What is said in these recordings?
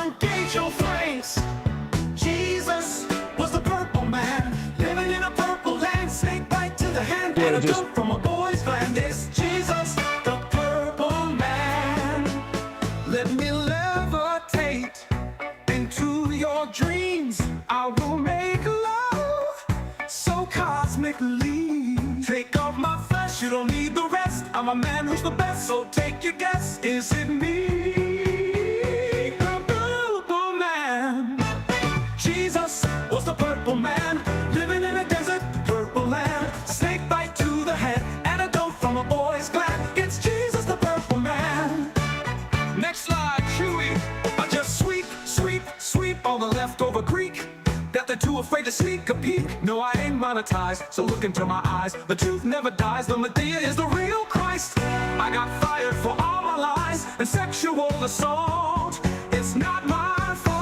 Engage your flames. Jesus was the purple man, living in a purple land. Snake bite to the hand, and a dope from a boy's gland. It's Jesus, the purple man. Let me levitate into your dreams. I will make love so cosmically. Take off my flesh, you don't need the rest. I'm a man who's the best, so take your guess. Is it me? The purple man. Jesus was the purple man, living in a desert, purple land. Snake bite to the head, antidote from a boy's gland. It's Jesus, the purple man. Next slide, Chewy. I just sweep all the leftover Greek that they're too afraid to sneak a peek. No, I ain't monetized, so look into my eyes. The truth never dies, the Medea is the real Christ. I got fired for all my lies and sexual assault. It's not my fault.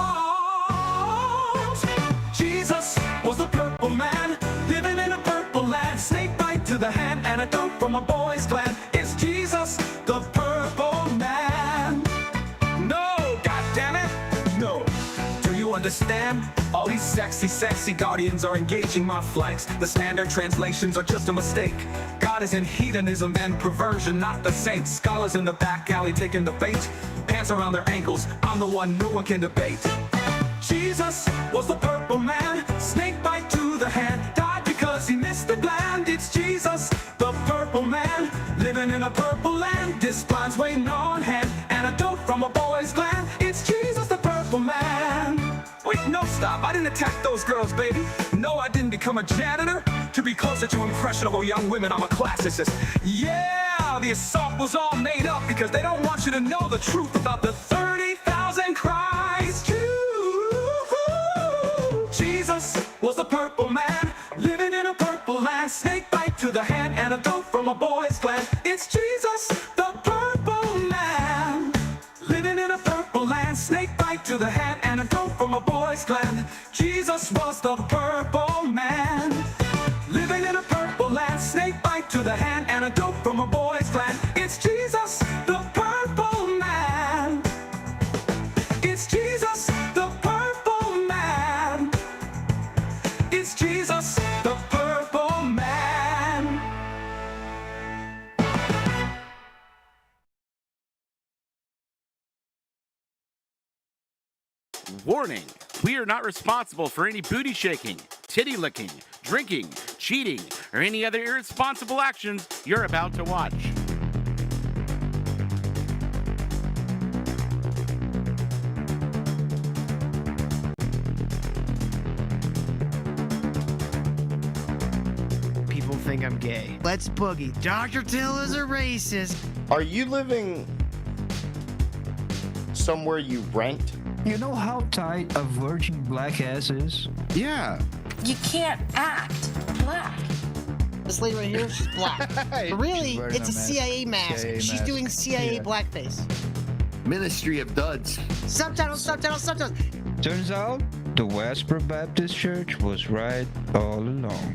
Jesus was the purple man, living in a purple land. Snake bite to the hand, antidote from a boy's gland. It's Jesus, the purple man. No, goddammit, no. Do you understand? All these sexy guardians are engaging my flanks. The standard translations are just a mistake. God is in hedonism and perversion, not the saints. Scholars in the back alley taking the bait. Pants around their ankles, I'm the one no one can debate. Jesus was the purple man, snake bite to the hand. Died because he missed the bland. It's Jesus, the purple man, living in a purple land. This blind's waiting on hand, antidote from a boy's gland. It's Jesus, the purple man. Wait, no, stop, I didn't attack those girls, baby. No, I didn't become a janitor to be closer to impressionable young women. I'm a classicist. Yeah, the assault was all made up because they don't want you to know the truth about the 30,000 Christ Jews. Jesus was the purple man, living in a purple land. Snake bite to the hand, antidote from a boy's gland. It's Jesus, the purple man, living in a purple land. Snake bite to the hand, antidote from a boy's gland. Jesus was the purple man, living in a purple land. Snake bite to the hand, antidote from a boy's gland. It's Jesus, the purple man. It's Jesus, the purple man. It's Jesus, the purple man. Warning, we are not responsible for any booty shaking, titty licking, drinking, cheating, or any other irresponsible actions you're about to watch. People think I'm gay. Let's boogie. Dr. Till is a racist. Are you living somewhere you rent? You know how tight a virgin black ass is? Yeah. You can't act black. This lady right here, she's black. But really, it's a CIA mask. She's doing CIA blackface. Ministry of Duds. Subtitles. Turns out, the Westboro Baptist Church was right all along.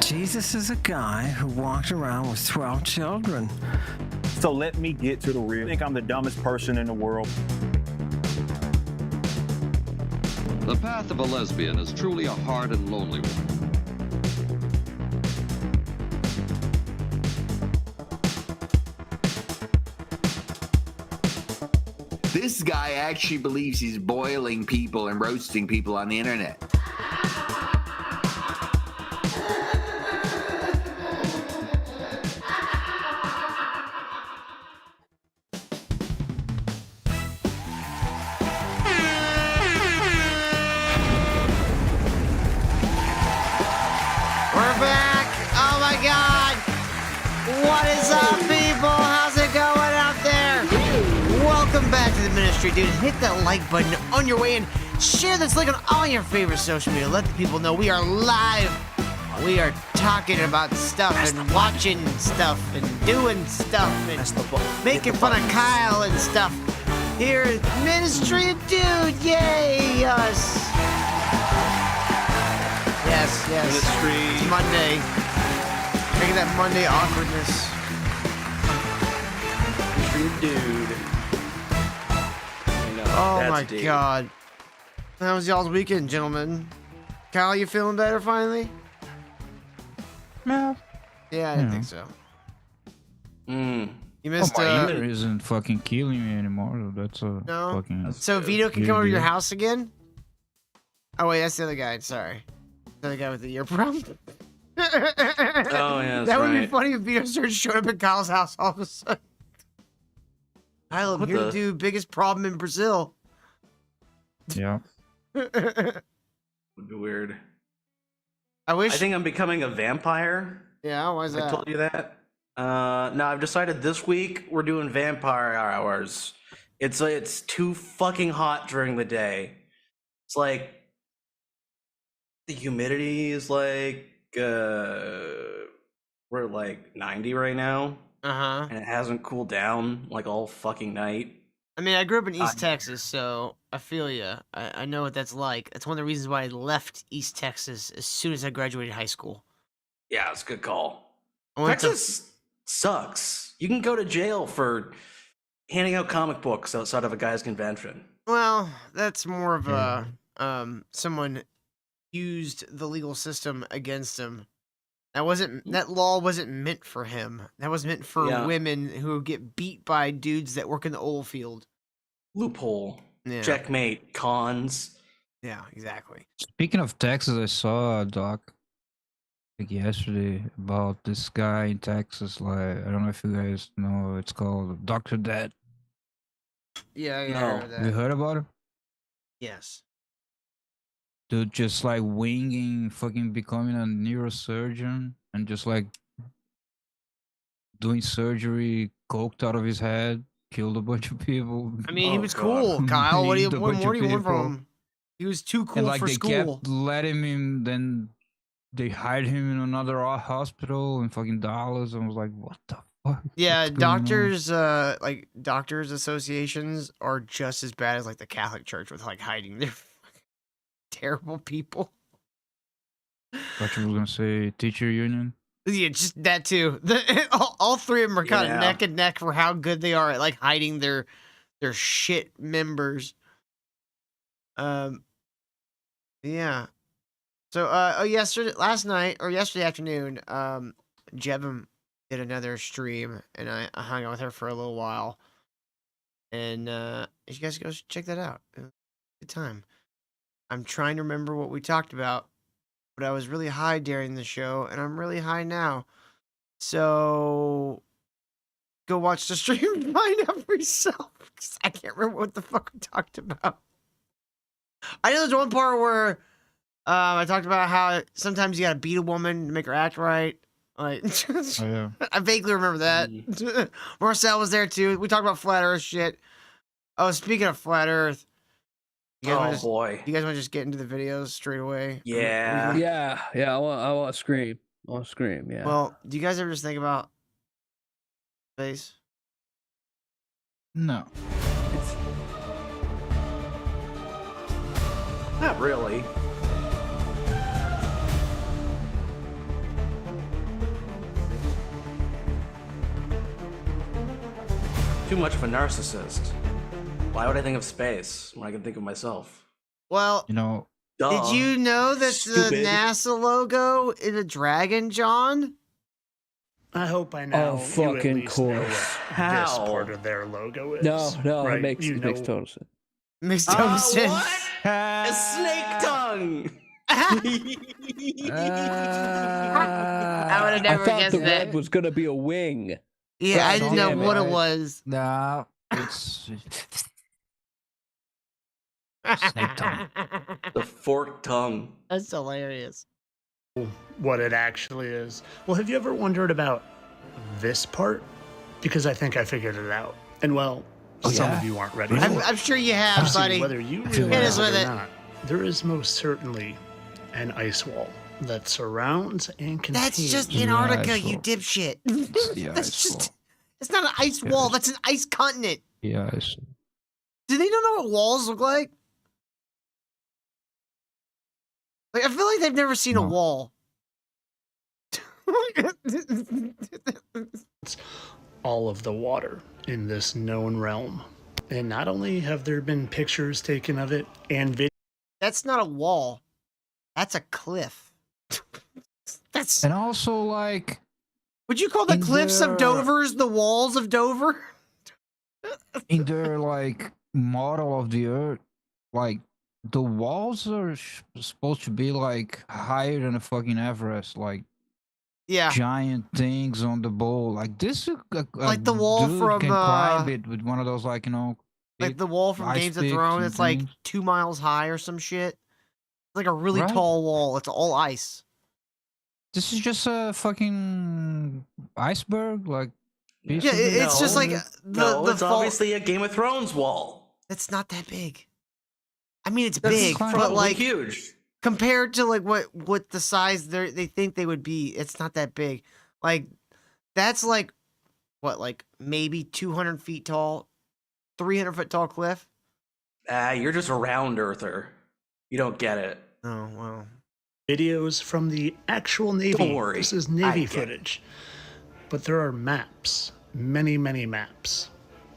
Jesus is a guy who walked around with 12 children. So let me get to the real. I think I'm the dumbest person in the world. The path of a lesbian is truly a hard and lonely one. This guy actually believes he's boiling people and roasting people on the internet. We're back. Oh my God. What is up, people? How's it going out there? Welcome back to the ministry, dude. Hit that like button on your way and share this link on all your favorite social media. Let the people know we are live. We are talking about stuff and watching stuff and doing stuff and making fun of Kyle and stuff. Here at Ministry of Dude. Yay, us. Yes. Ministry. It's Monday. Making that Monday awkwardness. dude. I know, Oh that's my deep. god. How was y'all's weekend, gentlemen? Kyle, you feeling better finally? No. Yeah, I didn't think so. Mm. You missed Ear isn't fucking killing me anymore. That's a No? fucking. So Vito can big come over to your deal. house again? Oh wait, that's the other guy. Sorry, the other guy with the ear problem. Oh yeah, that's That would be right. funny if Vito started showing up at Kyle's house all of a sudden. Kyle, I'm What here to the- do biggest problem in Brazil. Yeah. Would be weird. I wish. I think I'm becoming a vampire. Yeah, why is I that? told you that. No, I've decided this week we're doing vampire hours. It's too fucking hot during the day. It's like the humidity is like we're at like 90 right now, Uh-huh. and it hasn't cooled down like all fucking night. I mean, I grew up in East Texas, so I feel you. I know what that's like. That's one of the reasons why I left East Texas as soon as I graduated high school. Yeah, it's a good call. I went to- Texas sucks. You can go to jail for handing out comic books outside of a guy's convention. Well, that's more of a someone used the legal system against him. That law wasn't meant for him. That was meant for Yeah. women who get beat by dudes that work in the oil field. Loophole. Yeah. Checkmate. Cons. Yeah, exactly. Speaking of Texas, I saw a doc like yesterday about this guy in Texas. Like, I don't know if you guys know. It's called Dr. Dead. Yeah, I No. heard that. You heard about him? Yes. Dude, just like winging, fucking becoming a neurosurgeon and just like doing surgery, coked out of his head, killed a bunch of people. I mean, he Oh, was God. cool, Kyle. What Maimed a more bunch do of you want from people. him? He was too cool And like for they school. kept letting him, then they hired him in another hospital in fucking Dallas. And was like, what the fuck? Yeah, What's going on? doctors, like doctors' associations are just as bad as like the Catholic Church with like hiding their fucking terrible people. Thought you were gonna say teacher union. Yeah, just that too. All three of them are kind Yeah. of neck and neck for how good they are at like hiding their shit members. Yeah. So yesterday afternoon, Jebum did another stream, and I hung out with her for a little while. And you guys go check that out. It was a good time. I'm trying to remember what we talked about, but I was really high during the show, and I'm really high now. So go watch the stream and find out for yourself. 'Cause I can't remember what the fuck we talked about. I know there's one part where I talked about how sometimes you gotta beat a woman to make her act right. Like, Oh yeah. I vaguely remember that. Marcel was there too. We talked about flat Earth shit. Oh, speaking of flat Earth, you guys Oh wanna just, boy. you guys want to just get into the videos straight away? Yeah. Yeah, I want to scream. I want to scream, yeah. Well, do you guys ever just think about space? No. Not really. Too much of a narcissist. Why would I think of space when I can think of myself? Well, You know, Duh. did you know that the Stupid. NASA logo is a dragon, John? I hope I know. Oh, fucking Know course. what this How? part of their logo is. No, right? it makes You know- total sense. Makes total sense. What? A snake tongue. I would have never I thought guessed the that. red was gonna be a wing. Yeah, I God didn't know damn what it. it was. no, it's snake tongue. The forked tongue. That's hilarious. what it actually is. Well, have you ever wondered about this part? Because I think I figured it out. And well, some yeah? of you aren't ready I'm, for it. I'm sure you have, See, buddy. whether you feel realize that. it Hit us or with it. not, there is most certainly an ice wall that surrounds and contains. That's just Yeah, Antarctica, ice you wall. dipshit. Yeah, That's ice just. wall. It's not an ice Yeah, wall. ice- That's an ice continent. Yeah, it's, Do they not know what walls look like? Like, I feel like they've never seen a No. wall. all of the water in this known realm. And not only have there been pictures taken of it and videos. That's not a wall. That's a cliff. That's. And also, like, would you call the cliffs of Dover's the walls of Dover? in their like model of the Earth, like the walls are supposed to be like higher than the fucking Everest, like yeah, giant things on the bowl. Like this, like the wall dude from can climb it with one of those, like, you know, like the wall from Games of Thrones. It's like 2 miles high or some shit. It's like a really tall wall. It's all ice. This is just a fucking iceberg, like. Yeah, it's just like it's obviously a Game of Thrones wall. It's not that big. I mean, it's big, but like huge compared to like what the size they think they would be. It's not that big. Like that's like what, like maybe 200 feet tall, 300-foot tall cliff. You're just a round earther. You don't get it. Oh wow. Videos from the actual Navy. Don't worry. This is Navy footage. But there are maps, many maps,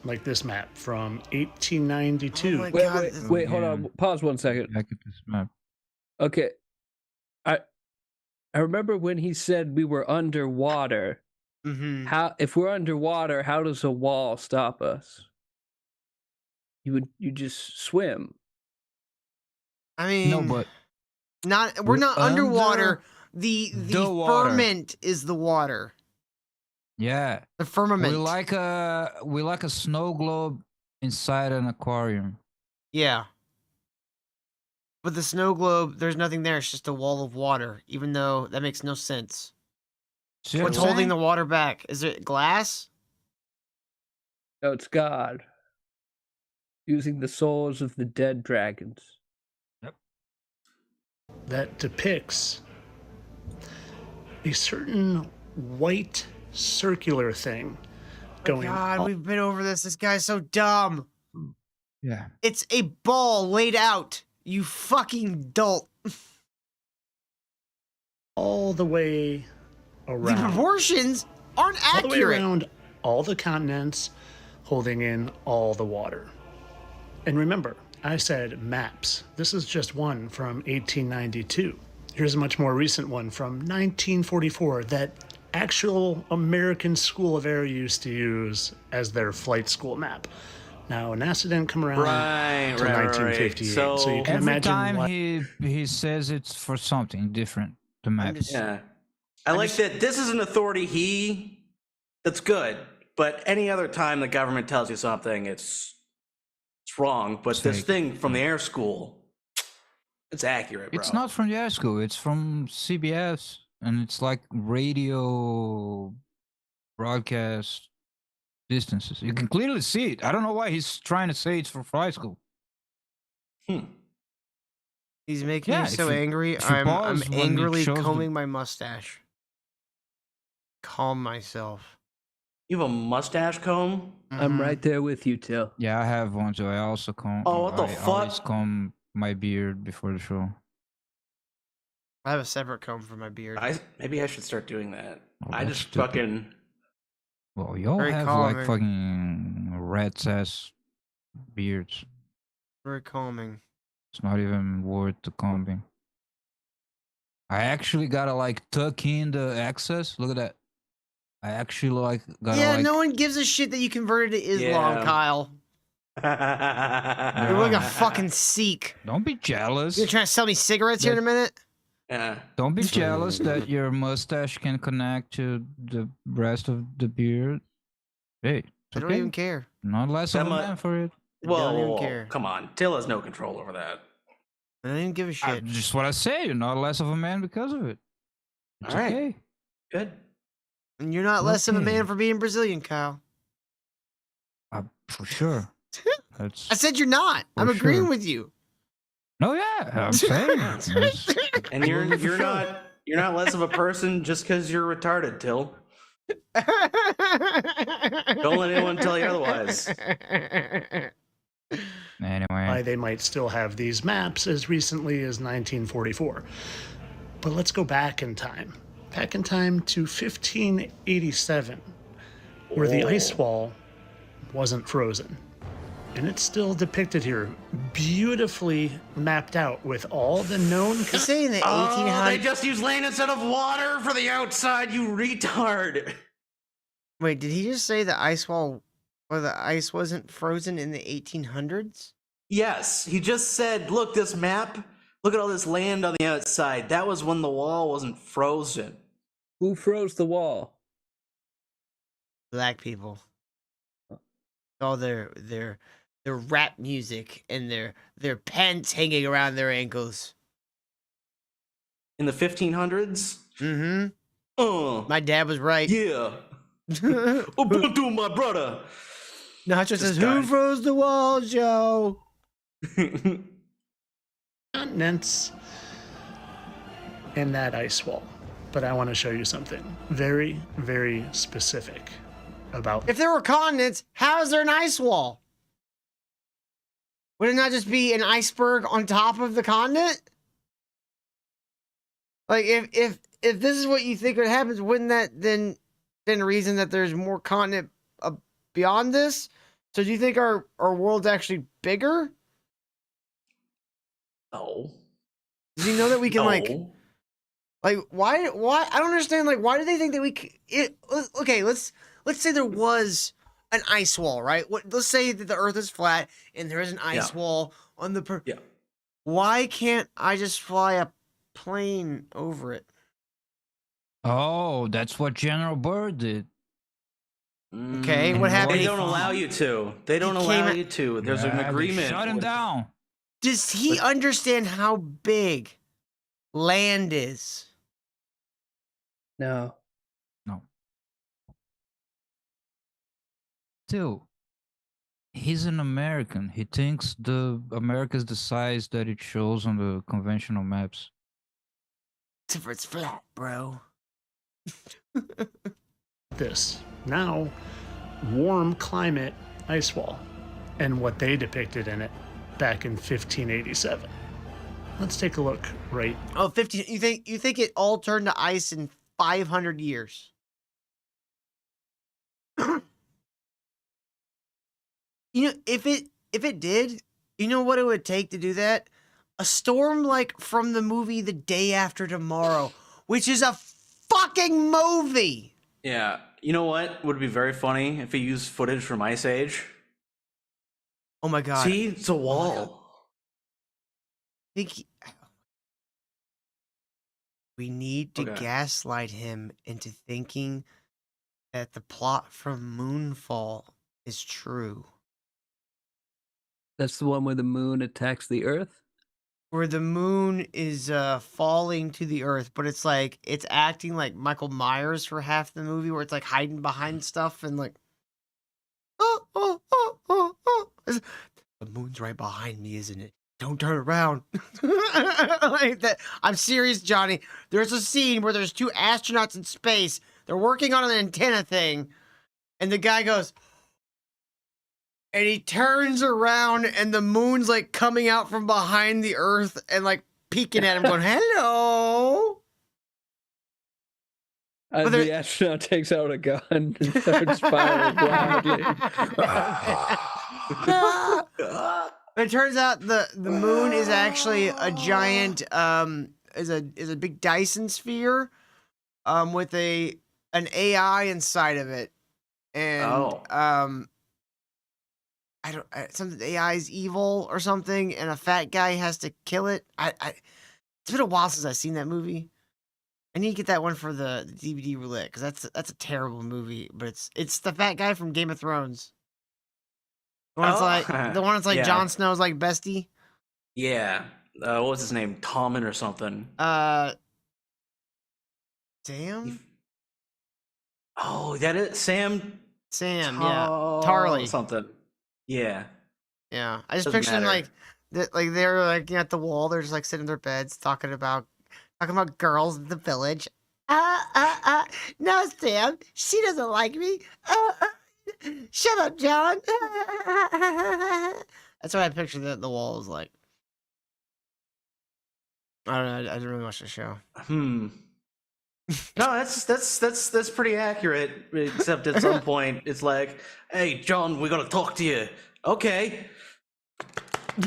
like this map from 1892. Oh my God. Wait, hold on. Pause 1 second. Look at this map. Okay. I remember when he said we were underwater. Mm-hmm. If we're underwater, how does a wall stop us? You just swim. I mean, No, but we're not underwater. under The water. firmament is the water. Yeah, The firmament. we like a snow globe inside an aquarium. Yeah. But the snow globe, there's nothing there. It's just a wall of water, even though that makes no sense. See What's what I'm holding saying? the water back? Is it glass? No, it's God. Using the souls of the dead dragons. That depicts a certain white circular thing going God, we've been over this. This guy's so dumb. Yeah. It's a ball laid out. You fucking dolt. all the way around. The proportions aren't all the way accurate. around all the continents, holding in all the water. And remember, I said maps. This is just one from 1892. Here's a much more recent one from 1944 that actual American School of Air used to use as their flight school map. Now, NASA didn't come around until 1958, so you can every imagine time what... he says it's for something different to map. Yeah. I like that this is an authority that's good, but any other time the government tells you something, it's wrong. But this thing from the air school, it's accurate, bro. It's not from the air school, it's from CBS, and it's like radio broadcast distances. You can clearly see it. I don't know why he's trying to say it's for flight school. He's making me so angry. I'm angrily combing my mustache. Calm myself. You have a mustache comb? I'm right there with you, Till. Yeah, I have one, so I also comb. Oh, what the I always fuck? comb my beard before the show. I have a separate comb for my beard. Maybe I should start doing that. Oh, I that's just stupid. fucking... Well, y'all Very have calming. like fucking rat's ass beards. Very calming. It's not even worth the combing. I actually gotta like tuck in the excess. Look at that. I actually like gotta Yeah, like. no one gives a shit that you converted to Islam, Yeah. Kyle. You're like a fucking Sikh. Don't be jealous. You're trying to sell me cigarettes here in a minute? Yeah. Don't be jealous that your mustache can connect to the rest of the beard. Hey, it's I don't okay. even care. Not less of a man for it. I don't even Whoa, care. come on. Till has no control over that. I don't even give a shit. Just what I say. You're not less of a man because of it. It's All right. okay. Good. And you're not less of a Okay. man for being Brazilian, Kyle. For sure. That's... I said you're not. For I'm agreeing sure. with you. No, yeah, I'm saying. That's- And you're not less of a person just because you're retarded, Till. Don't let anyone tell you otherwise. Anyway. Why they might still have these maps as recently as 1944. But let's go back in time. Back in time to 1587, where the ice wall wasn't frozen. And it's still depicted here, beautifully mapped out with all the known. They say in the Oh, 1800s. they just use land instead of water for the outside, you retard. Wait, did he just say the ice wall or the ice wasn't frozen in the 1800s? Yes, he just said, look, this map, look at all this land on the outside. That was when the wall wasn't frozen. Who froze the wall? Black people. All their rap music and their pants hanging around their ankles. In the 1500s? Mm-hmm. My dad was right. Yeah. Ubuntu, my brother. Nacho says, who froze the wall, Joe? Continents in that ice wall. But I want to show you something very, very specific about. If there were continents, how is there an ice wall? Would it not just be an iceberg on top of the continent? Like if this is what you think would happen, wouldn't that then reason that there's more continent beyond this? So do you think our world's actually bigger? No. Does he know that we can No. like why I don't understand, like why do they think that okay, let's say there was an ice wall, right? Let's say that the earth is flat and there is an ice wall on the why can't I just fly a plane over it? Oh, that's what General Byrd did. Okay, what happened? They don't allow you to. They don't allow you to. There's an agreement. Shut him down. Does he understand how big land is? No. No. Still, he's an American. He thinks America's the size that it shows on the conventional maps. Except for it's flat, bro. This now warm climate ice wall and what they depicted in it back in 1587. Let's take a look right. Oh, 15. You think it all turned to ice in 500 years? You know, if it did, you know what it would take to do that? A storm like from the movie The Day After Tomorrow, which is a fucking movie. Yeah. You know what would be very funny if he used footage from Ice Age? Oh my god. See? It's a wall. We need to gaslight him into thinking that the plot from Moonfall is true. That's the one where the moon attacks the Earth? Where the moon is falling to the earth, but it's like it's acting like Michael Myers for half the movie, where it's like hiding behind stuff and like, oh. The moon's right behind me, isn't it? Don't turn around. Like that. I'm serious, Johnny. There's a scene where there's two astronauts in space. They're working on an antenna thing, and the guy goes, and he turns around, and the moon's like coming out from behind the earth and like peeking at him, going, "Hello." And the astronaut takes out a gun and starts firing wildly. It turns out the moon is actually a giant is a big Dyson sphere with an AI inside of it, and something, the AI is evil or something, and a fat guy has to kill it. It's been a while since I've seen that movie. I need to get that one for the DVD roulette, because that's a terrible movie, but it's the fat guy from Game of Thrones. The one that's like Yeah. Jon Snow's like bestie. Yeah. What was his name? Tommen or something. Sam? Oh, that is Sam. Sam, yeah. Tarly. Something. Yeah. Yeah. I just Doesn't picture them matter. like they're like at the wall, they're just like sitting in their beds talking about girls in the village. No, Sam, she doesn't like me. Shut up, John. That's what I picture the wall is like. I don't know. I didn't really watch the show. No, that's pretty accurate. Except at some point, it's like, "Hey, John, we gotta talk to you." Okay.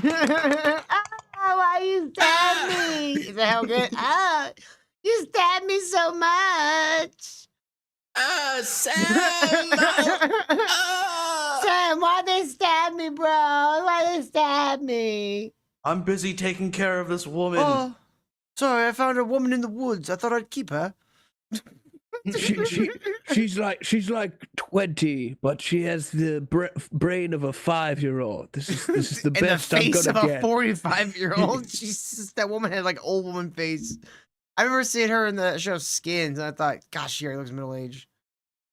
Why you stab me? Is that how good? You stabbed me so much. Sam! Sam, why they stab me, bro? Why they stab me? I'm busy taking care of this woman. Oh, sorry, I found a woman in the woods. I thought I'd keep her. She's like 20, but she has the brain of a 5-year-old. This is the In best the face I'm of gonna a get. 45-year-old. Jesus, that woman had like old woman face. I remember seeing her in the show Skins, and I thought, gosh, she already looks middle aged.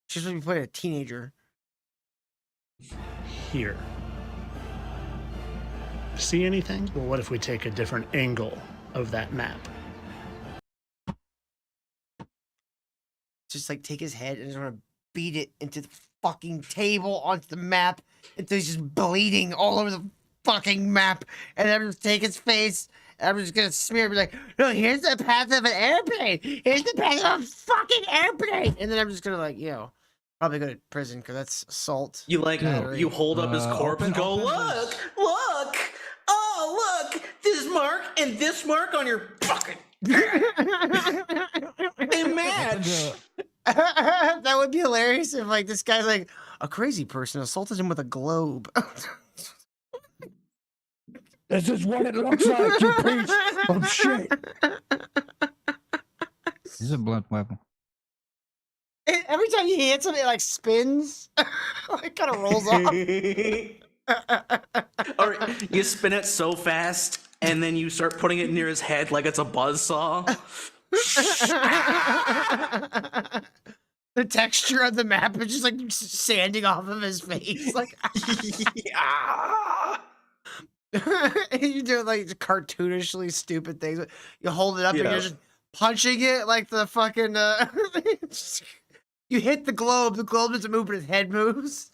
She's supposed to be playing a teenager. Here. See anything? Well, what if we take a different angle of that map? Just like take his head and just want to beat it into the fucking table onto the map until he's just bleeding all over the fucking map. And I'm just take his face and I'm just gonna smear and be like, no, here's the path of an airplane. Here's the path of a fucking airplane. And then I'm just gonna like, probably go to prison because that's assault. You like you hold up his corpse and go, look, oh look, this mark and this mark on your fucking. They match. That would be hilarious if like this guy's like a crazy person assaulted him with a globe. This is what it looks like, you piece of shit. This is a blunt weapon. Every time he hits him, it like spins. It kind of rolls off. Or you spin it so fast and then you start putting it near his head like it's a buzzsaw. The texture of the map is just like sanding off of his face. Like, you do like cartoonishly stupid things. You hold it up and you're just punching it like the fucking. You hit the globe doesn't move, but his head moves.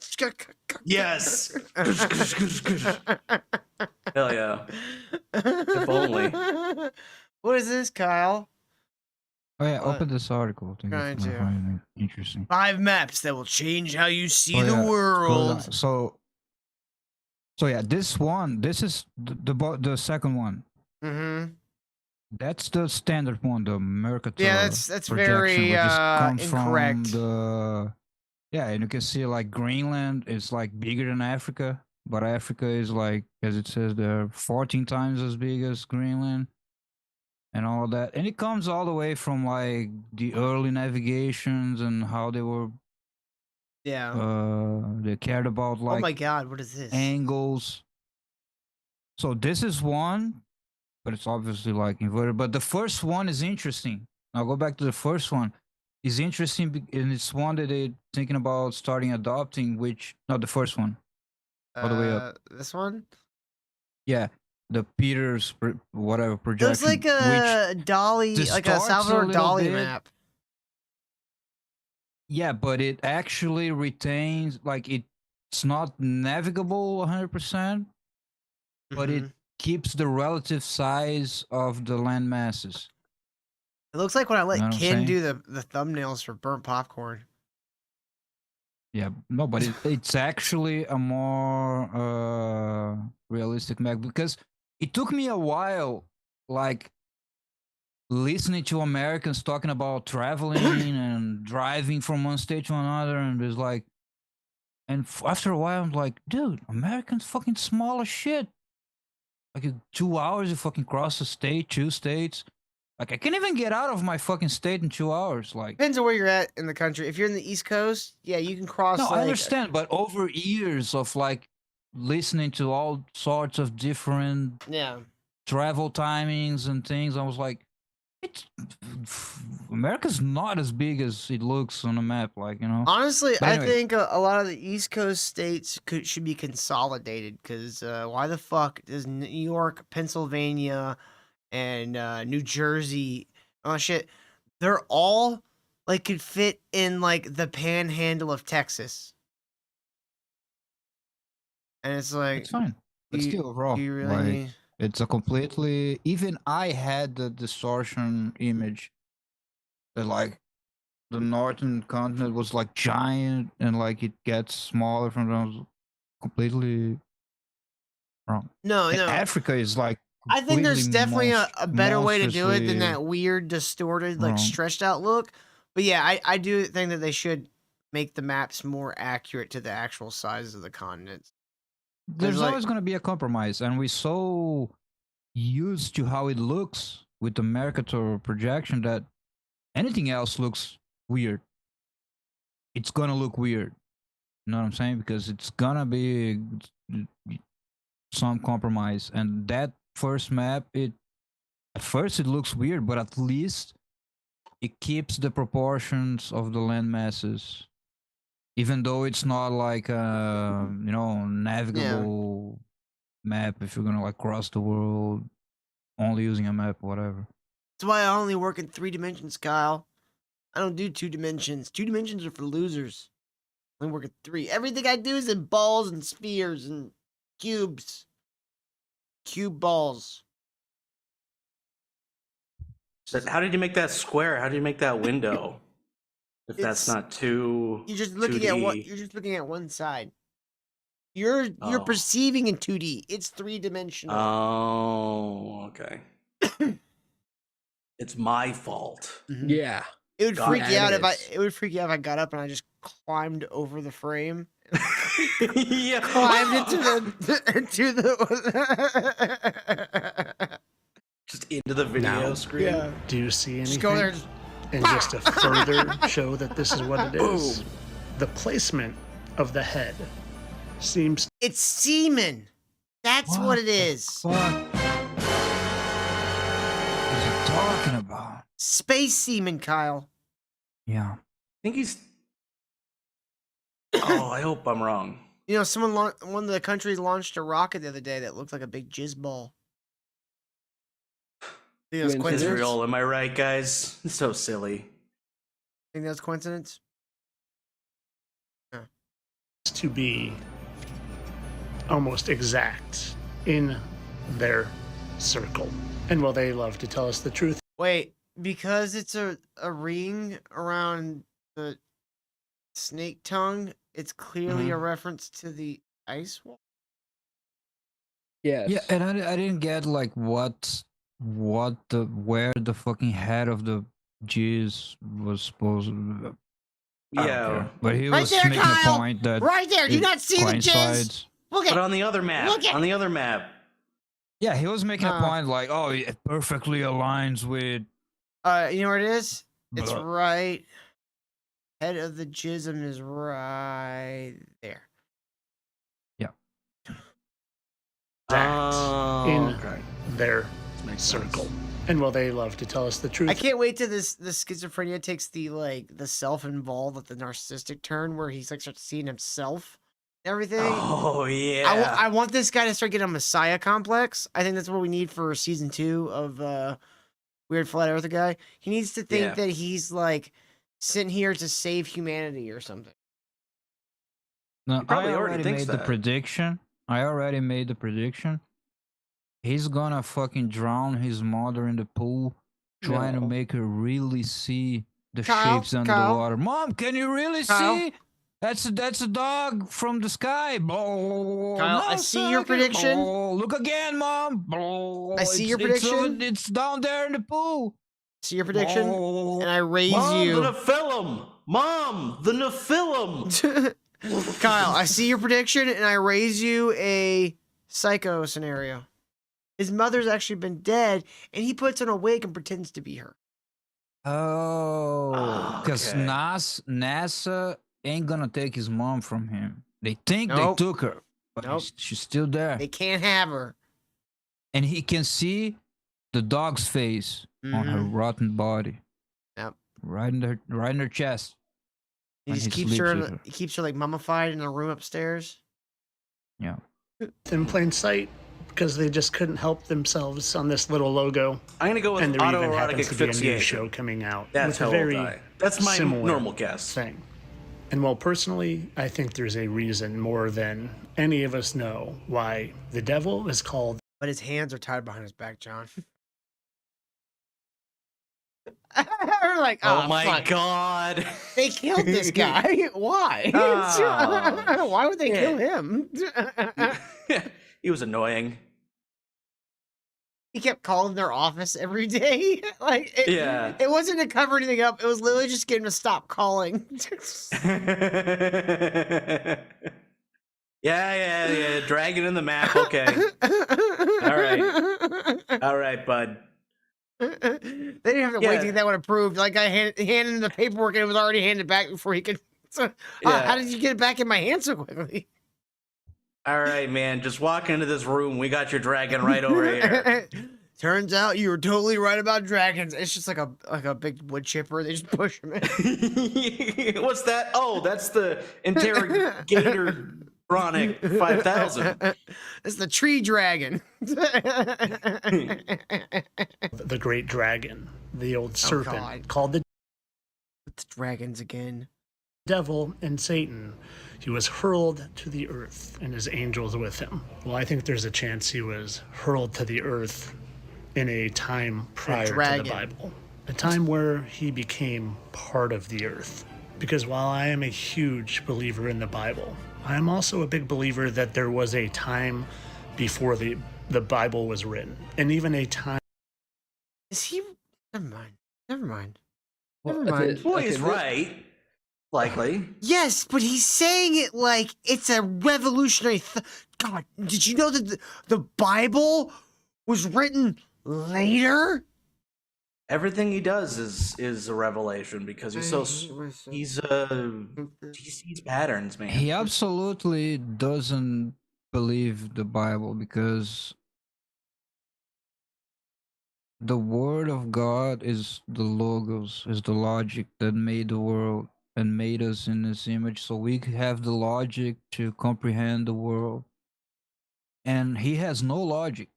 Yes. Hell yeah. If only. What is this, Kyle? Oh yeah, open this article. Trying to. Find it interesting. 5 maps that will change how you see Oh, the yeah. world. So yeah, this is the second one. Mm-hmm. That's the standard one, the Mercator. Yeah, that's projection, very which comes incorrect. From and you can see like Greenland is like bigger than Africa, but Africa is like, as it says there, 14 times as big as Greenland. And all that, and it comes all the way from like the early navigations and how they were, they cared about like, oh my god, what is this? Angles. So this is one, but it's obviously like inverted. But the first one is interesting. I'll go back to the first one. It's interesting, and it's one that they're thinking about starting adopting. Which not the first one, all the way up. This one. Yeah. The Peters whatever projection. It looks like a Dolly, like a Salvador Dali map. Yeah, but it actually retains, like, it's not navigable 100%, but it keeps the relative size of the land masses. It looks like when I let Know what I'm Ken saying? do the thumbnails for burnt popcorn. Yeah, no, but it's actually a more realistic map, because it took me a while, like, listening to Americans talking about traveling and driving from one state to another, and it's like, and after a while, I'm like, dude, Americans fucking small as shit. Like, in 2 hours, you fucking cross a state, 2 states. Like, I can't even get out of my fucking state in 2 hours. Like, Depends on where you're at in the country. If you're in the East Coast, yeah, you can cross. no, like, I understand, but over years of like listening to all sorts of different travel timings and things, I was like, America's not as big as it looks on the map, like, you know. Honestly, But anyway, I think a lot of the East Coast states should be consolidated, because why the fuck does New York, Pennsylvania, and New Jersey, oh shit, they're all like could fit in like the panhandle of Texas. And it's like, it's fine. But still raw. you really Like, need- it's a completely. Even I had the distortion image. That like the northern continent was like giant and like it gets smaller from those. Completely wrong. No, And no. Africa is like I think there's completely definitely a better way to do it than monstrously that weird, distorted, like wrong. stretched out look. But yeah, I do think that they should make the maps more accurate to the actual size of the continents. There's like- always going to be a compromise, and we're so used to how it looks with the Mercator projection that anything else looks weird. It's gonna look weird. You know what I'm saying? Because it's gonna be some compromise, and that first map, it at first it looks weird, but at least it keeps the proportions of the land masses, even though it's not like a navigable map if you're gonna like cross the world only using a map, whatever. That's why I only work in 3 dimensions, Kyle. I don't do 2 dimensions. 2 dimensions are for losers. I only work at 3. Everything I do is in balls and spheres and cubes. Cube balls. So how did you make that square? How did you make that window? If that's not too. You're just looking 2D. at what you're just looking at one side. You're perceiving in 2D. It's 3-dimensional. Oh, okay. It's my fault. Yeah. It would freak you out if is. it would freak you out if I got up and I just climbed over the frame. Yeah. Climbed into the Just into the video screen. Yeah. Do you see anything? Just go there. And just to further show that this is what it is, the placement of the head seems. It's semen. That's what it is. What is he talking about? Space semen, Kyle. Yeah. I think he's. Oh, I hope I'm wrong. You know, one of the countries launched a rocket the other day that looked like a big jizz ball. Think that was coincidence? Israel, am I right, guys? It's so silly. Think that was coincidence? To be almost exact in their circle. And while they love to tell us the truth, Wait, because it's a ring around the snake tongue, it's clearly a reference to the ice wall. Yes. Yeah, and I didn't get like where the fucking head of the G's was supposed to. I don't Yeah. care. But he Right was there, making Kyle! a point that Right there! Do you it not see the jizz? coincides. Look But at on the other map. Look at- On the other map. Yeah, he was making a point like, oh, it perfectly aligns with. You know where it is? It's Blah. right. Head of the jism is right there. exact in Okay. their Makes circle. sense. And while they love to tell us the truth, I can't wait till the schizophrenia takes the self-involved, like the narcissistic turn where he's like starts seeing himself and everything. Oh, yeah. I want this guy to start getting a messiah complex. I think that's what we need for season 2 of Weird Flat Earther guy. He needs to think that he's like sitting here to save humanity or something. No, He probably I already already thinks made the that. prediction. He's gonna fucking drown his mother in the pool, trying to No. make her really see the Kyle, shapes under Kyle. the water. Mom, can you really Kyle. see? That's a dog from the sky. Kyle, I see your prediction. Look again, Mom. I see your It's prediction. it's down there in the pool. See your prediction, and I raise Mom, you. the Nephilim! Mom, the Nephilim! Kyle, I see your prediction, and I raise you a psycho scenario. His mother's actually been dead, and he puts on a wig and pretends to be her. Oh, because Okay. NASA ain't gonna take his mom from him. They think Nope. they took her, but Nope. she's still there. They can't have her. And he can see the dog's face on her rotten body. Yep. Right in her chest. He when just he keeps her, sleeps with he keeps her like mummified in a room upstairs. Yeah. in plain sight because they just couldn't help themselves on this little logo. I'm going to go with And there even autoerotic happens to be a new asphyxiation. show coming out That's with how a I'll very die. That's my similar normal guess. thing. And while personally, I think there's a reason more than any of us know why the devil is called. But his hands are tied behind his back, John. We're like, Oh my fuck. god. They killed this guy. Why? Oh, Why would they kill shit. him? He was annoying. He kept calling their office every day. Yeah. It wasn't to cover anything up. It was literally just getting him to stop calling. Yeah. Dragon in the map. Okay. All right, bud. They didn't have to wait to get that one approved. Like I handed him the paperwork and it was already handed back before he could. So, how did you get it back in my hand so quickly? All right, man. Just walk into this room. We got your dragon right over here. Turns out you were totally right about dragons. It's just like a big wood chipper. They just push him in. What's that? Oh, that's the interrogator chronic 5000. It's the tree dragon. The great dragon, the old serpent, God. called the It's dragons again. devil and Satan. He was hurled to the earth and his angels with him. Well, I think there's a chance he was hurled to the earth in a time prior to dragon. the Bible, a time where he became part of the earth. Because while I am a huge believer in the Bible, I am also a big believer that there was a time before the Bible was written, and even a time. Is he? Never mind. Never mind. Well, Never mind. Well, he's right. Likely. Yes, but he's saying it like it's a revolutionary. God, did you know that the Bible was written later? Everything he does is a revelation because he's he's sees patterns, man. He absolutely doesn't believe the Bible because the word of God is the logos, is the logic that made the world and made us in his image, so we have the logic to comprehend the world. And he has no logic.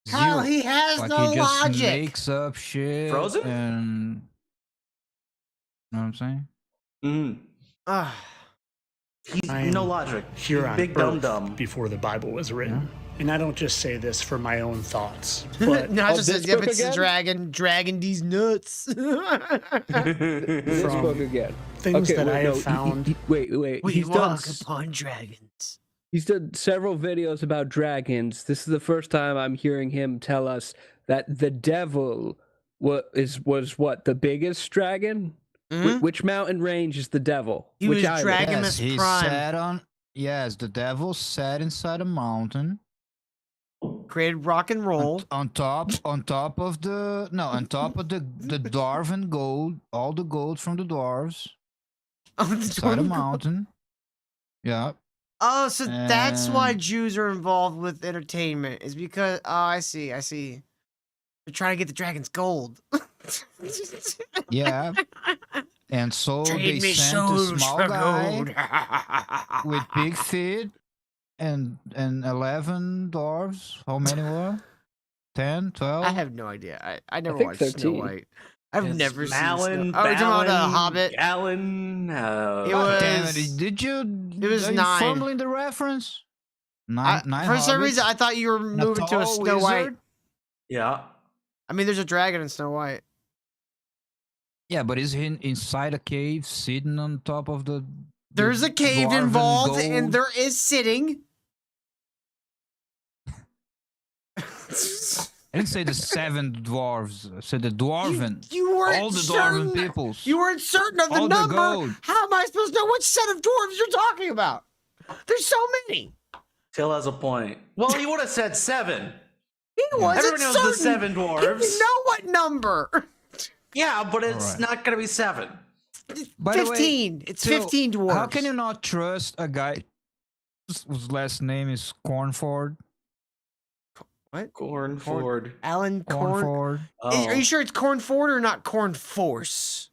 Kyle, Zero. he has Like no he just logic. makes up shit. Frozen? And you know what I'm saying? He's I'm no logic. Here He's on big dumb Earth dumb. before the Bible was written. And I don't just say this for my own thoughts, but No, I just this said, yep, book it's the again? dragon these nuts. This From book again. things Okay, that wait, I no, have found. Wait. We He's done, walk upon dragons. he's done several videos about dragons. This is the first time I'm hearing him tell us that the devil was what, the biggest dragon? Mhm. Which mountain range is the devil? He Which was island? dragon- Yes, he Prime. sat on. Yes, the devil sat inside a mountain. Created rock and roll. On top of the dwarven gold, all the gold from the dwarves inside a mountain. Yeah. Oh, so that's why And- Jews are involved with entertainment. Is because I see. They're trying to get the dragon's gold. Yeah. And so Trade they me sent a souls small for guy gold. with big feet and 11 dwarves. How many were? 10, 12? I have no idea. I never think watched Snow 13. White. I've It's never Malin, seen Snow. Oh, you're talking about the Hobbit? Alan. It God damn was- it! Did you? it was are you 9. fumbling the reference? Nine For some reason, hobbits? I thought you were And a moving to a tall Snow White. wizard? Yeah. I mean, there's a dragon in Snow White. Yeah, but is he inside a cave, sitting on top of the? There's a cave dwarven involved, and gold? there is sitting. I didn't say the 7 dwarves. I said the dwarven. You weren't all the certain. dwarven peoples. You weren't certain of the All the number. gold. How am I supposed to know which set of dwarves you're talking about? There's so many. Till has a point. Well, he would have said 7. He wasn't Everyone knows certain. the 7 He dwarves. didn't know what number. Yeah, but it's Alright. not gonna be 7. By the way, 15. It's Till, 15 dwarves. How can you not trust a guy whose last name is Cornford? What? Cornford. Alan Corn. Cornford. Oh. Are you sure it's Cornford or not Corn Force?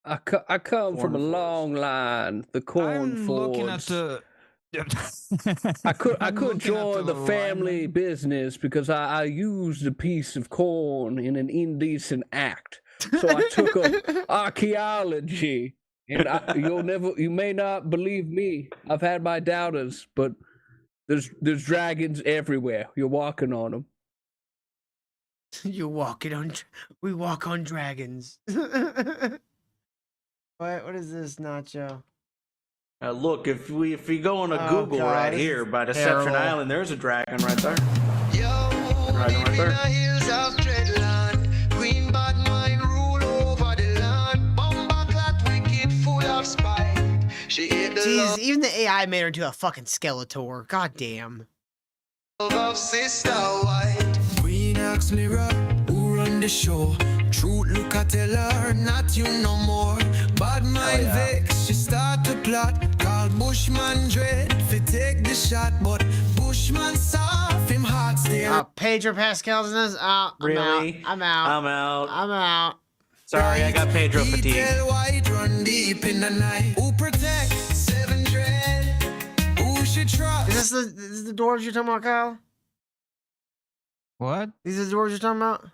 I come from a Corn long line. The corn I'm looking at fords. the. I could I'm could looking at join the family alignment. business because I used a piece of corn in an indecent act. So I took up archaeology, and you may not believe me. I've had my doubters, but there's dragons everywhere. You're walking on them. You walking on? We walk on dragons. What is this, Nacho? Look, if we go on a Oh, Google God, right this here is by Deception terrible. Island, there's a dragon right there. Dragon right there. Jeez, even the AI made her into a fucking Skeletor. God damn. Queen asked mirror, who run the show? Truth look at tell her, not you no more. Bad mind vex, she start to plot. Call Bushman dread, fi take the shot. But Bushman soft, him heart stay. Pedro Pascal's in this? Really? I'm out. I'm out. I'm out. Sorry, I got Pedro fatigue. Detail white run deep in the night. Who protect? Seven dread. Who should trust? Is this the dwarves you're talking about, Kyle? What? These are the dwarves you're talking about?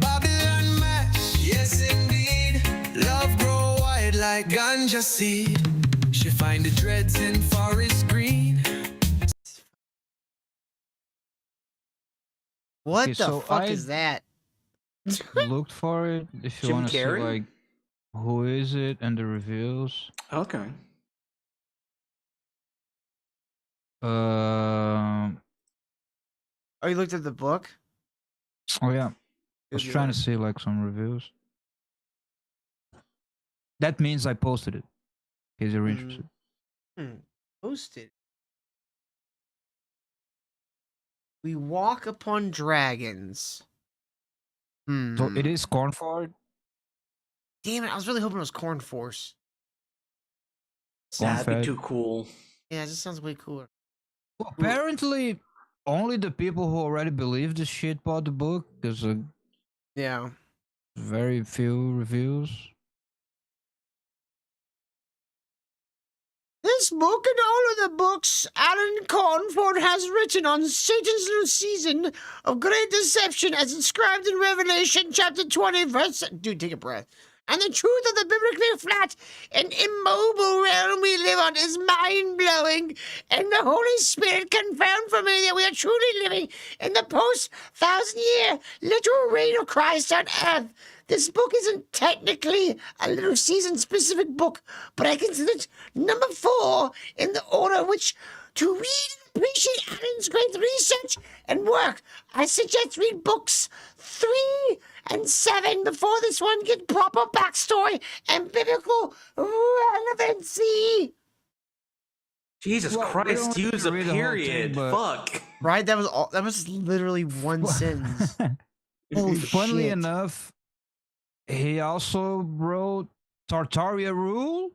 Babylon match, yes indeed. Love grow white like ganja seed. She find the dreads in forest green. What Okay, the so fuck I is that? looked for it if you Jim want to see Carrey? like who is it and the reveals. Okay. Oh, you looked at the book? Oh yeah, I was Good trying lord. to see like some reviews. That means I posted it. In case you're interested. Posted. We walk upon dragons. So it is Cornford. Damn it, I was really hoping it was Corn Force. That'd be Cornfed. too cool. Yeah, it just sounds way cooler. Well, apparently, only the people who already believe this shit bought the book. There's a Yeah. very few reviews. This book and all of the books Alan Cornford has written on Satan's little season of great deception as inscribed in Revelation chapter 20 verse... Dude, take a breath. And the truth of the biblically flat and immobile realm we live on is mind-blowing. And the Holy Spirit confirmed for me that we are truly living in the post-thousand-year literal reign of Christ on earth. This book isn't technically a little season-specific book, but I consider it number 4 in the order in which to read and appreciate Alan's great research and work. I suggest read books 3 and 7 before this one gets proper backstory and biblical relevancy. Jesus Well, we Christ, don't use a read the whole thing, period. but- Fuck. Right? That was all. That was literally one sentence. Holy Funnily shit. enough, he also wrote Tartaria Rule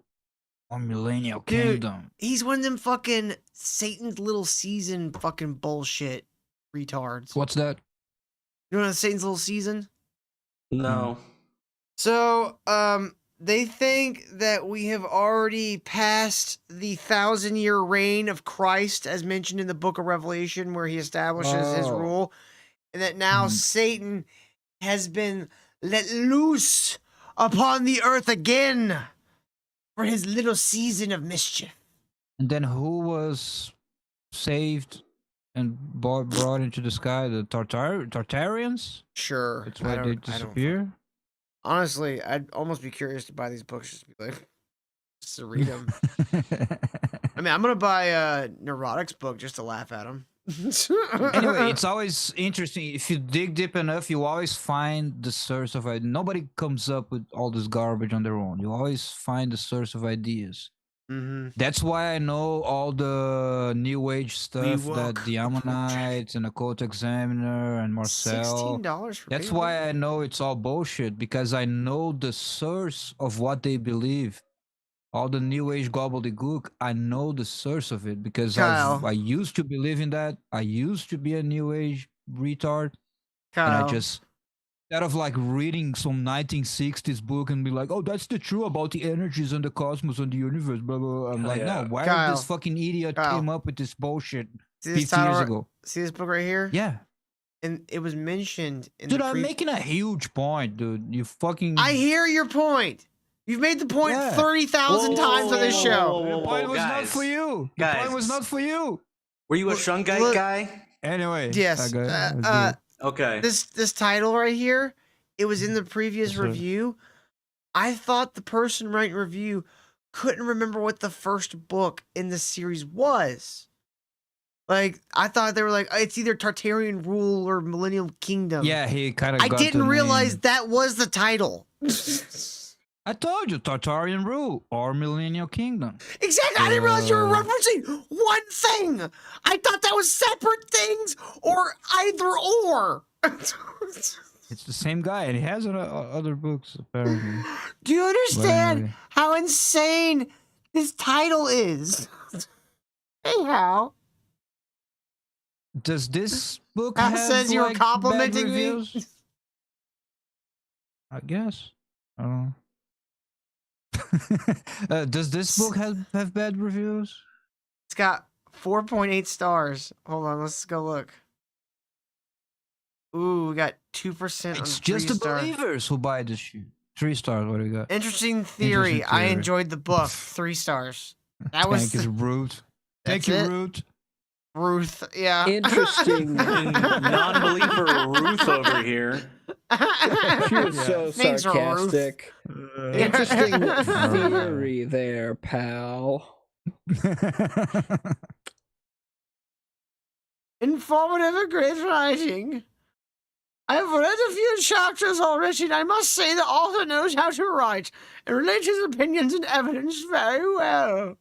on Millennial Dude, Kingdom. he's one of them fucking Satan's little season fucking bullshit retards. What's that? You know Satan's little season? No. So, they think that we have already passed the 1,000-year reign of Christ, as mentioned in the book of Revelation, where he establishes his Oh. rule, and that now Satan has been let loose upon the earth again for his little season of mischief. And then who was saved and brought into the sky? The Tartarians? Sure. That's why they disappear? Honestly, I'd almost be curious to buy these books just to be like, just to read them. I mean, I'm gonna buy a neurotics book just to laugh at them. Anyway, it's always interesting. If you dig deep enough, you always find the source of it. Nobody comes up with all this garbage on their own. You always find the source of ideas. That's why I know all the New Age stuff that the Ammonites and the Occult Examiner and Marcel. $16 for That's paper? why I know it's all bullshit, because I know the source of what they believe. All the New Age gobbledygook, I know the source of it because Kyle. I used to believe in that. I used to be a New Age retard. And I Kyle. just, instead of like reading some 1960s book and be like, oh, that's the truth about the energies and the cosmos and the universe, blah, blah, blah. I'm like, no, why did this fucking idiot came up with this bullshit See this 50 years title- ago? See this book right here? Yeah. And it was mentioned in Dude, the I'm making a huge point, dude. You fucking... I hear your point. You've made the point Yeah. 30,000 times on this show. The point was not for you. The point was not for you. Were you a Shungite guy? Anyway. Yes. Okay. This title right here, it was in the previous review. I thought the person writing review couldn't remember what the first book in the series was. Like, I thought they were like, it's either Tartarian Rule or Millennial Kingdom. Yeah, he kind of. I didn't realize that was the title. I told you, Tartarian Rule or Millennial Kingdom. Exactly. I didn't realize you were referencing one thing. I thought that was separate things or either or. It's the same guy, and he has other books apparently. Do you understand how insane this title is? Hey, Hal. Does this book Hal have says you were like, complimenting bad me. reviews? I guess. I don't know. Does this book have bad reviews? It's got 4.8 stars. Hold on, let's go look. Ooh, we got 2% on It's just the 3-star. believers who buy this shit. 3 stars. What do you got? Interesting theory. I enjoyed the book. 3 stars. That was Thank you, Ruth. Thank That's you, it? Ruth. Ruth. Yeah. Interesting. Non-believer Ruth over here. She was so Thanks, Ruth. sarcastic. Interesting theory there, pal. Informative and great writing. I've read a few chapters already, and I must say the author knows how to write and relate his opinions and evidence very well.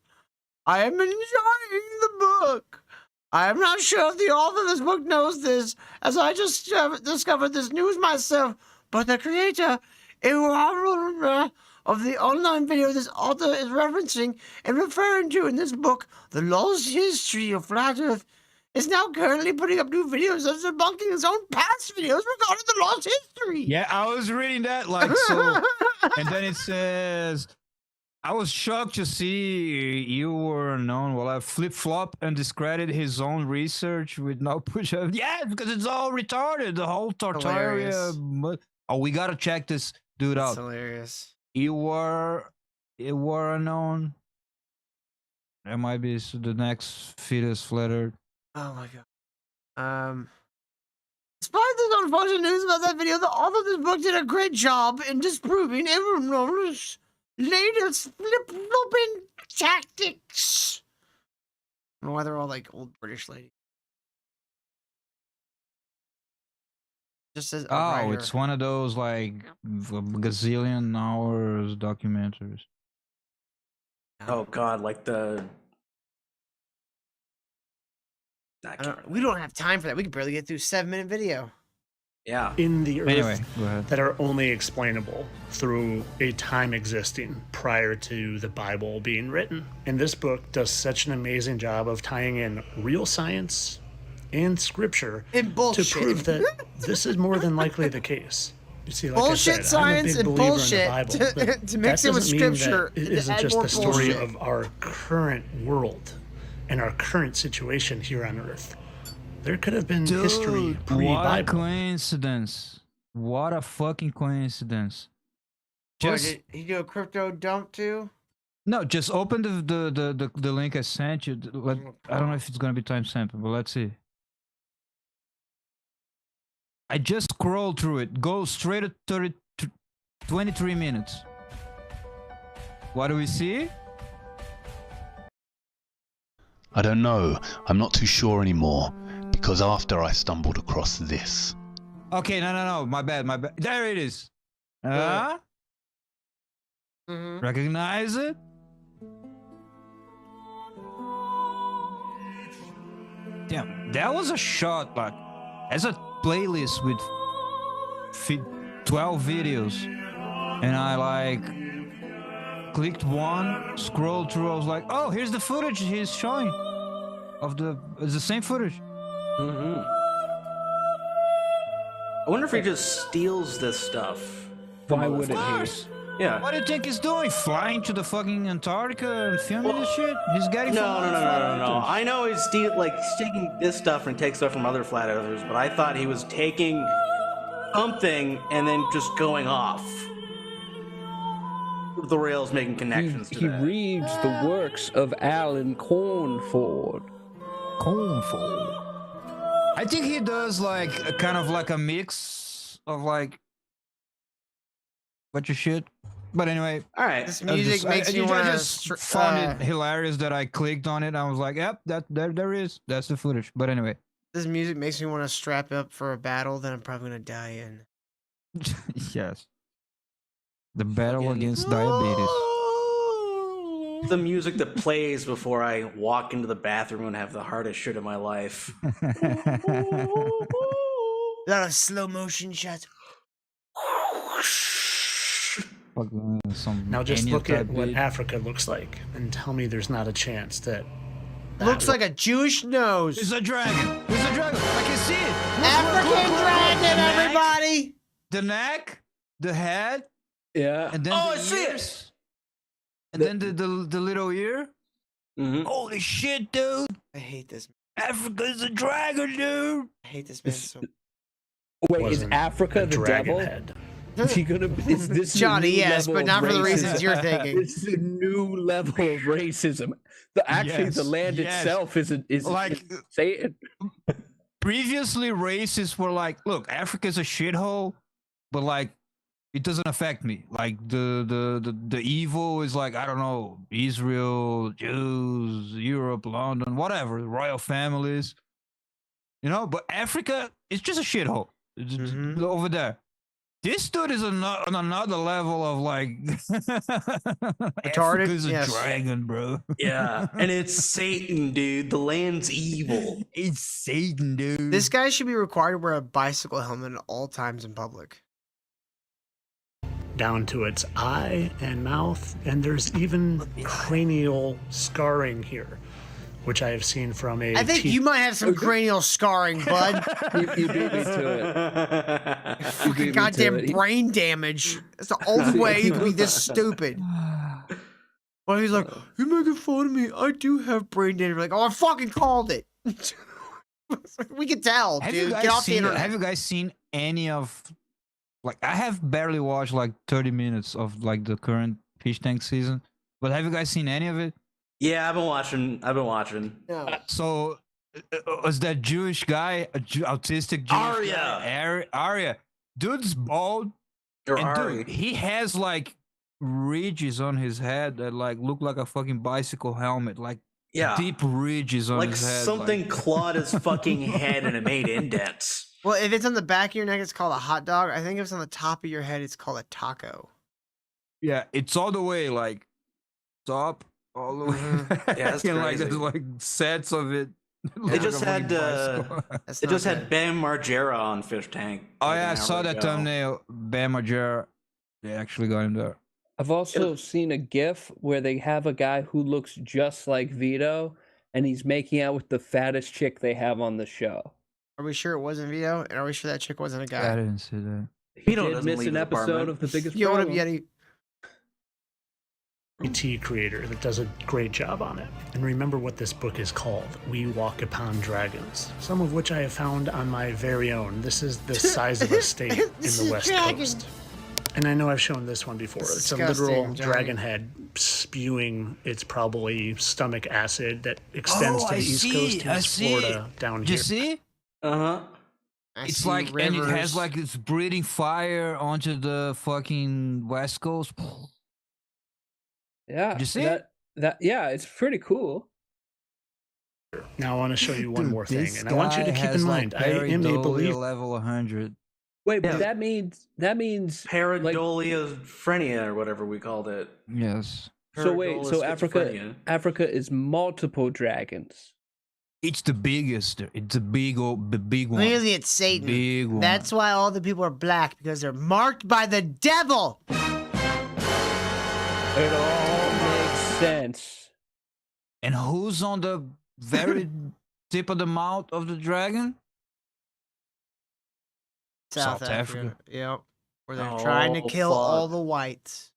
I am enjoying the book. I am not sure if the author of this book knows this, as I just discovered this news myself, but the creator of the online video this author is referencing and referring to in this book, The Lost History of Flat Earth, is now currently putting up new videos of debunking his own past videos regarding the lost history. Yeah, I was reading that like so, and then it says, "I was shocked to see you were known." Well, I flip-flop and discredit his own research with no push up. Yeah, because it's all retarded. The whole Tartaria. Oh, we gotta check this dude out. Hilarious. You were unknown. That might be the next fetus flattered. Oh my god. Despite this unfortunate news about that video, the author of this book did a great job in disproving everyone's latest flip-flopping tactics. I don't know why they're all like old British ladies. Just says Oh, it's one of those like gazillion hours documentaries. Oh god, like the. We don't have time for that. We could barely get through a 7-minute video. Yeah. In the earth Anyway, go ahead. that are only explainable through a time existing prior to the Bible being written. And this book does such an amazing job of tying in real science and scripture And bullshit. to prove that this is more than likely the case. You see, like Bullshit I said, science I'm a big and believer bullshit in the Bible, to- but to mix that in with doesn't mean that scripture It to isn't add just more the story bullshit. of our current world and our current situation here on Earth. There could have been history What a pre-Bible. coincidence. What a fucking coincidence. Boy, Just did he do a crypto dump too? no, just open the link I sent you. I don't know if it's gonna be time stamped, but let's see. I just scrolled through it. Go straight to 23 minutes. What do we see? I don't know. I'm not too sure anymore. Because after I stumbled across this. Okay, no. My bad. There it is. Recognize it? Damn, that was a shot, like, as a playlist with 12 videos. And I, like, clicked one, scrolled through, I was like, oh, here's the footage he's showing. It's the same footage. Mm-hmm. I wonder if he just steals this stuff. Why would it course. Yeah. What do you think he's doing? Flying to the fucking Antarctica and filming this shit? He's getting No. from I know he's taking this stuff and takes stuff from other flat earthers, but I thought he was taking something and then just going off the rails, making connections He to that. reads the works of Alan Cornford. Cornford. I think he does like a kind of like a mix of like bunch of shit. But anyway, All right. This music makes you want I to. just found it hilarious that I clicked on it. I was like, yep, there is. That's the footage. But anyway, This music makes me want to strap up for a battle that I'm probably gonna die in. yes, the battle Fucking- against diabetes. The music that plays before I walk into the bathroom and have the hardest shit of my life. A lot of slow motion shots. Fucking some Now just Enya look at type what beat. Africa looks like and tell me there's not a chance that. Looks like a Jewish nose. It's a dragon. It's a dragon. I can see it. African dragon, everybody. The neck, the head, Yeah. and then Oh, the I see it. ears, and then the little ear. Mhm. Holy shit, dude! I hate this. Africa's a dragon, dude. I hate this man so. Wait, is Wasn't Africa a the dragon devil? head. Is he gonna? Is this Johnny, a new yes, level but of not for the reasons racism? you're thinking. This is a new level of racism. Actually, the Yes, land yes. itself is Like- Satan. Previously, racists were like, "Look, Africa's a shithole, but like, it doesn't affect me. Like the evil is like I don't know, Israel, Jews, Europe, London, whatever, royal families, you know. But Africa is just a shithole. It's just over there. This dude is on another level of like Africa's a Yes. dragon, bro. Yeah. And it's Satan, dude. The land's evil. It's Satan, dude. This guy should be required to wear a bicycle helmet at all times in public. Down to its eye and mouth, and there's even cranial scarring here, which I have seen from a. I think you might have some cranial scarring, bud. You beat me to it. You beat me to Goddamn it. brain damage. That's the only way you can be this stupid. Well, he's like, you're making fun of me. I do have brain damage. Like, oh, I fucking called it. We can tell, Have dude. you Get guys off the seen? internet. Have you guys seen any of? Like, I have barely watched like 30 minutes of like the current fish tank season, but have you guys seen any of it? Yeah, I've been watching. No. So, was that Jewish guy, autistic Jewish Arya. guy? Arya. Dude's bald. Or and Ari. dude, he has like ridges on his head that like look like a fucking bicycle helmet, like Yeah. deep ridges on Like his head. something like- clawed his fucking head and it made indents. Well, if it's on the back of your neck, it's called a hot dog. I think if it's on the top of your head, it's called a taco. Yeah, it's all the way like top, all the way. Yeah, that's and like crazy. there's like sets of it. They just had That's they not just good. had Bam Margera on Fish Tank. Oh like yeah, I an saw hour that ago. thumbnail. Bam Margera. They actually got him there. I've also seen a GIF where they have a guy who looks just like Vito, and he's making out with the fattest chick they have on the show. Are we sure it wasn't Vito? And are we sure that chick wasn't a I guy? didn't see that. He Vito did doesn't miss leave an the episode apartment. of The Biggest Yo, what up, Problem. Yeti? tea creator that does a great job on it. And remember what this book is called, We Walk Upon Dragons, some of which I have found on my very own. This is the size of a state in the West Coast. And I know I've shown this one before. It's a literal Disgusting, Johnny. dragon head spewing its probably stomach acid that extends to the East Coast and Florida down Did here. you see? Uh-huh. It's like, and it has like this breathing fire onto the fucking West Coast. Yeah. Did you see yeah, it's pretty cool. Now I want to show you one Dude, more thing, this and I want you to guy keep has, in like, mind, I am a pareidolia believer. level 100. Wait, Yeah. but that means Pareidolia phrenia or whatever we called it. Yes. so wait, so Pareidolia schizophrenia. Africa is multiple dragons. It's the biggest. It's a big old, the big one. Clearly, it's Satan. Big one. That's why all the people are black, because they're marked by the devil. It all makes sense. And who's on the very tip of the mouth of the dragon? South South Africa. Africa. Yep. Where they're trying to Oh, kill all fuck. the whites.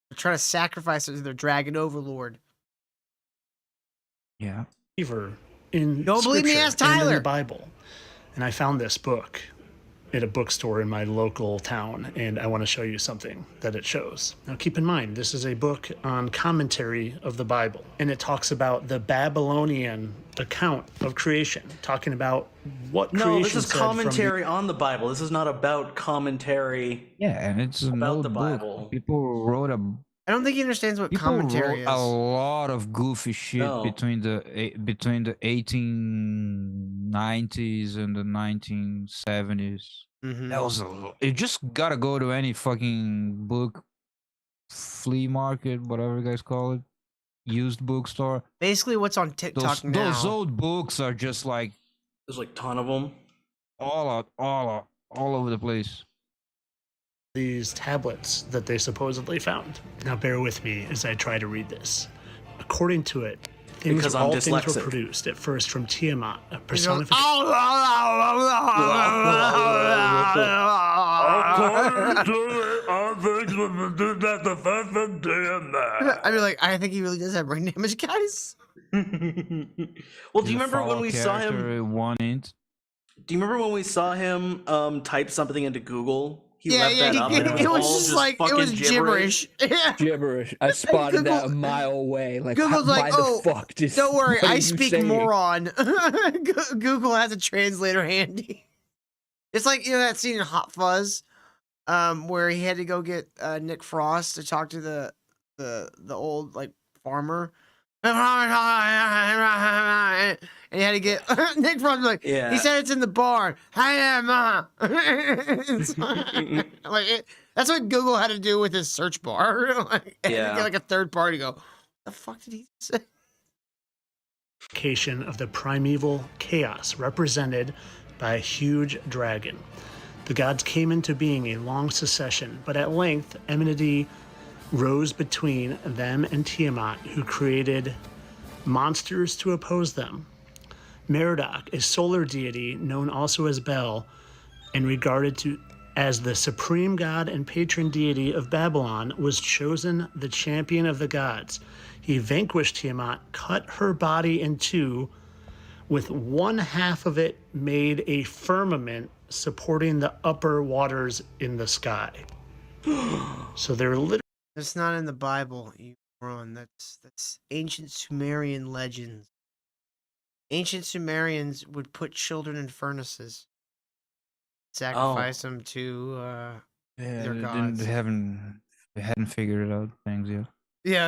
They're trying to sacrifice it to their dragon overlord. Yeah. believer in Don't believe me, Scripture ask and in Tyler. the Bible. And I found this book. at a bookstore in my local town, and I want to show you something that it shows. Now, keep in mind, this is a book on commentary of the Bible, and it talks about the Babylonian account of creation, talking about what No, creation this is said from commentary on the Bible. This is not about commentary. Yeah, and it's an about old the book. Bible. People wrote a I don't think he understands what People commentary wrote is. a lot of goofy shit No. between the 1890s and the 1970s. Mhm. That was you just gotta go to any fucking book flea market, whatever you guys call it, used bookstore. Basically, what's on TikTok now. Those old books are just like There's like a ton of them. all over the place. these tablets that they supposedly found. Now, bear with me as I try to read this. According to it, Because I'm all things dyslexic. were produced at first from Tiamat, a You know, personification. I mean, like, I think he really does have brain damage, guys. Well, do you remember when we saw him? One int. Do you remember when we saw him type something into Google? He Yeah, left yeah, that up and it was all just like, it was fucking gibberish. Yeah. Gibberish. I spotted that a Google- mile away. Like, Google's why like, the oh, fuck did don't worry, what are I you speak saying? moron. Google has a translator handy. It's like, you know, that scene in Hot Fuzz, where he had to go get Nick Frost to talk to the old like farmer. And he had to get Nick Frost like, Yeah. he said it's in the barn. Hi, Ma. That's what Google had to do with his search bar. Like, Yeah. get like a third party to go, the fuck did he say? Of the primeval chaos represented by a huge dragon. The gods came into being a long succession, but at length enmity rose between them and Tiamat, who created monsters to oppose them. Merodach, a solar deity known also as Bel, and regarded as the supreme god and patron deity of Babylon, was chosen the champion of the gods. He vanquished Tiamat, cut her body in two, with one half of it made a firmament supporting the upper waters in the sky. So they're literally. That's not in the Bible, you moron. That's ancient Sumerian legends. Ancient Sumerians would put children in furnaces, sacrifice them to their gods. They hadn't figured it out things yet. Yeah,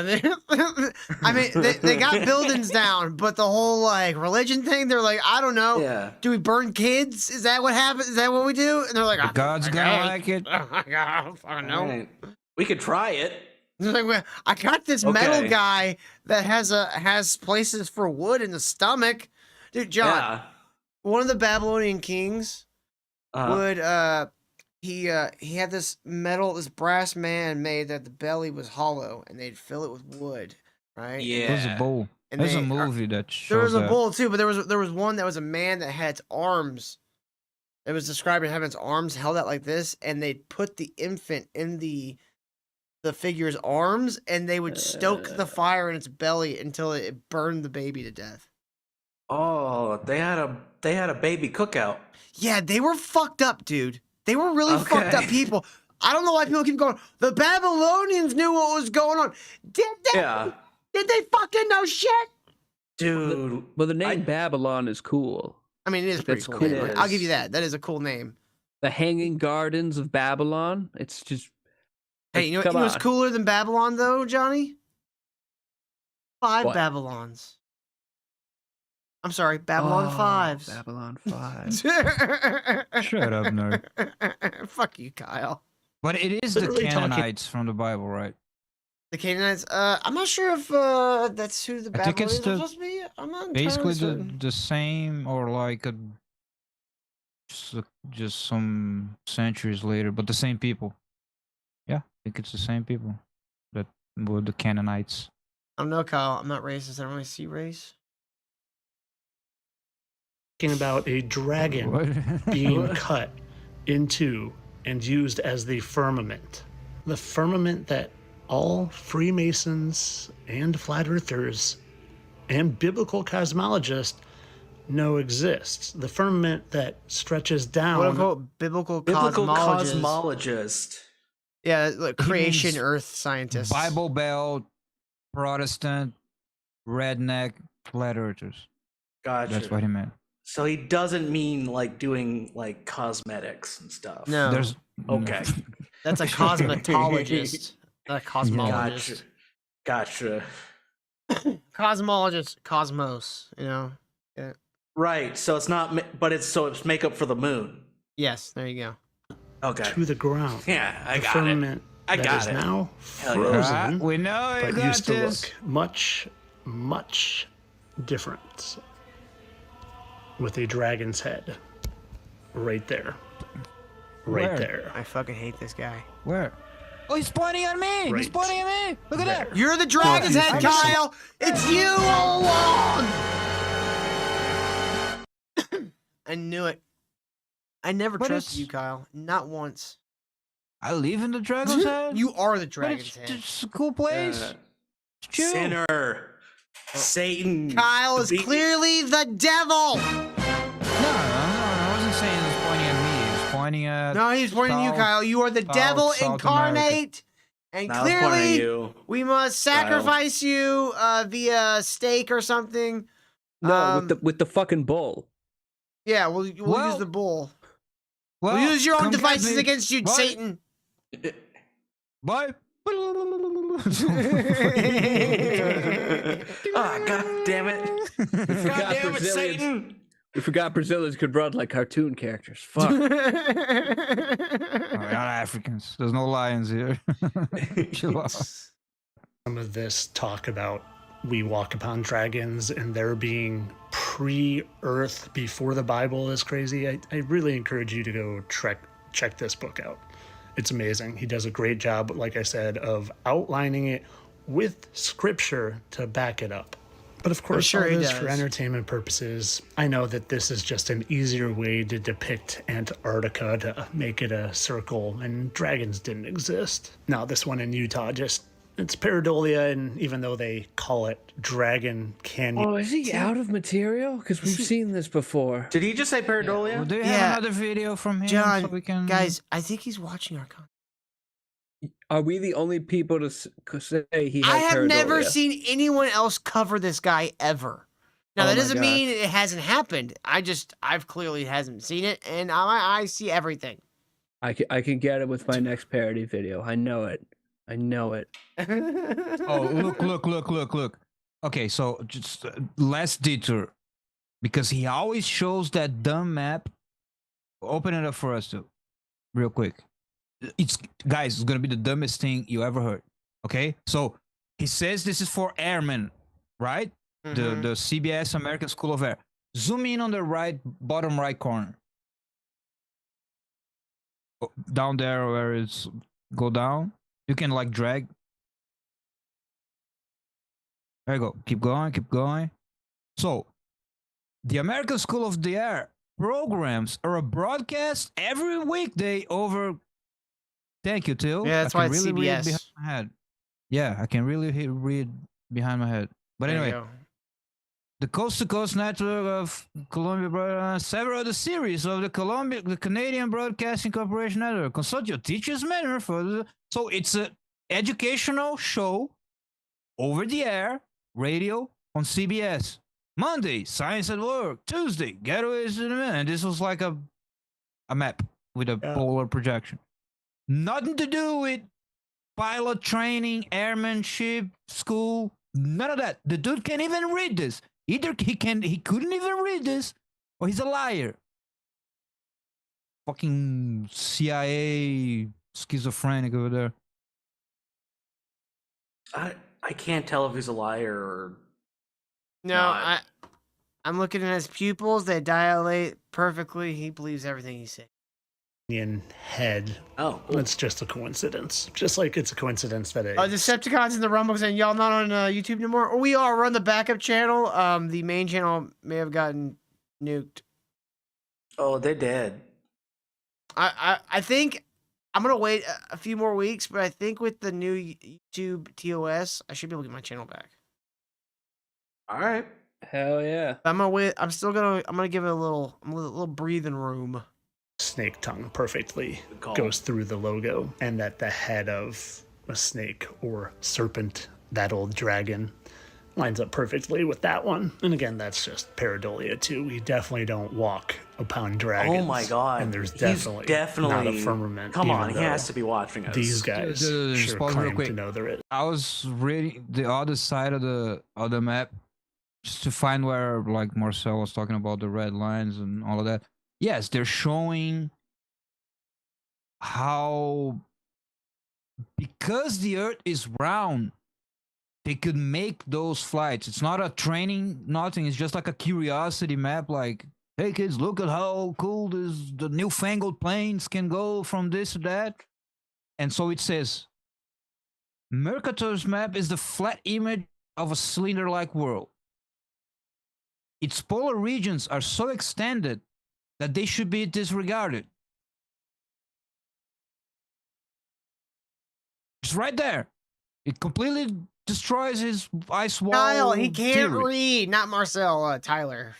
I mean, they got buildings down, but the whole like religion thing, they're like, I don't know. Yeah. Do we burn kids? Is that what happens? Is that what we do? And they're like, The God's gonna like it. Oh my God, I don't fucking know. Right. We could try it. It's like, well, I got this metal guy that has places for wood in the stomach, dude. John, Yeah. one of the Babylonian kings would he had this brass man made that the belly was hollow, and they'd fill it with wood, right? Yeah. There's a bull. And There's a they- movie that shows There was a that. bull too, but there was one that was a man that had arms. It was described as having its arms held out like this, and they'd put the infant in the figure's arms, and they would stoke the fire in its belly until it burned the baby to death. Oh, they had a baby cookout. Yeah, they were fucked up, dude. They were really fucked up people. I don't know why people keep going, the Babylonians knew what was going on. Did they? Yeah. Did they fucking know shit? Dude. But the name Babylon is cool. I mean, it is pretty That's cool. cool. name. It I'll is. give you that. That is a cool name. The Hanging Gardens of Babylon. It's just. Hey, you know Come what's on. cooler than Babylon, though, Johnny? 5 What? Babylons. I'm sorry, Babylon 5s. Babylon 5. Shut up, nerd. Fuck you, Kyle. But it is the Literally talking- Canaanites from the Bible, right? The Canaanites. I'm not sure if that's who the I think Babylonians it's are the- supposed to be. I'm not Basically entirely certain. the same, or like just some centuries later, but the same people. Yeah, I think it's the same people that were the Canaanites. I don't know, Kyle. I'm not racist. I don't really see race. Talking about a dragon What? being cut into and used as the firmament. The firmament that all Freemasons and flat earthers and biblical cosmologists know exists. The firmament that stretches down. Quote unquote biblical Biblical cosmologist. cosmologist. Yeah, like He creation means Earth scientist. Bible Belt, Protestant, redneck, flat earthers. Gotcha. That's what he meant. So he doesn't mean like doing like cosmetics and stuff. No. There's Okay. That's a cosmetologist. Not a cosmologist. Gotcha. Cosmologist, cosmos, you know? Yeah. Right. So it's not, but it's makeup for the moon. Yes, there you go. Okay. To the ground. Yeah, I the got firmament it. I that got is it. now Hell yeah. frozen, we know you but got used to this. look much, much different. With a dragon's head, right there, right Where? there. I fucking hate this guy. Where? Oh, he's pointing at me. He's Right pointing at me. Look at there. that. You're the dragon's No, head, I just- Kyle! It's you all along! I knew it. I never But trusted it's- you, Kyle. Not once. I live in the dragon's head. You are the But dragon's it's, head. it's a cool place. It's chill. Sinner. Satan. Kyle is Be- clearly the devil! No, I wasn't saying he was pointing at me. He was pointing at. No, he's pointing at you, South- Kyle. You are the South- devil South incarnate. And Now I'm pointing at clearly, you. we must sacrifice you via steak or something. No, with the fucking bull. Yeah, we'll Well- use the bull. Well, We'll use your own come get devices me. against you, What? Satan. Bye. Ah, god damn it. We God forgot damn it, Brazilians. Satan. We forgot Brazilians could run like cartoon characters. Fuck. Oh, we're not Africans. There's no lions here. Chill out. Some of this talk about we walk upon dragons and there being pre-Earth before the Bible is crazy. I really encourage you to go check this book out. It's amazing. He does a great job, like I said, of outlining it with scripture to back it up. But of course, sure all he this for does. entertainment purposes. I know that this is just an easier way to depict Antarctica, to make it a circle, and dragons didn't exist. Now, this one in Utah it's pareidolia, and even though they call it Dragon Canyon. Oh, is he out of material? Because we've seen this before. Did he just say pareidolia? Well, do you Yeah. have another video from him John, so we can? guys, I think he's watching our content. Are we the only people to say he has I have never pareidolia? seen anyone else cover this guy ever. Now, Oh that my doesn't gosh. mean it hasn't happened. I've clearly hasn't seen it, and I see everything. I can get it with my next parody video. I know it. I know it. Oh, look. Okay, so just less detour. Because he always shows that dumb map. Open it up for us too. Real quick. It's gonna be the dumbest thing you ever heard. Okay? So he says this is for airmen, right? The CBS American School of Air. Zoom in on the bottom right corner. Down there where it's go down. You can like drag. There you go. Keep going. So, the American School of the Air programs are a broadcast every weekday over. Thank you, Till. Yeah, that's I why can it's really read CBS. behind my head. Yeah, I can really read behind my head. But There you anyway, go. the Coast to Coast network of Columbia, several of the series of the Canadian Broadcasting Corporation Network. Consult your teacher's manual for the. So it's a educational show over the air, radio on CBS. Monday, Science at Work. Tuesday, Getaways to the Moon. And this was like a map with a polar projection. Nothing to do with pilot training, airmanship, school. None of that. The dude can't even read this. Either he couldn't even read this, or he's a liar. Fucking CIA schizophrenic over there. I can't tell if he's a liar or No, not. I'm looking at his pupils. They dilate perfectly. He believes everything he says. Head. Oh, It's just a coincidence. Just like it's a coincidence that Oh, Decepticons in the Rumble saying y'all not on YouTube no more. We are. We're on the backup channel. The main channel may have gotten nuked. Oh, they did. I think I'm gonna wait a few more weeks, but I think with the new YouTube TOS, I should be able to get my channel back. All right. Hell yeah. I'm gonna give it a little breathing room. Snake tongue perfectly goes through the logo, and that the head of a snake or serpent, that old dragon, lines up perfectly with that one. And again, that's just pareidolia too. We definitely don't walk upon dragons. Oh my god. And there's He's definitely not a firmament. Come on, even he though has to be watching us. These guys Just sure pause real claim quick. to know there is. I was reading the other side of the map just to find where, like Marcel was talking about the red lines and all of that. Yes, they're showing how, because the Earth is round, they could make those flights. It's not a training, nothing. It's just like a curiosity map. Like, hey kids, look at how cool the newfangled planes can go from this to that. And so it says, Mercator's map is the flat image of a cylinder-like world. Its polar regions are so extended that they should be disregarded. It's right there. It completely destroys his ice wall. Kyle, he can't theory. read. Not Marcel. Tyler.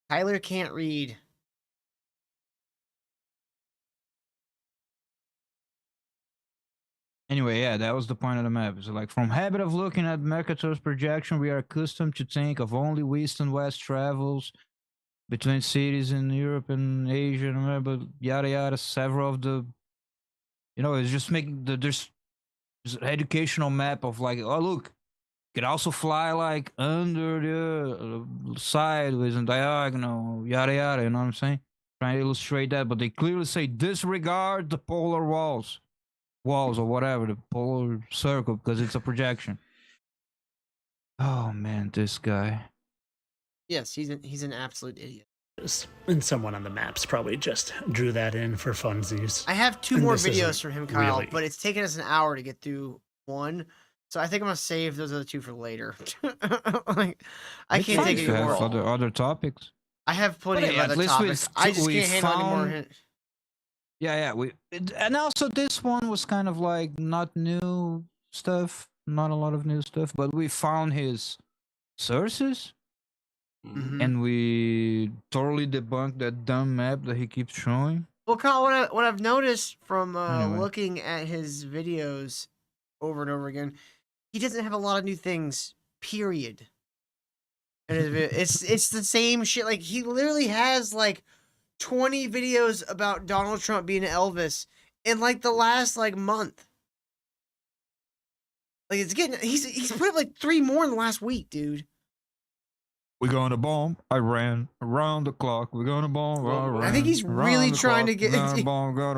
Tyler can't read. Anyway, yeah, that was the point of the map. It's like, from habit of looking at Mercator's projection, we are accustomed to think of only east and west travels between cities in Europe and Asia, but yada yada. Several of the, it's just making there's an educational map of like, oh look, you can also fly like under the sideways and diagonal, yada yada. You know what I'm saying? Trying to illustrate that, but they clearly say disregard the polar walls or whatever, the polar circle, because it's a projection. Oh man, this guy. Yes, he's an absolute idiot. And someone on the maps probably just drew that in for funsies. I have two And more this videos isn't from him, Kyle, really- but it's taken us an hour to get through one. So I think I'm gonna save those other two for later. Like, I can't take You any have more. other topics. I have plenty But of yeah, other at least topics. I just we can't handle any more. found- Yeah, and also this one was kind of like not new stuff, not a lot of new stuff, but we found his sources, Mhm. and we totally debunked that dumb map that he keeps showing. Well, Kyle, what I've noticed from Anyway. looking at his videos over and over again, he doesn't have a lot of new things. Period. And it's the same shit. Like, he literally has like 20 videos about Donald Trump being Elvis in like the last like month. Like, it's getting he's put up like 3 more in the last week, dude. We're gonna bomb. I ran around the clock. We're gonna bomb. I think he's really trying to get. Gonna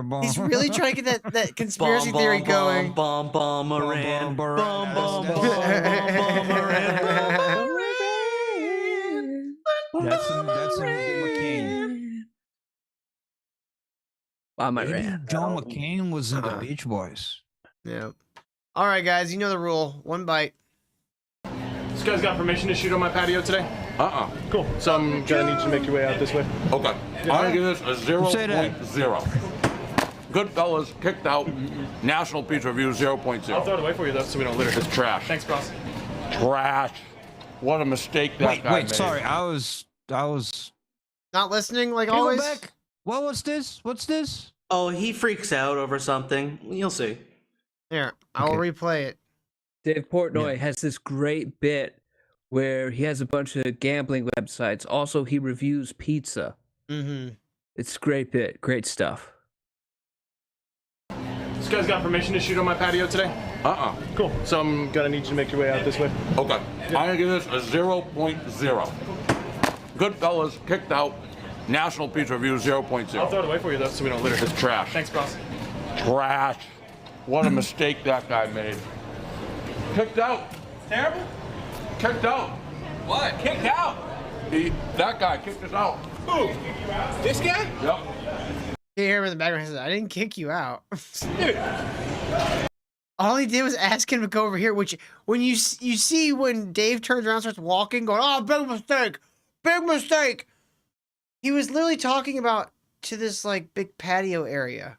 bomb. He's really trying to get that conspiracy theory going. Bomb, bomb, Iran. Bomb, bomb, bomb, That's McCain. Bomb Maybe Iran. John McCain was in the Beach Boys. Yeah. All right, guys. You know the rule. 1 bite. This guy's got permission to shoot on my patio today? Cool. So I'm gonna need you to make your way out this way. Okay. I'm gonna give this a Say that. 0.0. Goodfellas kicked out. National Pizza Review 0.0. I'll throw it away for you though, so we don't litter. It's trash. Thanks, boss. Trash. What a mistake that guy Wait, made. sorry. I was. Not listening like Can you go always. back? What was this? What's this? Oh, he freaks out over something. You'll see. Here, I'll replay it. Dave Portnoy has this great bit where he has a bunch of gambling websites. Also, he reviews pizza. Mm-hmm. It's a great bit. Great stuff. This guy's got permission to shoot on my patio today? Cool. So I'm gonna need you to make your way out this way. Okay. I'm gonna give this a 0.0. Goodfellas kicked out. National Pizza Review 0.0. I'll throw it away for you though, so we don't litter. It's trash. Thanks, boss. Trash. What a mistake that guy made. Kicked out. Terrible? Kicked out. What? Kicked out? That guy kicked us out. Who? This guy? Yep. You hear him in the background. He says, "I didn't kick you out." All he did was ask him to go over here. Which, when you see when Dave turns around, and starts walking, going, "Oh, big mistake, big mistake." He was literally talking about to this like big patio area.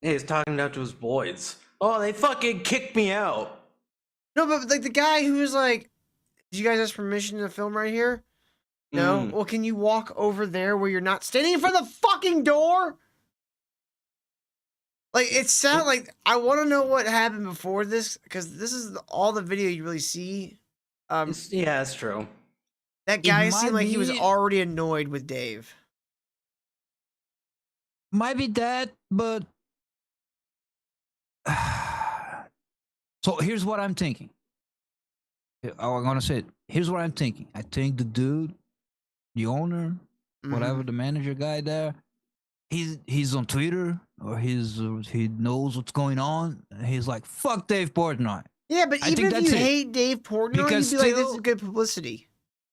Hey, he's talking out to his boys. Oh, they fucking kicked me out. No, but like the guy who was like, Did you guys ask permission to film right here? No? Well, can you walk over there where you're not standing in front of the fucking door? Like, it sounds like I want to know what happened before this, because this is all the video you really see. Yeah, that's true. That guy It seemed might like he was be- already annoyed with Dave. Might be that, but so here's what I'm thinking. I'm gonna say it. Here's what I'm thinking. I think the dude, the owner, whatever the manager guy there, he's on Twitter or he knows what's going on. And he's like, "Fuck Dave Portnoy." Yeah, but I even think if that's you it. hate Dave Portnoy, Because you'd be like, this still- is good publicity.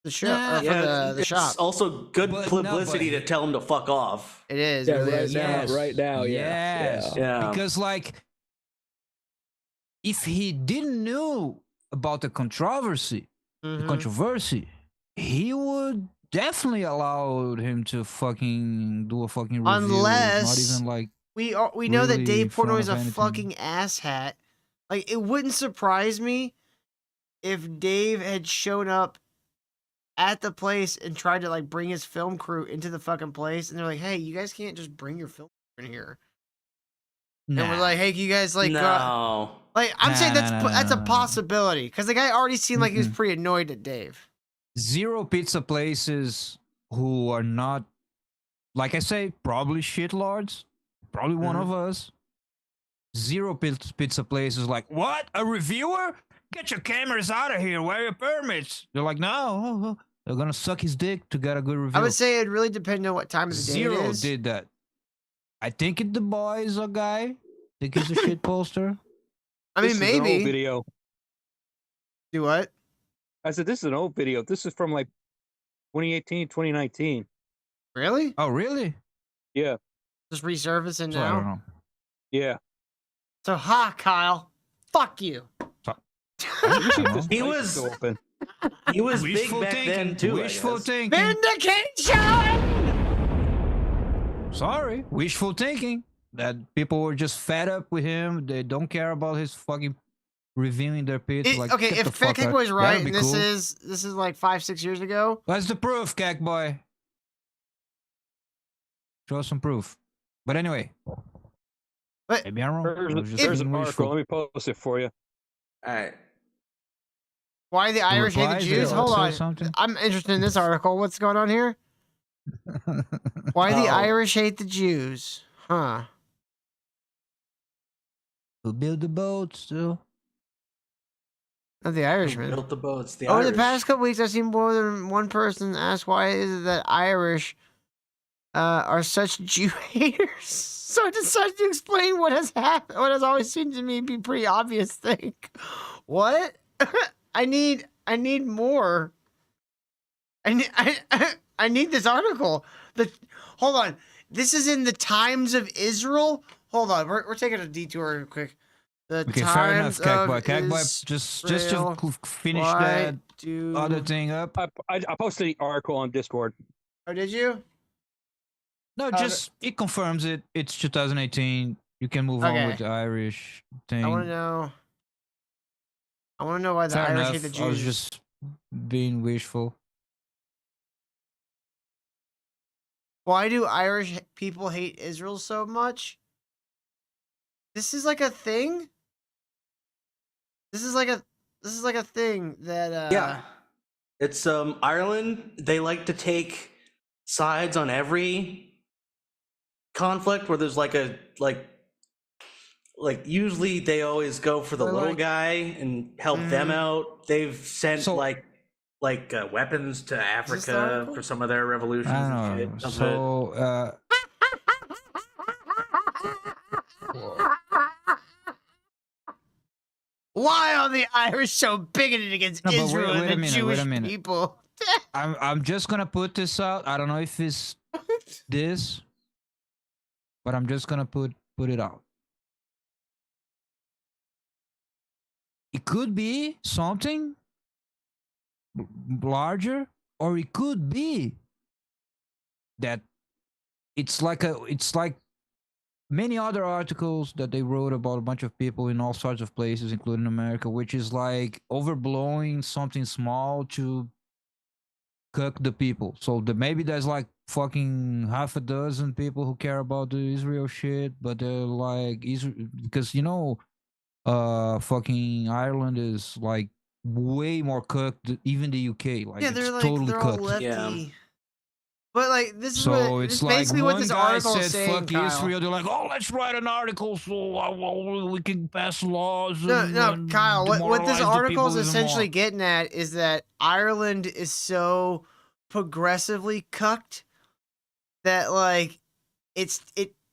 The show, Nah, or for Yeah, the it's shop. also good But no, publicity but- to tell him to fuck off. It is. Yeah, it really right is. now, Yes. right now, yeah. Yes. Yeah. Because like, if he didn't know about the controversy, he would definitely allow him to fucking do a fucking review. Unless not even like we know that really Dave in front Portnoy's of a anything. fucking asshat. Like, it wouldn't surprise me if Dave had shown up at the place and tried to like bring his film crew into the fucking place, and they're like, "Hey, you guys can't just bring your film crew in here." And we're Nah. like, "Hey, can you guys like go?" No. Like, I'm saying Nah, that's nah, nah, that's nah, a nah. possibility because the guy already seemed like he was pretty annoyed at Dave. Zero pizza places who are not, like I say, probably shitlords, probably one of us. Zero pizza places like, what? A reviewer? Get your cameras out of here. Where are your permits? They're like, no. They're gonna suck his dick to get a good review. I would say it really depends on what time of the day it Zero is. did that. I think it the boy is a guy. I think he's a shit poster. I mean, This is an old maybe. video. Do what? I said this is an old video. This is from like 2018, 2019. Really? Oh, really? Yeah. Just resurfacing So I don't now. know. Yeah. So, ha, Kyle. Fuck you. He was he was big Wishful back thinking. then too. I Wishful guess. thinking. Vindication! Sorry, wishful thinking. That people were just fed up with him. They don't care about his fucking reviewing their pits. Like, Okay, get the if Fat fuck Cake out. Boy's right, That'd be and this cool. is like 5-6 years ago. What's the proof, Cake Boy? Show us some proof. But anyway, But maybe I'm wrong. There's, I was just there's being an article. wishful. Let me post it for you. All right. Why the Irish hate the replies Jews? there Hold say on. something? I'm interested in this article. What's going on here? Why the Oh. Irish hate the Jews? Huh. Who built the boats? Still? Not the Irishman. Built the boats. The Over Irish. the past couple weeks, I've seen more than one person ask why is it that Irish are such Jew haters. So I decided to explain what has happened. What has always seemed to me be a pretty obvious thing. What? I need more. I need this article. Hold on. This is in the Times of Israel. Hold on. We're taking a detour real quick. The Okay, Times fair enough, Cake Boy. of Cake Boy, just to Israel. finish Why that do- other thing up. I posted the article on Discord. Oh, did you? No, just it confirms it. It's 2018. You can move on Okay. with the Irish thing. I want to know. I want to know why the Fair Irish enough. hate the Jews. I was just being wishful. Why do Irish people hate Israel so much? This is like a thing. This is like a thing that. Yeah. It's Ireland. They like to take sides on every conflict where there's like usually they always go for the Or little like- guy and help them out. They've sent So- like weapons to Africa article? for some of their revolutions I and don't know. shit. Some of it. So, Why are the Irish so bigoted against No, but Israel wait a and the minute, Jewish wait a minute. people? I'm just gonna put this out. I don't know if it's this, but I'm just gonna put it out. It could be something larger, or it could be that it's like many other articles that they wrote about a bunch of people in all sorts of places, including America, which is like overblowing something small to cook the people. So maybe there's like fucking half a dozen people who care about the Israel shit, but they're like because fucking Ireland is like way more cooked, even the UK. Like Yeah, it's they're like totally they're all cooked. lefty. But like this is So what it's this like basically what one this guy article said, is saying, "Fuck Kyle. Israel." They're like, "Oh, let's write an article so we can pass laws." No, and, no, and Kyle. What this demoralize the article is people even essentially more." getting at is that Ireland is so progressively cucked that like it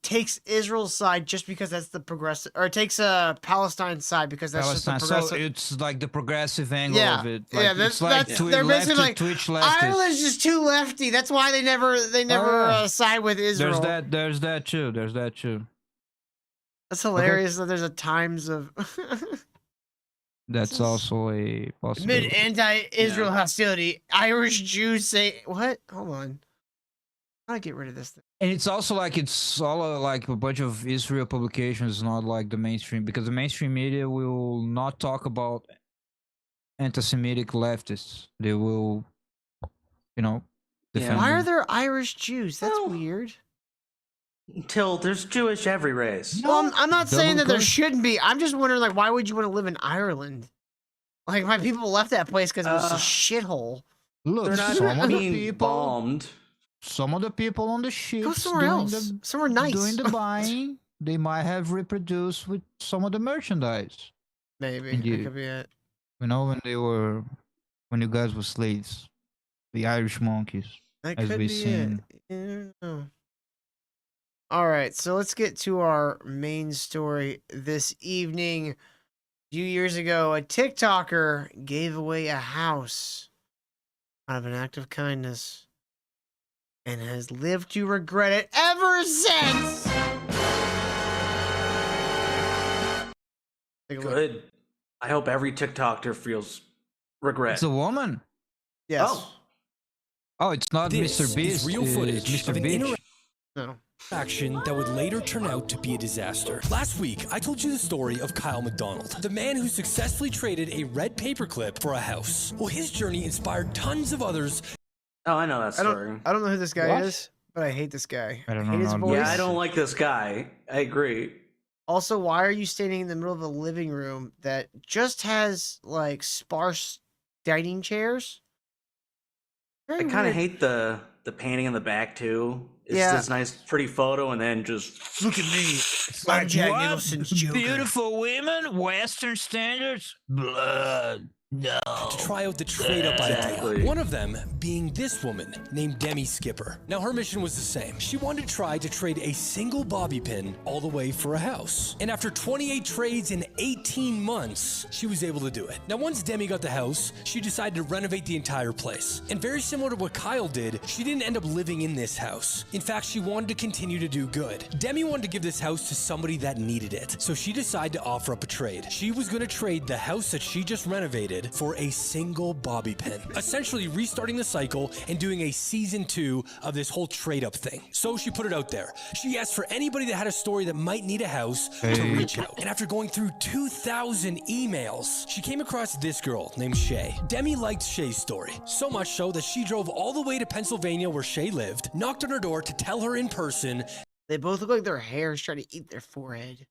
takes Israel's side just because that's the progressive, or it takes Palestine's side because that's Palestine. just the progressive. So it's like the progressive angle Yeah, of it. yeah, Like, it's like they're basically like Twitch leftists. Ireland's just too lefty. That's why they never side with Israel. There's that too. There's that too. That's hilarious that there's a Times of That's also a possibility. amid anti-Israel hostility. Irish Jews say what? Hold on. How do I get rid of this thing? And it's also like it's all like a bunch of Israel publications, not like the mainstream, because the mainstream media will not talk about anti-Semitic leftists. They will, defend Why are them. there Irish Jews? That's weird. Until there's Jewish every race. Well, I'm not saying that there Double shouldn't be. I'm just wondering, like, why would you want to live in Ireland? Like, my people left that place because it was a shithole. Look, They're not some of the being people, bombed. some of the people on the ships Go somewhere else. Somewhere nice. doing the buying, they might have reproduced with some of the merchandise. Maybe. Indeed. That could be it. When you guys were slaves, the Irish monkeys, That as could we've be seen. it. I don't know. All right, so let's get to our main story this evening. A few years ago, a TikToker gave away a house out of an act of kindness and has lived to regret it ever since. Take a look. Good. I hope every TikToker feels regret. It's a woman. Yes. Oh, it's not This Mr. Beast. is real it's footage Mr. of an Beach. No. Action that would later turn out to be a disaster. Last week, I told you the story of Kyle McDonald, the man who successfully traded a red paperclip for a house. Well, his journey inspired tons of others. Oh, I know that story. I don't know who this guy What? is, but I hate this guy. I don't hate his know. voice. Yeah, I don't like this guy. I agree. Also, why are you standing in the middle of a living room that just has like sparse dining chairs? I Very kind weird. of hate the painting in the back too. It's Yeah. this nice, pretty photo, and then just Look at me. I'm Jack Nicholson's Joker. Beautiful women, Western standards, blood. No. To try out the trade-up Exactly. idea. One of them being this woman named Demi Skipper. Now, her mission was the same. She wanted to try to trade a single bobby pin all the way for a house. And after 28 trades in 18 months, she was able to do it. Now, once Demi got the house, she decided to renovate the entire place. And very similar to what Kyle did, she didn't end up living in this house. In fact, she wanted to continue to do good. Demi wanted to give this house to somebody that needed it. So she decided to offer up a trade. She was going to trade the house that she just renovated for a single bobby pin, essentially restarting the cycle and doing a season 2 of this whole trade up thing. So she put it out there. She asked for anybody that had a story that might need a house to reach out. And after going through 2,000 emails, she came across this girl named Shay. Demi liked Shay's story, so much so that she drove all the way to Pennsylvania where Shay lived, knocked on her door to tell her in person They both look like their hair is trying to eat their forehead.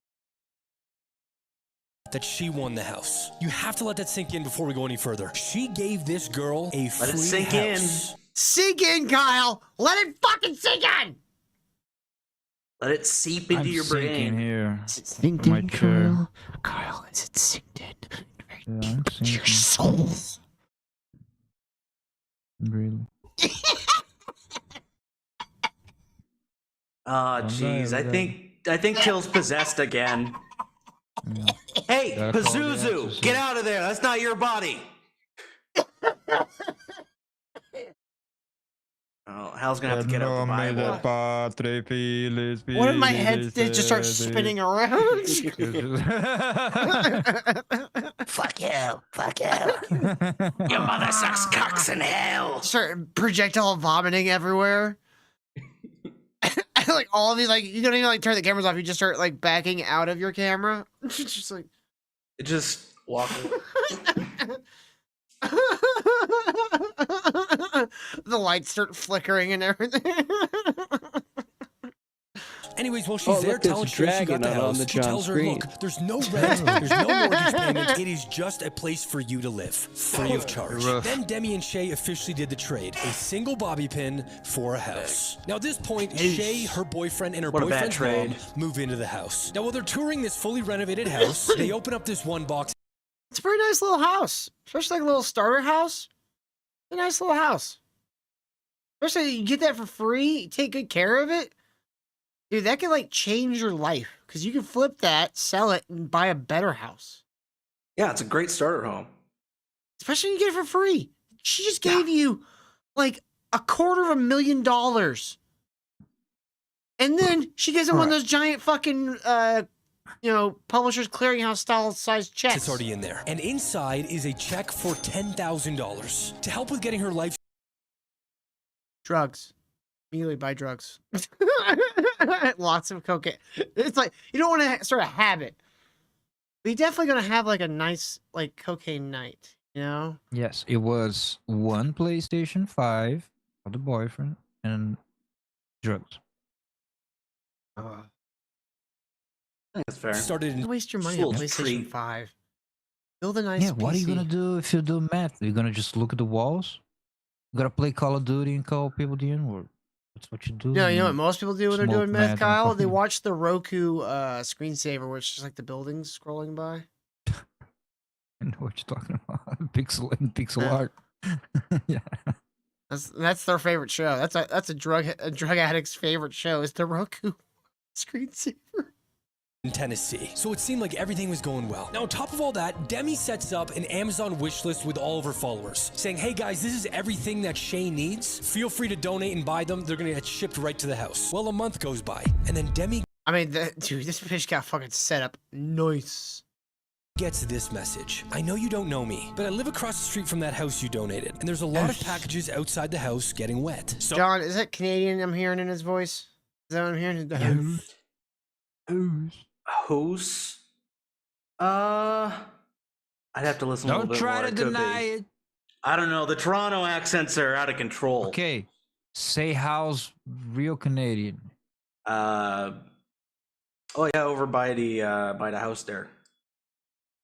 that she won the house. You have to let that sink in before we go any further. She gave this girl a free Let it sink house. in. Sink in, Kyle. Let it fucking sink in. Let it seep into I'm your sinking brain. here. Sinked My in, chair. Kyle. Kyle, is it sinked in? Yeah, I'm Your sinking. soul. Really. Oh, jeez. I think Till's possessed again. Yeah. Hey, Gotta call the Pazuzu, exorcist. get out of there. That's not your body. Oh, Hal's gonna have to get out the Bible. One of my heads did just start spinning around. Fuck you. Fuck you. Your mother sucks cocks in hell. Start projectile vomiting everywhere. like all of these, like you don't even like turn the cameras off. You just start like backing out of your camera. Just like It just walking. the lights start flickering and everything. Anyways, while she's there look, there's telling a Shay she got dragon the on house, the he John tells her, screen. look, there's no rent, there's no mortgage payment, it is just a place for you to live, free of charge. Then Demi and Shay officially did the trade, a single bobby pin for a house. Now at this point, Shay, her boyfriend, and her What a bad boyfriend's trade. mom move into the house. Now while they're touring this fully renovated house, they open up this one box. It's a pretty nice little house, especially like a little starter house. A nice little house. Especially you get that for free, you take good care of it. Dude, that could like change your life because you can flip that, sell it, and buy a better house. Yeah, it's a great starter home. Especially when you get it for free. She just gave you like $250,000. And then she gives him one of those giant fucking Publishers Clearinghouse style size checks. It's already in there. And inside is a check for $10,000 to help with getting her life. Drugs. Immediately buy drugs. Lots of cocaine. It's like, you don't want to start a habit. But you're definitely going to have like a nice like cocaine night, you know? Yes, it was one PlayStation 5 for the boyfriend and drugs. That's fair. Started in Don't waste your money Just a on little PlayStation treat. 5. Build a nice Yeah, what are you PC. gonna do if you do math? You're gonna just look at the walls? You gotta play Call of Duty and call people the N-word. That's what you do. No, you know what most people do when they're Smoke doing math, meth Kyle? and They watch the Roku screensaver, which is just like the buildings scrolling by. I know what you're talking about. Pixel and pixel art. Yeah. That's their favorite show. That's a drug addict's favorite show is the Roku screensaver. in Tennessee. So it seemed like everything was going well. Now, on top of all that, Demi sets up an Amazon wish list with all of her followers, saying, hey guys, this is everything that Shay needs. Feel free to donate and buy them. They're gonna get shipped right to the house. Well, a month goes by, and then Demi dude, this bitch got fucking set up nice. Gets this message. I know you don't know me, but I live across the street from that house you donated, and there's a lot of packages outside the house getting wet. So John, is that Canadian I'm hearing in his voice? Is that what I'm hearing? The Who's? I'd have to listen a little Don't bit try more. to It could deny be. it. I don't know. The Toronto accents are out of control. Okay. Say how's real Canadian. Oh yeah, over by the house there.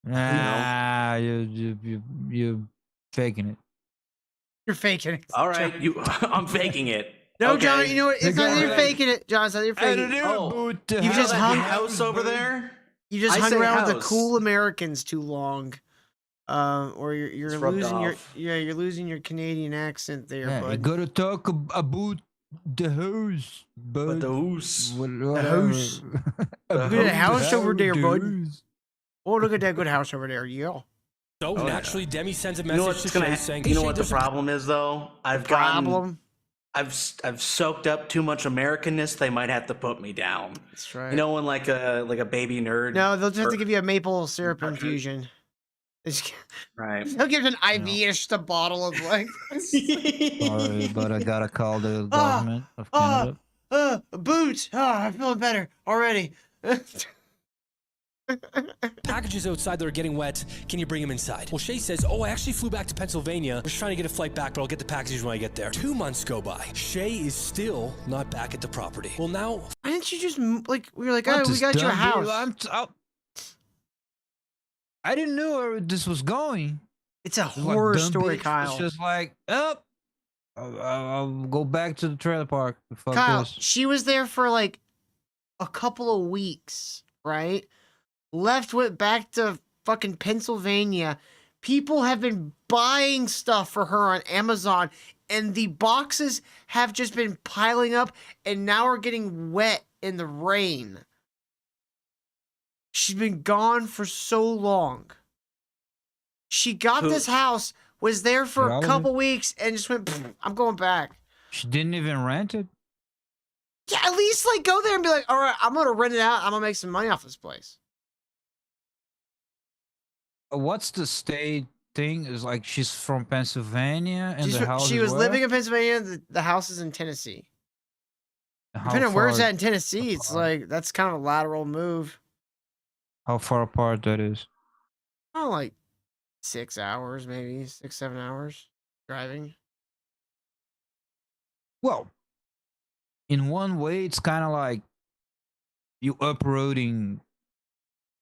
Nah, you faking it. You're faking it. All right, I'm faking it. No, Okay. John, you know what? It's not that you're faking it, John. It's not that you're faking it. Oh, You just that hung house over there. You just I hung say around with the house. cool Americans too long, or you're It's rubbed losing your off. you're losing your Canadian accent there, Yeah, you bud. gotta talk about the house, bud. The house. The house. Look at that house over there, bud. Oh, look at that good house over there, yeah. So naturally, Demi sends a You know message what's to gonna? Shay saying, You know "Hey, what Shay, the there's a problem is, though. I've soaked up too much Americanness. They might have to put me down. That's right. You know, when like a baby nerd. No, they'll just have to or- give you a maple syrup infusion. Right. They'll give you an IV-ish a bottle of like. Sorry, but I gotta call the Ah, government of Canada. Boots. I'm feeling better already. packages outside that are getting wet. Can you bring them inside?" Well, Shay says, "Oh, I actually flew back to Pennsylvania. I'm just trying to get a flight back, but I'll get the packages when I get there." 2 months go by. Shay is still not back at the property. Well, now Why didn't you just we were like, What oh, we is got you a done, house. dude? I didn't know where this was going. It's a It's like horror dumb story, bitch Kyle. was just like, I'll go back to the trailer park. Fuck Kyle, this. she was there for like a couple of weeks, right? Went back to fucking Pennsylvania. People have been buying stuff for her on Amazon, and the boxes have just been piling up, and now are getting wet in the rain. She's been gone for so long. She got this house, was there for a Probably. couple weeks, and just went, "Pfft, I'm going back." She didn't even rent it. Yeah, at least like go there and be like, all right, I'm gonna rent it out. I'm gonna make some money off this place. What's the state thing? Is like she's from Pennsylvania and She's the house she is was where? living in Pennsylvania. The house is in Tennessee. Depending on where it's far- at in Tennessee, it's like that's kind of a lateral move. How far apart that is? Oh, like 6 hours, maybe 6, 7 hours driving. Well, in one way, it's kind of like you uprooting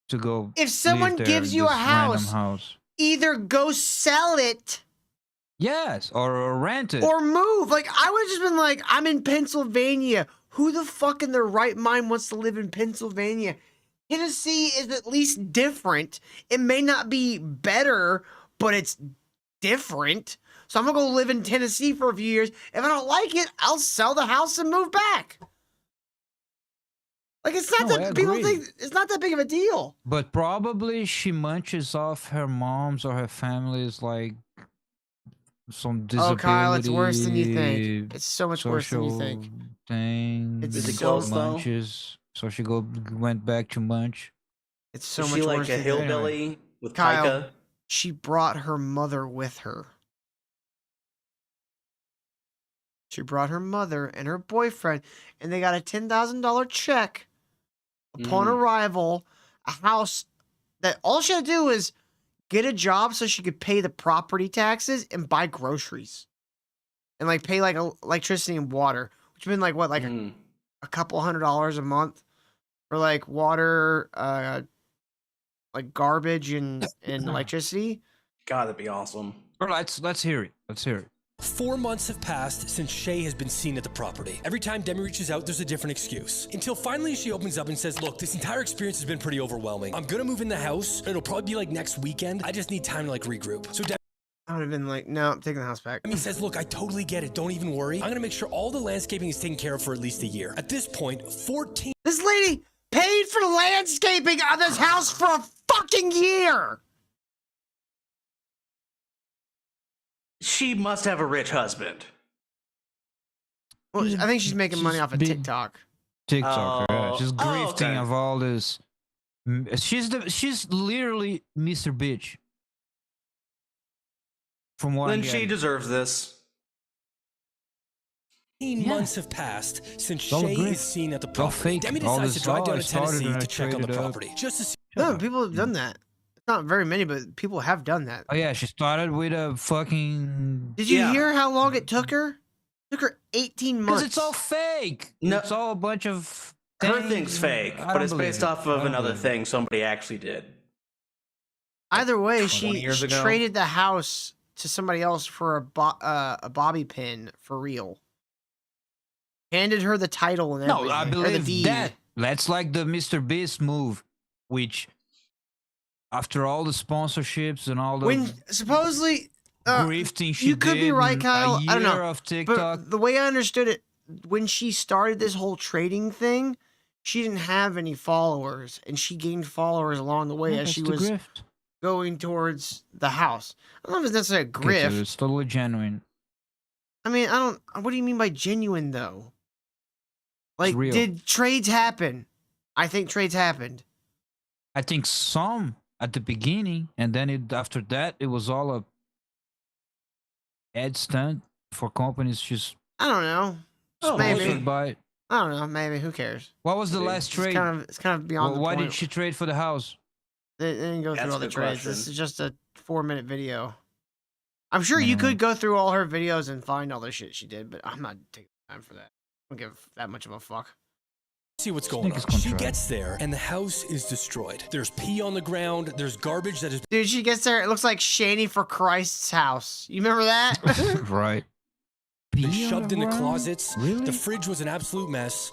to go. If someone live there gives in you a this random house, either go sell it. Yes, or rent it. Or move. Like, I would have just been like, I'm in Pennsylvania. Who the fuck in their right mind wants to live in Pennsylvania? Tennessee is at least different. It may not be better, but it's different. So I'm gonna go live in Tennessee for a few years. If I don't like it, I'll sell the house and move back. Like, it's not that people think it's not that big of a deal. But probably she munches off her mom's or her family's like some disability. Oh, Kyle, it's worse than you think. It's so much worse than you think. Thing. It's so munches. So she went back to munch. It's so Is much she like worse a than hillbilly with Kyle, pica? she brought her mother with her. She brought her mother and her boyfriend, and they got a $10,000 check upon arrival. A house that all she had to do was get a job so she could pay the property taxes and buy groceries, and like pay like electricity and water, which would been like what, like a couple $100 a month for like water, like garbage and electricity. God, that'd be awesome. Let's hear it. Let's hear it. 4 months have passed since Shay has been seen at the property. Every time Demi reaches out, there's a different excuse. Until finally she opens up and says, look, this entire experience has been pretty overwhelming. I'm gonna move in the house. It'll probably be like next weekend. I just need time to like regroup. So I would have been like, no, I'm taking the house back. Demi says, look, I totally get it. Don't even worry. I'm gonna make sure all the landscaping is taken care of for at least a year. At this point, 14... This lady paid for the landscaping of this house for a fucking year! She must have a rich husband. Well, I think she's making money off of TikTok. TikTok, yeah. She's grifting okay. of all this. She's literally Mr. Bitch. From what Then I'm she getting. deserves this. 18 months have passed since all Shay grift. is seen at the It's all property. fake. Demi All decides this to drive down all to started Tennessee and I to check on the traded up. property. Just to see... No, people have done that. Not very many, but people have done that. Oh yeah, she started with a fucking. Did you hear how long it took her? It took her 18 months. Because it's all fake. No. It's all a bunch of. Her things. thing's fake, I but don't it's believe based it. off I of don't another believe it. thing somebody actually did. Either way, 20 she years ago. traded the house to somebody else for a bobby pin for real. Handed her the title and everything. No, I or the believe deed. that. That's like the Mr. Beast move, which after all the sponsorships and all the When supposedly grifting she you could be did right, in Kyle. a I don't know. year of TikTok. But the way I understood it, when she started this whole trading thing, she didn't have any followers, and she gained followers along the way Yeah, as that's she the was grift. going towards the house. I don't know if it's necessarily a Okay, so grift. it's totally genuine. I mean, I don't. What do you mean by genuine, though? Like, real. did trades happen? I think trades happened. I think some at the beginning, and then after that, it was all a ad stunt for companies just I don't know. sponsored Maybe. by. I don't know. Maybe. Who cares? What was the last trade? It's kind of beyond the Why point. did she trade for the house? They didn't go That's through all a the good trades. question. This is just a 4-minute video. I'm sure you could go through all her videos and find all the shit she did, but I'm not taking time for that. I don't give that much of a fuck. See what's going on. She gets there and the house is destroyed. There's pee on the ground. There's garbage that is Dude, she gets there. It looks like Shaney for Christ's house. You remember that? Right. been Pee on shoved the in the ground? closets. Really? The fridge was an absolute mess.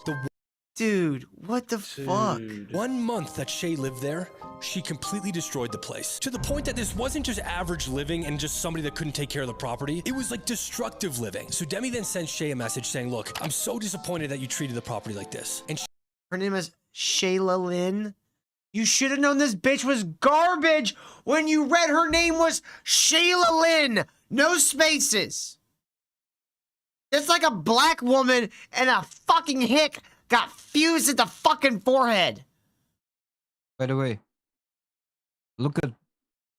Dude, what the fuck? 1 month that Shay lived there, she completely destroyed the place. To the point that this wasn't just average living and just somebody that couldn't take care of the property. It was like destructive living. So Demi then sends Shay a message saying, look, I'm so disappointed that you treated the property like this. And Her name is Shayla Lynn. You should have known this bitch was garbage when you read her name was Shayla Lynn. No spaces. It's like a black woman and a fucking hick got fused at the fucking forehead. By the way, look at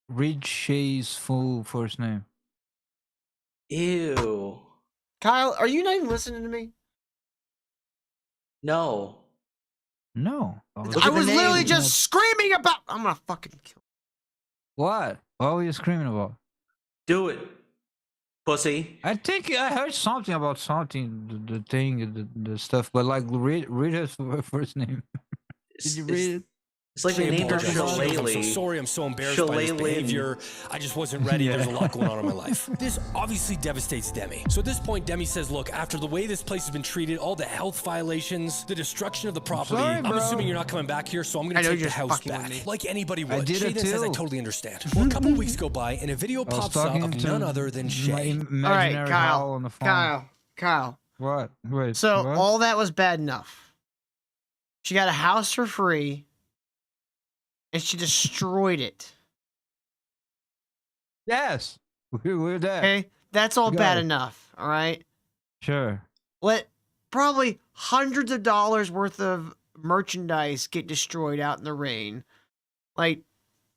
read Shay's full first name. Ew. Kyle, are you not even listening to me? No. No. I was literally just screaming about. I'm gonna fucking kill. What? What were you screaming about? Do it, pussy. I think I heard something about something, the thing, the stuff, but like read his first name. Did you read it? It's like they named her I'm so Shillelagh. sorry. I'm so embarrassed by this behavior. I just wasn't ready. There's a lot going on in my life. This obviously devastates Demi. So at this point, Demi says, look, after the way this place has been treated, all the health violations, the destruction of the property, sorry, I'm bro. assuming you're not coming back here, so I'm going I to know take the you're house fucking back. with me. Like anybody I would. did Shay it then says, I too. totally understand. Well, a couple weeks go by, and a video I was pops up talking of to none other than my Shay. All right, imaginary Hal Kyle. on the phone. Kyle. What? Wait. So what? all that was bad enough. She got a house for free, and she destroyed it. Yes. We're there. Okay, that's all You got bad it. enough. All right. Sure. Let probably hundreds of dollars worth of merchandise get destroyed out in the rain. Like,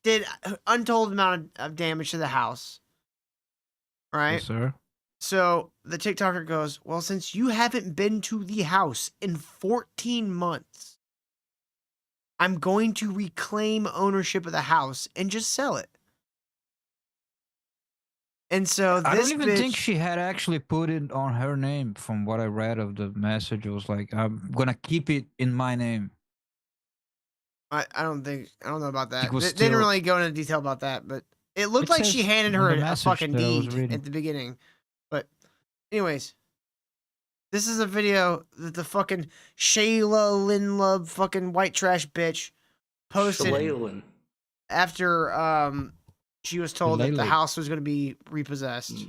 did untold amount of damage to the house. Right? Yes, sir. So the TikToker goes, well, since you haven't been to the house in 14 months, I'm going to reclaim ownership of the house and just sell it. And so I this don't even bitch, think she had actually put it on her name. From what I read of the message, it was like, I'm gonna keep it in my name. I don't know about that. It was They didn't still- really go into detail about that, but it looked It like she says handed on her the a message fucking that I was deed reading. at the beginning. But anyways, this is a video that the fucking Shayla Lynn Love fucking white trash bitch posted Shillelagh. after she was told that the Shillelagh. house was going to be repossessed.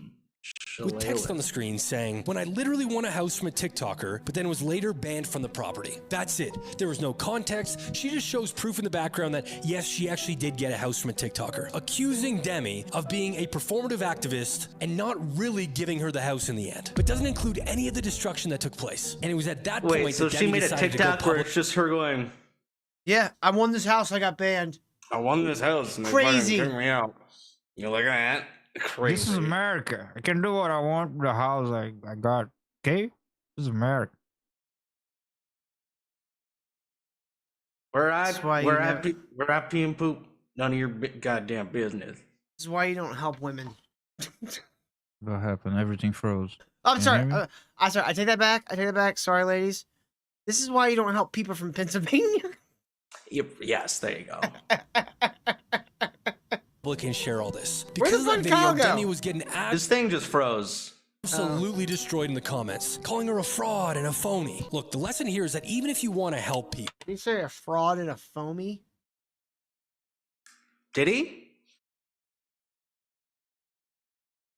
With text on the screen saying, when I literally won a house from a TikToker, but then was later banned from the property. That's it. There was no context. She just shows proof in the background that, yes, she actually did get a house from a TikToker, accusing Demi of being a performative activist and not really giving her the house in the end, but doesn't include any of the destruction that took place. And it was at that Wait, point so that she Demi made a decided to go TikTok where public. it's just her going, Yeah, I won this house. I got banned. I won this house and they Crazy. fucking kicked me out. You look at that? Crazy. This is America. I can do what I want with the house I got. Okay? This is America. where That's why you never- I pee and poop, none of your goddamn business. This is why you don't help women. What happened? Everything froze. I'm Can you sorry. hear me? I'm sorry. I take that back. Sorry, ladies. This is why you don't help people from Pennsylvania. Yes, there you go. Public and share all this. Where Because the of that fuck Kyle video, go? Demi was getting This thing just froze. absolutely destroyed in the comments, calling her a fraud and a phony. Look, the lesson here is that even if you want to help people, Did you say a fraud and a foamy? Did he?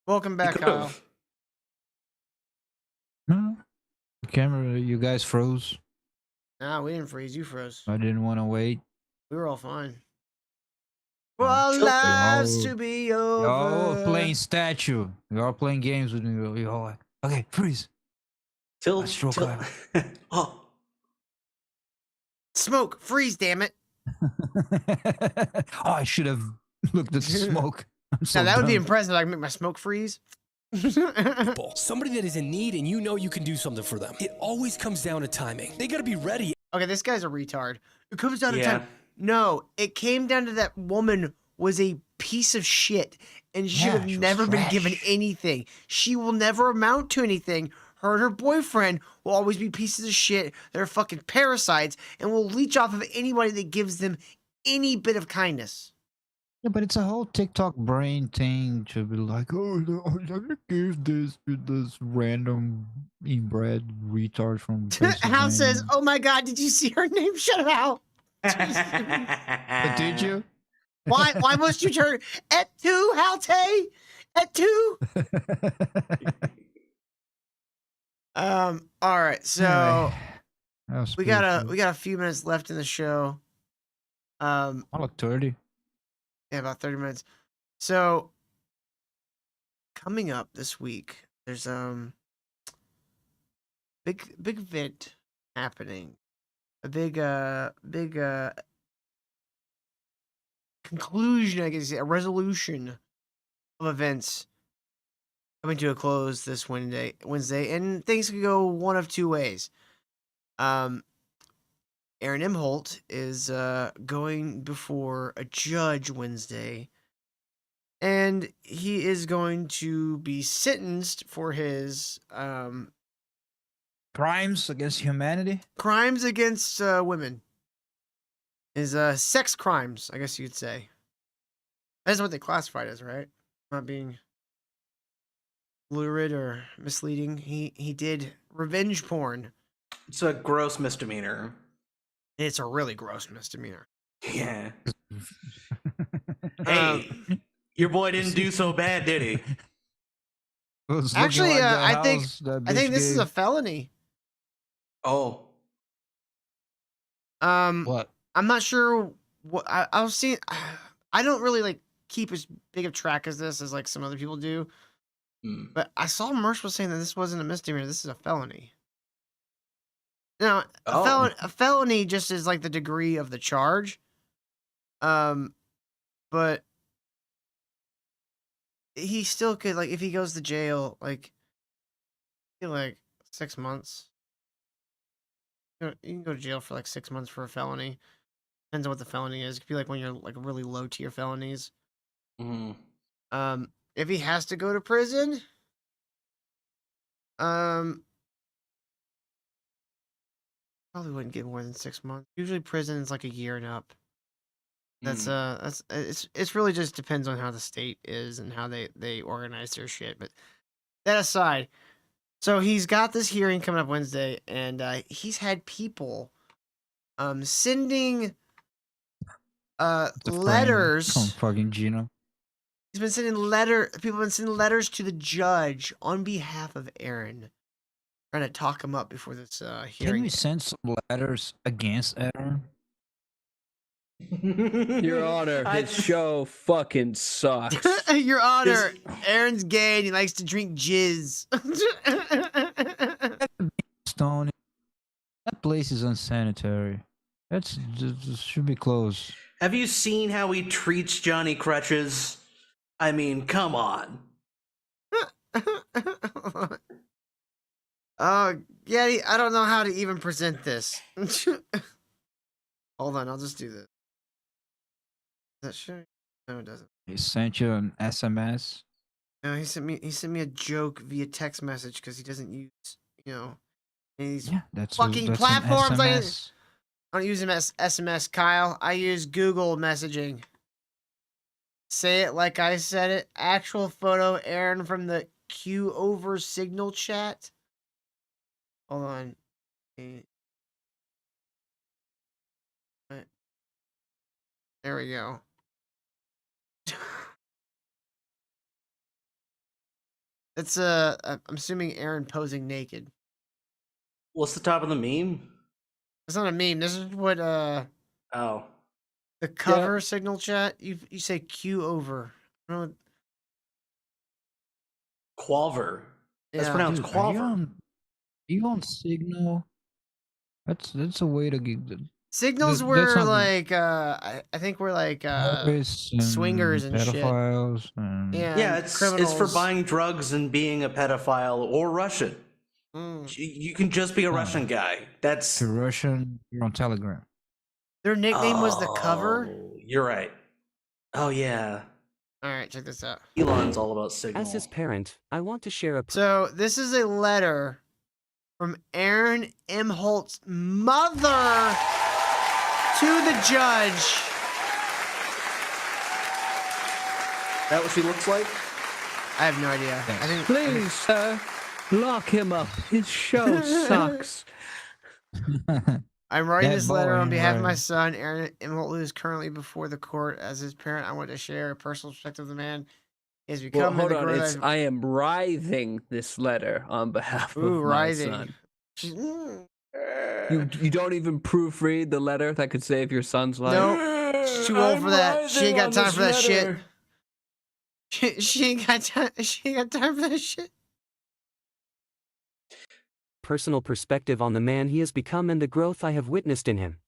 Welcome back, Kyle. No. The camera, you guys froze. Nah, we didn't freeze. You froze. I didn't want to wait. We were all fine. For our lives to be over. Y'all playing statue. Y'all playing games with me. Y'all like, okay, freeze. Till oh. Smoke, freeze, damn it. Oh, I should have looked at the smoke. I'm so Now that would be dumb. impressive. I can make my smoke freeze. somebody that is in need and you know you can do something for them. It always comes down to timing. They got to be ready. Okay, this guy's a retard. It comes down to Yeah. time. No, it came down to that woman was a piece of shit and should have she was never been trash. given anything. She will never amount to anything. Her and her boyfriend will always be pieces of shit. They're fucking parasites and will leech off of anybody that gives them any bit of kindness. Yeah, but it's a whole TikTok brain thing to be like, oh, I'm gonna give this to this random inbred retard from Hal says, Pennsylvania. oh my God, did you see her name? Shut it out. But did you? Why must you turn at 2, Halte? At 2? All right, so That was we pretty got cool. a few minutes left in the show. I like 30. Yeah, about 30 minutes. So coming up this week, there's big event happening. A big conclusion, I guess, a resolution of events coming to a close this Wednesday, and things could go one of two ways. Aaron Imholt is going before a judge Wednesday, and he is going to be sentenced for his Crimes against humanity. crimes against women. His sex crimes, I guess you'd say. That's what they classified as, right? Not being lurid or misleading. He did revenge porn. It's a gross misdemeanor. It's a really gross misdemeanor. Yeah. Hey, your boy didn't do so bad, did he? Actually, I think this is a felony. Oh. What? I'm not sure what I was seeing. I don't really like keep as big of track as this as like some other people do. But I saw Mersh was saying that this wasn't a misdemeanor. This is a felony. Now, a felony just is like the degree of the charge. But he still could, like, if he goes to jail, like 6 months. You can go to jail for like 6 months for a felony. Depends on what the felony is. It could be like when you're like really low tier felonies. If he has to go to prison, probably wouldn't get more than 6 months. Usually prison is like a year and up. That's it's really just depends on how the state is and how they organize their shit. But that aside, so he's got this hearing coming up Wednesday, and he's had people sending letters. From fucking Gino. He's been sending people have been sending letters to the judge on behalf of Aaron, trying to talk him up before this hearing. Can you send some letters against Aaron? Your Honor, his show fucking sucks. Your Honor, Aaron's gay and he likes to drink jizz. Stone. That place is unsanitary. That's just should be closed. Have you seen how he treats Johnny Crutches? I mean, come on. Getty, I don't know how to even present this. Hold on, I'll just do this. Does that show? No, it doesn't. He sent you an SMS. No, he sent me a joke via text message because he doesn't use, any of these That's fucking that's platforms. An I SMS. don't use SMS, Kyle. I use Google messaging. Say it like I said it. Actual photo, Aaron from the Q over signal chat. Hold on. There we go. It's I'm assuming Aaron posing naked. What's the top of the meme? It's not a meme. This is what Oh. the cover signal chat. You say Q over. I don't know. Quaver. That's Yeah. pronounced Dude, Quaver. Are you on Signal? That's a way to get the Signals That's were not- like I think we're like swingers and shit. pedophiles and Yeah, it's for criminals. buying drugs and being a pedophile or Russian. You can just be a Russian guy. That's to Russian. You're on Telegram. Their nickname was the cover. You're right. Oh yeah. All right, check this out. Elon's all about Signal. As his parent, I want to share a. So this is a letter from Aaron M. Holt's mother to the judge. That what she looks like? I have no idea. I think Please, sir, lock him up. His show sucks. I'm writing That this letter on boy, behalf of my right. son, Aaron M. Holt, who is currently before the court. As his parent, I want to share a personal perspective of the man he has Well, become. hold and the on. growth It's I've- I am writing this letter on behalf Ooh, of my writhing. son. She's- You don't even proofread the letter that could save your son's life. Nope, she's too old for that. She ain't got time for that shit. She ain't got time. She ain't got time for that shit. Personal perspective on the man he has become and the growth I have witnessed in him.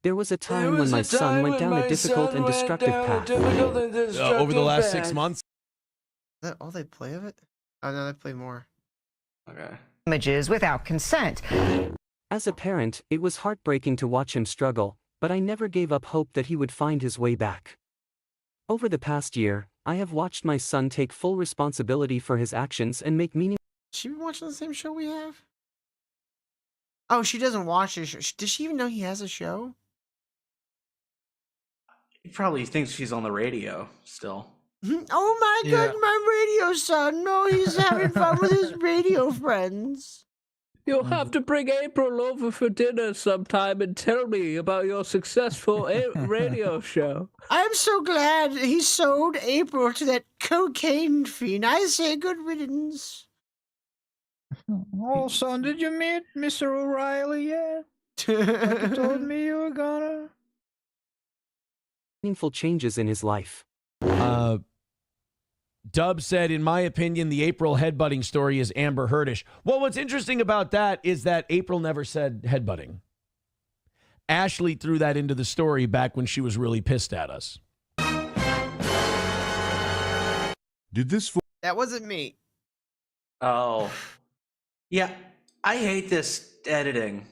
There was a time when my son went down a difficult and destructive path. Over the last 6 months. Is that all they play of it? Oh no, they play more. Okay. Images without consent. As a parent, it was heartbreaking to watch him struggle, but I never gave up hope that he would find his way back. Over the past year, I have watched my son take full responsibility for his actions and make meaning. She been watching the same show we have? Oh, she doesn't watch the show. Does she even know he has a show? He probably thinks she's on the radio still. Oh my god, my radio son. No, he's having fun with his radio friends. You'll have to bring April over for dinner sometime and tell me about your successful radio show. I'm so glad he sold April to that cocaine fiend. I say good riddance. Oh, son, did you meet Mr. O'Reilly yet? Like you told me you were gonna. Meaningful changes in his life. Dub said, in my opinion, the April headbutting story is Amber Heardish. Well, what's interesting about that is that April never said headbutting. Ashley threw that into the story back when she was really pissed at us. Did this? That wasn't me. Oh. Yeah, I hate this editing.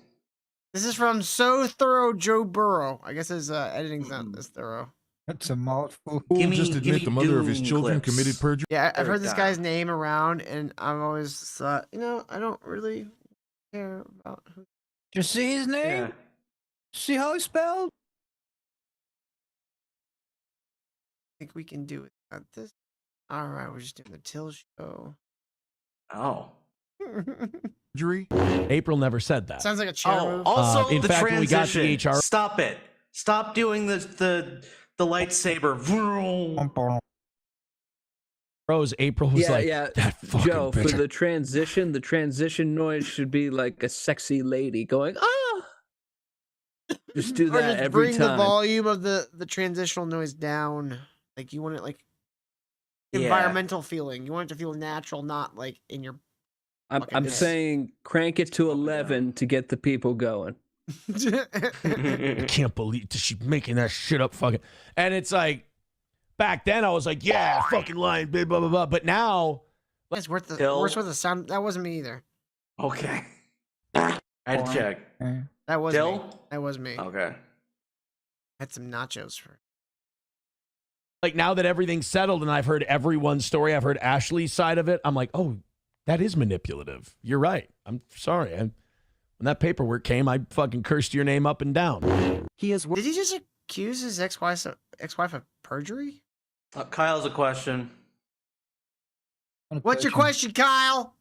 This is from So Thorough Joe Burrow. I guess his editing's not as thorough. That's a mouthful. Who just admit the mother of his children committed perjury? Yeah, I've heard this guy's name around, and I've always thought, I don't really care about who. Did you see his name? Yeah. See how it's spelled? I think we can do it at this. All right, we're just doing the Till show. Oh. Perjury? April never said that. Sounds like a chair move. Also, in the fact, when we got the transition. HR Stop it. Stop doing the lightsaber. Rose, April was like, that fucking Joe, bitch. for the transition noise should be like a sexy lady going, ah! Just do Or that just every bring time. the volume of the transitional noise down. Like you want it like environmental feeling. You want it to feel natural, not like in your. I'm saying crank it to 11 to get the people going. I can't believe she's making that shit up fucking. And it's like, back then I was like, yeah, fucking lying, blah, blah, blah. But now. It's worth the sound. That wasn't me either. Okay. I had to check. That was Dill? me. That was me. Okay. Had some nachos for. Like now that everything's settled and I've heard everyone's story, I've heard Ashley's side of it. I'm like, oh, that is manipulative. You're right. I'm sorry. When that paperwork came, I fucking cursed your name up and down. Did he just accuse his ex-wife of perjury? Kyle's a question. What's your question, Kyle?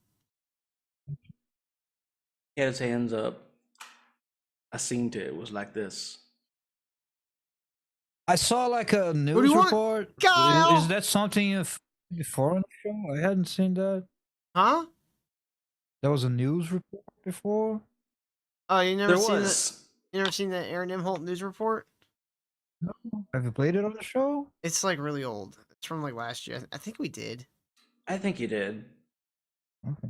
He had his hands up. I seen it. It was like this. I saw like a do news you want, report. Kyle? Is that something before on the show? I hadn't seen that. Huh? There was a news report before. Oh, you never There seen was. You never seen the Aaron Imholt news report? No. Have you played it on the show? It's like really old. It's from like last year. I think we did. I think you did. Okay.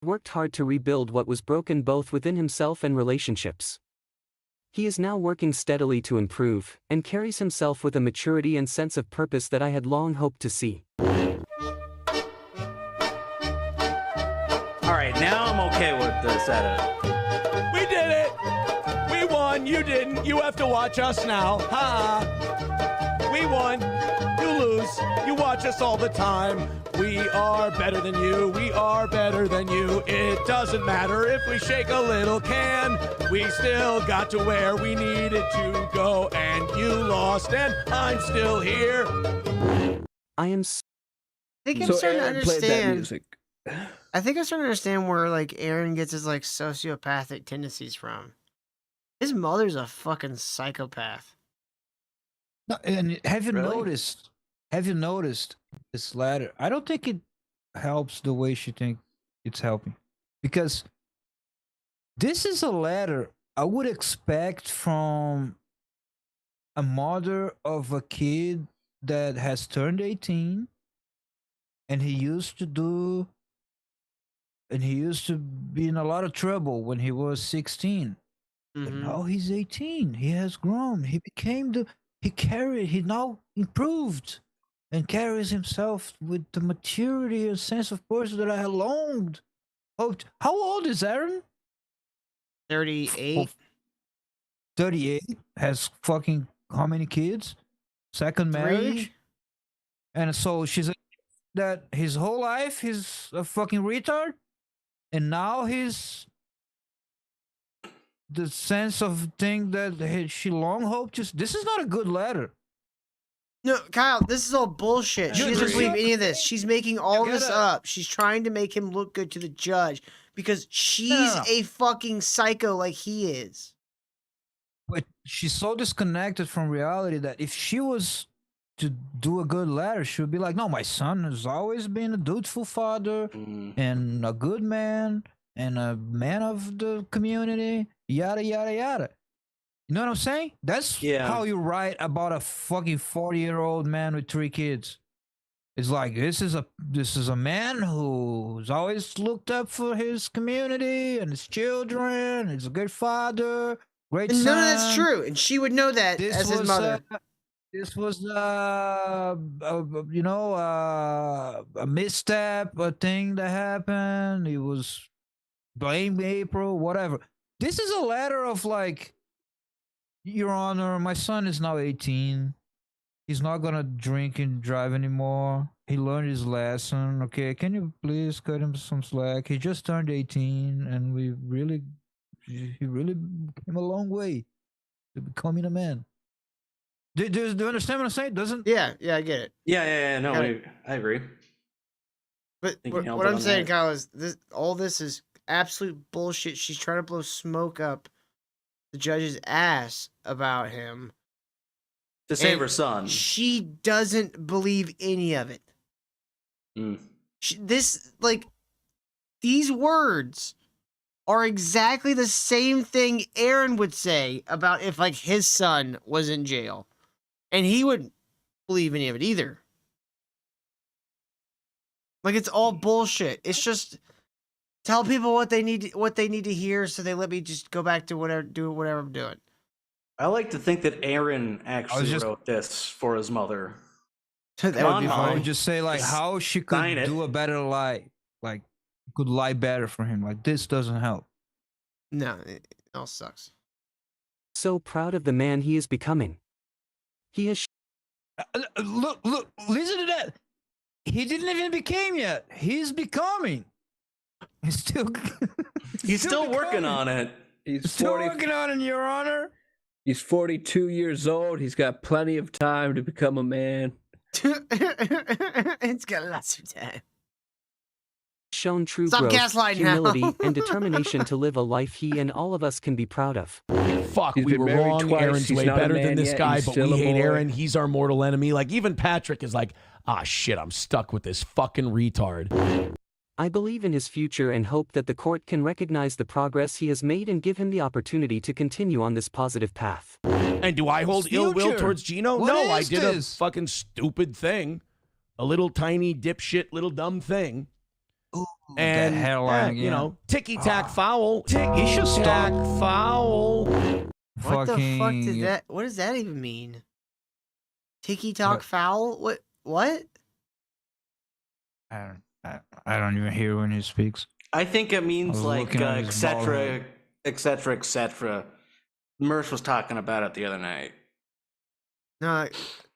Worked hard to rebuild what was broken both within himself and relationships. He is now working steadily to improve, and carries himself with a maturity and sense of purpose that I had long hoped to see. Alright, now I'm okay with this edit. We did it. We won. You didn't. You have to watch us now. Ha. We won. You lose. You watch us all the time. We are better than you. We are better than you. It doesn't matter if we shake a little can. We still got to where we needed to go. And you lost, and I'm still here. I am. I think I'm So starting to Aaron played that understand. music. I think I'm starting to understand where like Aaron gets his like sociopathic tendencies from. His mother's a fucking psychopath. No, and have you Really? noticed? Have you noticed this letter? I don't think it helps the way she thinks it's helping, because this is a letter I would expect from a mother of a kid that has turned 18, and he used to be in a lot of trouble when he was 16. But now he's 18. He has grown. He now improved and carries himself with the maturity and sense of person that I had longed. Oh, how old is Aaron? 38. 38, has fucking how many kids? Second 3. marriage. And so she's that his whole life he's a fucking retard. And now he's the sense of thing that she long hoped. Just this is not a good letter. No, Kyle, this is all bullshit. She doesn't believe any of this. She's making all this up. She's trying to make him look good to the judge because she's a fucking psycho like he is. But she's so disconnected from reality that if she was to do a good letter, she would be like, no, my son has always been a dutiful father and a good man and a man of the community, yada, yada, yada. You know what I'm saying? That's how you write about a fucking 40-year-old man with 3 kids. It's like this is a man who's always looked up for his community and his children. He's a good father, great son. None of that's true, and she would know that as his mother. This was, you know, a misstep, a thing that happened. He was blamed April, whatever. This is a letter of like, Your Honor, my son is now 18. He's not gonna drink and drive anymore. He learned his lesson. Okay, can you please cut him some slack? He just turned 18, and he really came a long way to becoming a man. Do you understand what I'm saying? Doesn't? Yeah, I get it. Yeah. No, I agree. But what I'm saying, Kyle, is all this is absolute bullshit. She's trying to blow smoke up the judge's ass about him to save her son. She doesn't believe any of it. These words are exactly the same thing Aaron would say about if like his son was in jail, and he wouldn't believe any of it either. Like, it's all bullshit. It's just tell people what they need to hear, so they let me just go back to whatever I'm doing. I like to think that Aaron actually wrote this for his mother. That would be fun. I would just say like how she could do a better lie, like could lie better for him. Like this doesn't help. No, it all sucks. So proud of the man he is becoming. He has. Look! Listen to that. He didn't even became yet. He's becoming. He's still. He's still working on it. He's still working on it, Your Honor. He's 42 years old. He's got plenty of time to become a man. It's got lots of time. Shown true Stop growth, gaslighting humility, now. and determination to live a life he and all of us can be proud of. Fuck, He's we been were married wrong. twice. Aaron's He's way not a better than man this yet. guy, He's but still we a hate boy. Aaron. He's our mortal enemy. Like, even Patrick is like, shit, I'm stuck with this fucking retard. I believe in his future and hope that the court can recognize the progress he has made and give him the opportunity to continue on this positive path. And do I hold ill will towards Gino? What No, I is did this? a fucking stupid thing. A little tiny dipshit, little dumb thing. Ooh, and, that hairline you again. know, ticky-tack foul. He should Ticky-tack stop. foul. What the fuck did that? What does that even mean? Tiki talk foul? What? I don't even hear when he speaks. I think it means was like looking at his bald etc. head. etc. etc. Merce was talking about it the other night. No,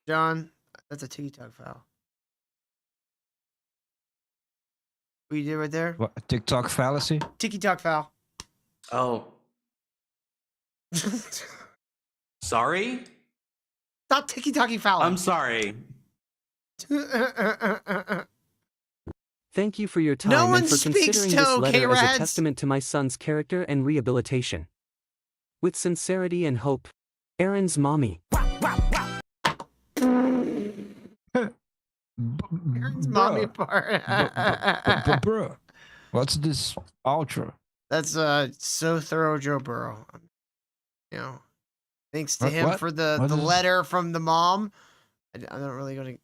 John, that's a tiki talk foul. What you did right there? What, TikTok fallacy? Tiki talk foul. Oh. Sorry? Stop tiki talking foul. I'm sorry. Thank you for your time No one and for speaks considering to this letter as K-Rads. a testament to my son's character and rehabilitation. With sincerity and hope, Aaron's mommy. Aaron's mommy part. Bro, what's this ultra? That's so thorough, Joe Burrow. You know, thanks to him What? for the What is- letter from the mom. I'm not really gonna.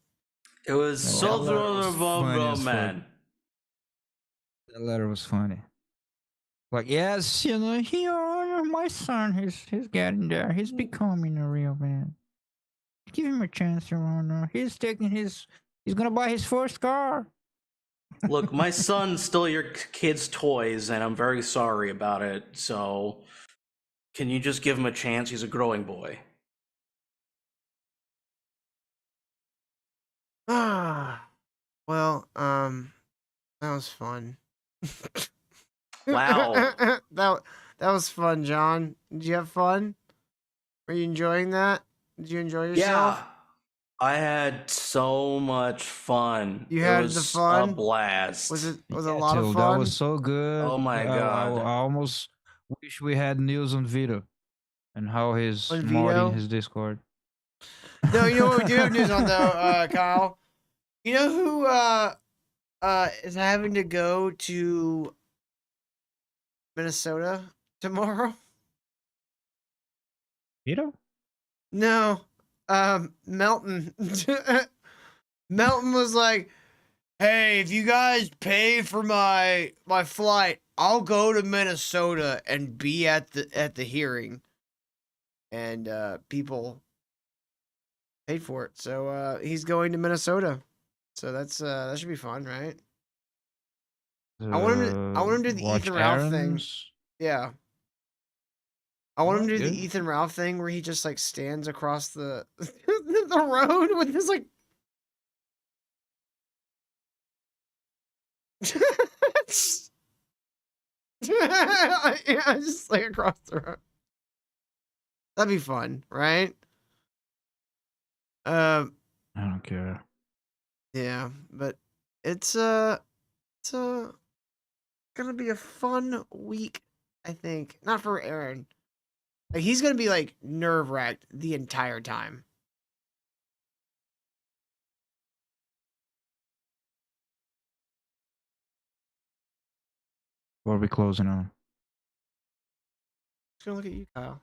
It was so that letter was funny thorough, as fuck. man. That letter was funny. Like, yes, you know, my son, he's getting there. He's becoming a real man. Give him a chance, Your Honor. He's gonna buy his first car. Look, my son stole your kid's toys, and I'm very sorry about it. So Can you just give him a chance? He's a growing boy. Well, that was fun. Wow. that was fun, John. Did you have fun? Were you enjoying that? Did you enjoy yourself? Yeah. I had so much fun. You It had was the fun? a blast. Was it a Yeah, lot of Till, fun? that was so good. Oh my I God. almost wish we had news on Vito and how he's On modding Vito? his Discord. No, you know what we do have news on though, Kyle. You know who is having to go to Minnesota tomorrow? Vito? No. Melton. Melton was like, "Hey, if you guys pay for my flight, I'll go to Minnesota and be at the hearing." And people paid for it. So he's going to Minnesota. So that's that should be fun, right? I want him to do the watch Ethan Ralph thing. errands. Yeah. I want him to do Good. the Ethan Ralph thing where he just like stands across the the road with his like yeah, just like across the road. That'd be fun, right? I don't care. Yeah, but it's gonna be a fun week, I think. Not for Aaron. Like he's gonna be like nerve wracked the entire time. What are we closing on? Just gonna look at you, Kyle.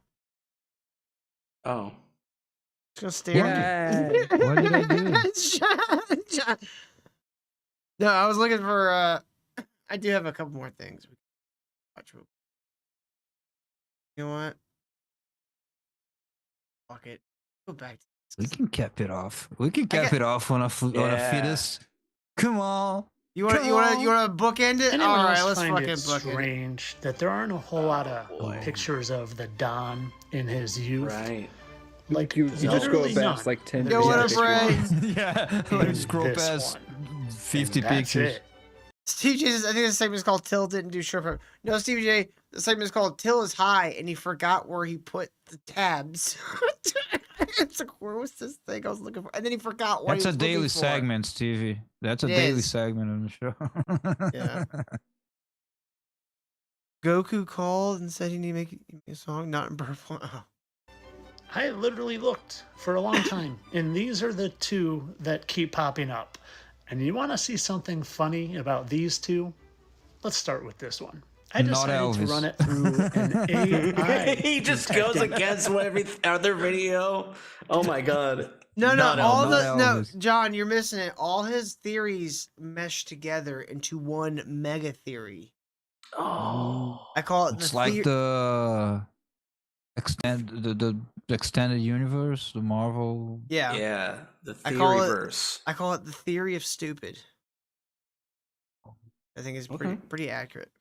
Oh. Just gonna stare. What did I do? John. No, I was looking for I do have a couple more things. Watch. You know what? Fuck it. Go back to We can cap it off. We can cap it off on a fetus. Come on. You want to bookend it? Anyone All right, else let's find fucking it bookend it. strange that there aren't a whole lot of pictures of the Don in his youth? Right. Like You just go literally past none. like 10 Yo, what up, pictures. Ray? Yeah, In let's scroll this past one. 50 And that's pictures. it. Steve J says, I think the segment is called Till didn't do short form. No, Steve J, the segment is called Till is high and he forgot where he put the tabs. It's like, where was this thing I was looking for? And then he forgot what That's he a was daily looking for. segment, Stevie. That's a It daily is. segment on the show. Yeah. Goku called and said he need to make a song, not in purple. Oh. I literally looked for a long time, and these are the two that keep popping up. And you want to see something funny about these two? Let's start with this one. I Not decided to Elvis. run it through an AI. He just goes detecting- against what every other video. Oh my God. No, Not all Elvis. no, John, you're missing it. All his theories mesh together into one mega theory. Oh. I call it It's the like theory. the extended universe, the Marvel. Yeah. Yeah. The I call it- theory-verse. I call it the theory of stupid. I think it's pretty accurate.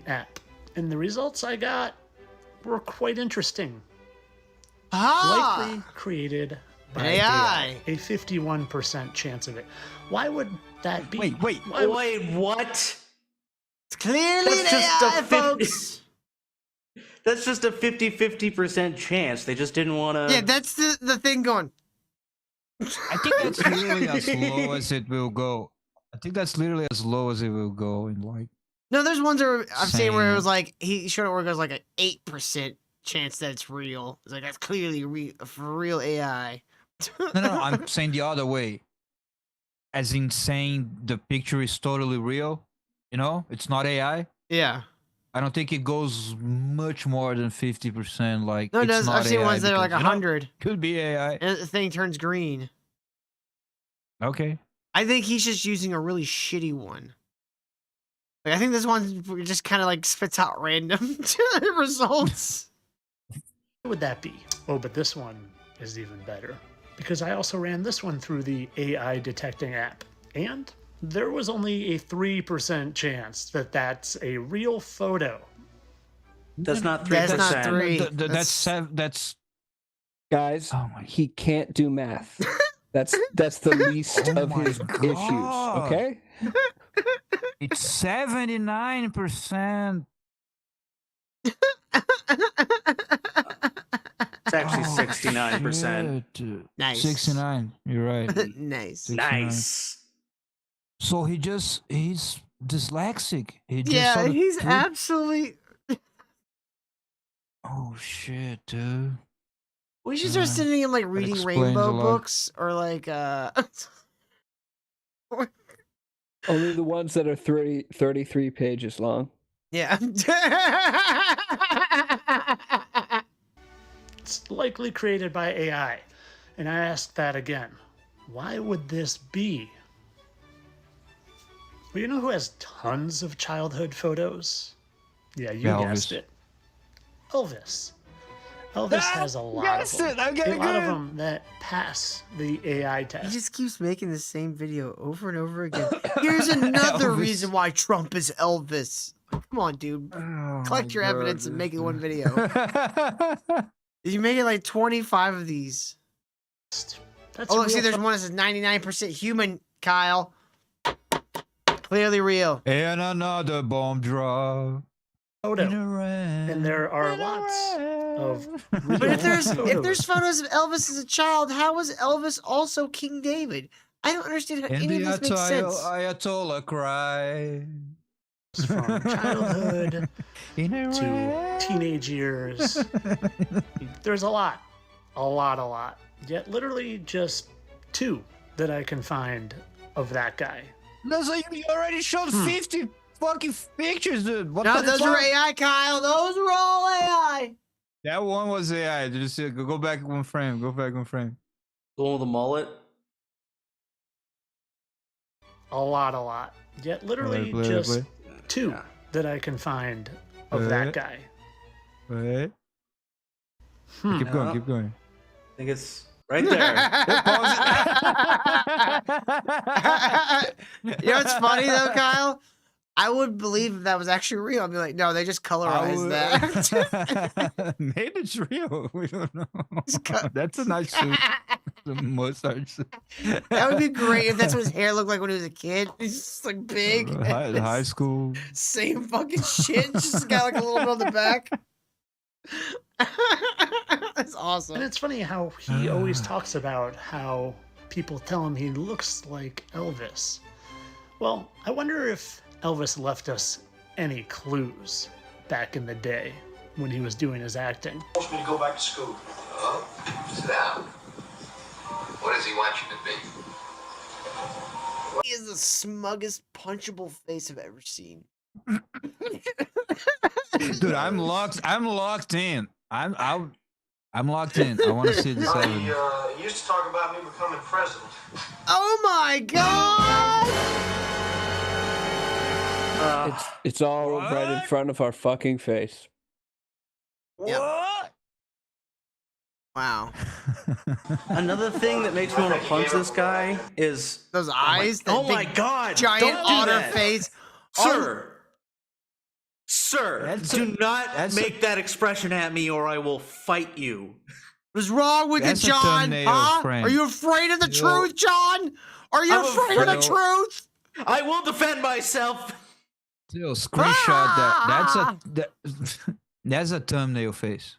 app. And the results I got were quite interesting. Ah! Likely created by AI. A 51% chance of it. Why would that be? Wait. Why would- Wait, what? It's clearly That's an just AI, a 50 folks. That's just a 50% chance. They just didn't want to. Yeah, that's the thing going. I think that's literally as low as it will go. I think that's literally as low as it will go in like. No, there's ones where I've seen where it Same. was like he showed it where it goes like an 8% chance that it's real. It's like that's clearly for real AI. No, I'm saying the other way. As in saying the picture is totally real. You know, it's not AI. Yeah. I don't think it goes much more than 50%. Like No, it it's does. not I've seen AI ones that are like because, you know, 100. could be AI. And the thing turns green. Okay. I think he's just using a really shitty one. Like, I think this one just kind of like spits out random results. What would that be? Oh, but this one is even better. Because I also ran this one through the AI detecting app. And there was only a 3% chance that that's a real photo. That's not 3%. That's not 3. That's Guys, oh my. he can't do math. That's the least of his issues. Okay. It's 79%. It's actually 69%. Nice. 69. You're right. Nice. 69. Nice. So he's dyslexic. He just Yeah, sort of he's threw- absolutely. Oh shit, dude. We should start sending him like reading explains rainbow a lot. books or like Only the ones that are 33 pages long. Yeah. It's likely created by AI. And I ask that again. Why would this be? Well, you know who has tons of childhood photos? Yeah, you Elvis. guessed it. Elvis. Elvis has a lot of them. I'm getting a lot of good. them that pass the AI He test. just keeps making the same video over and over again. Here's another Elvis. reason why Trump is Elvis. Come on, dude. Collect your evidence and make it one video. You make it like 25 of these. That's Oh, look, real see, there's one that says 99% human, Kyle. Clearly real. And another bomb drop. photo. And there are lots of real But if there's photos. photos of Elvis as a child, how was Elvis also King David? I don't understand how And any the of this makes sense. Ayatollah cry. From childhood In a to teenage years. There's a lot. Yet literally just 2 that I can find of that guy. That's like you already showed 50 fucking pictures, dude. What No, the those fuck? were AI, Kyle. Those were all AI. That one was AI. Did you see it? Go back one frame. Go back one frame. The one with the mullet? A lot. Yet literally Play. just 2 that I can find of that guy. Wait. Keep going. Keep going. I think it's right there. You know what's funny though, Kyle? I would believe if that was actually real. I'd be like, no, they just colorized that. Maybe it's real. We don't know. That's a nice suit. The mustache. That would be great if that's what his hair looked like when he was a kid. He's just like big. High school. Same fucking shit. Just got like a little bit on the back. That's awesome. And it's funny how he always talks about how people tell him he looks like Elvis. Well, I wonder if Elvis left us any clues back in the day when he was doing his acting. He wants me to go back to school. Oh, sit down. What does he want you to be? He has the smuggest punchable face I've ever seen. Dude, I'm locked in. I'm locked in. I want to see this evidence. He used to talk about me becoming president. Oh my god! It's all right in front of our fucking face. What? Wow. Another thing that makes me want to punch this guy is those eyes. Oh that my big god! Giant Don't do otter that. face. Sir. Sir, do not make that expression at me or I will fight you. What's wrong with That's you, a John? thumbnail Huh? frame. Are you afraid of the truth, John? Are you I'm afraid of the afraid. truth? I will defend myself. Still, screenshot that. That's a thumbnail face.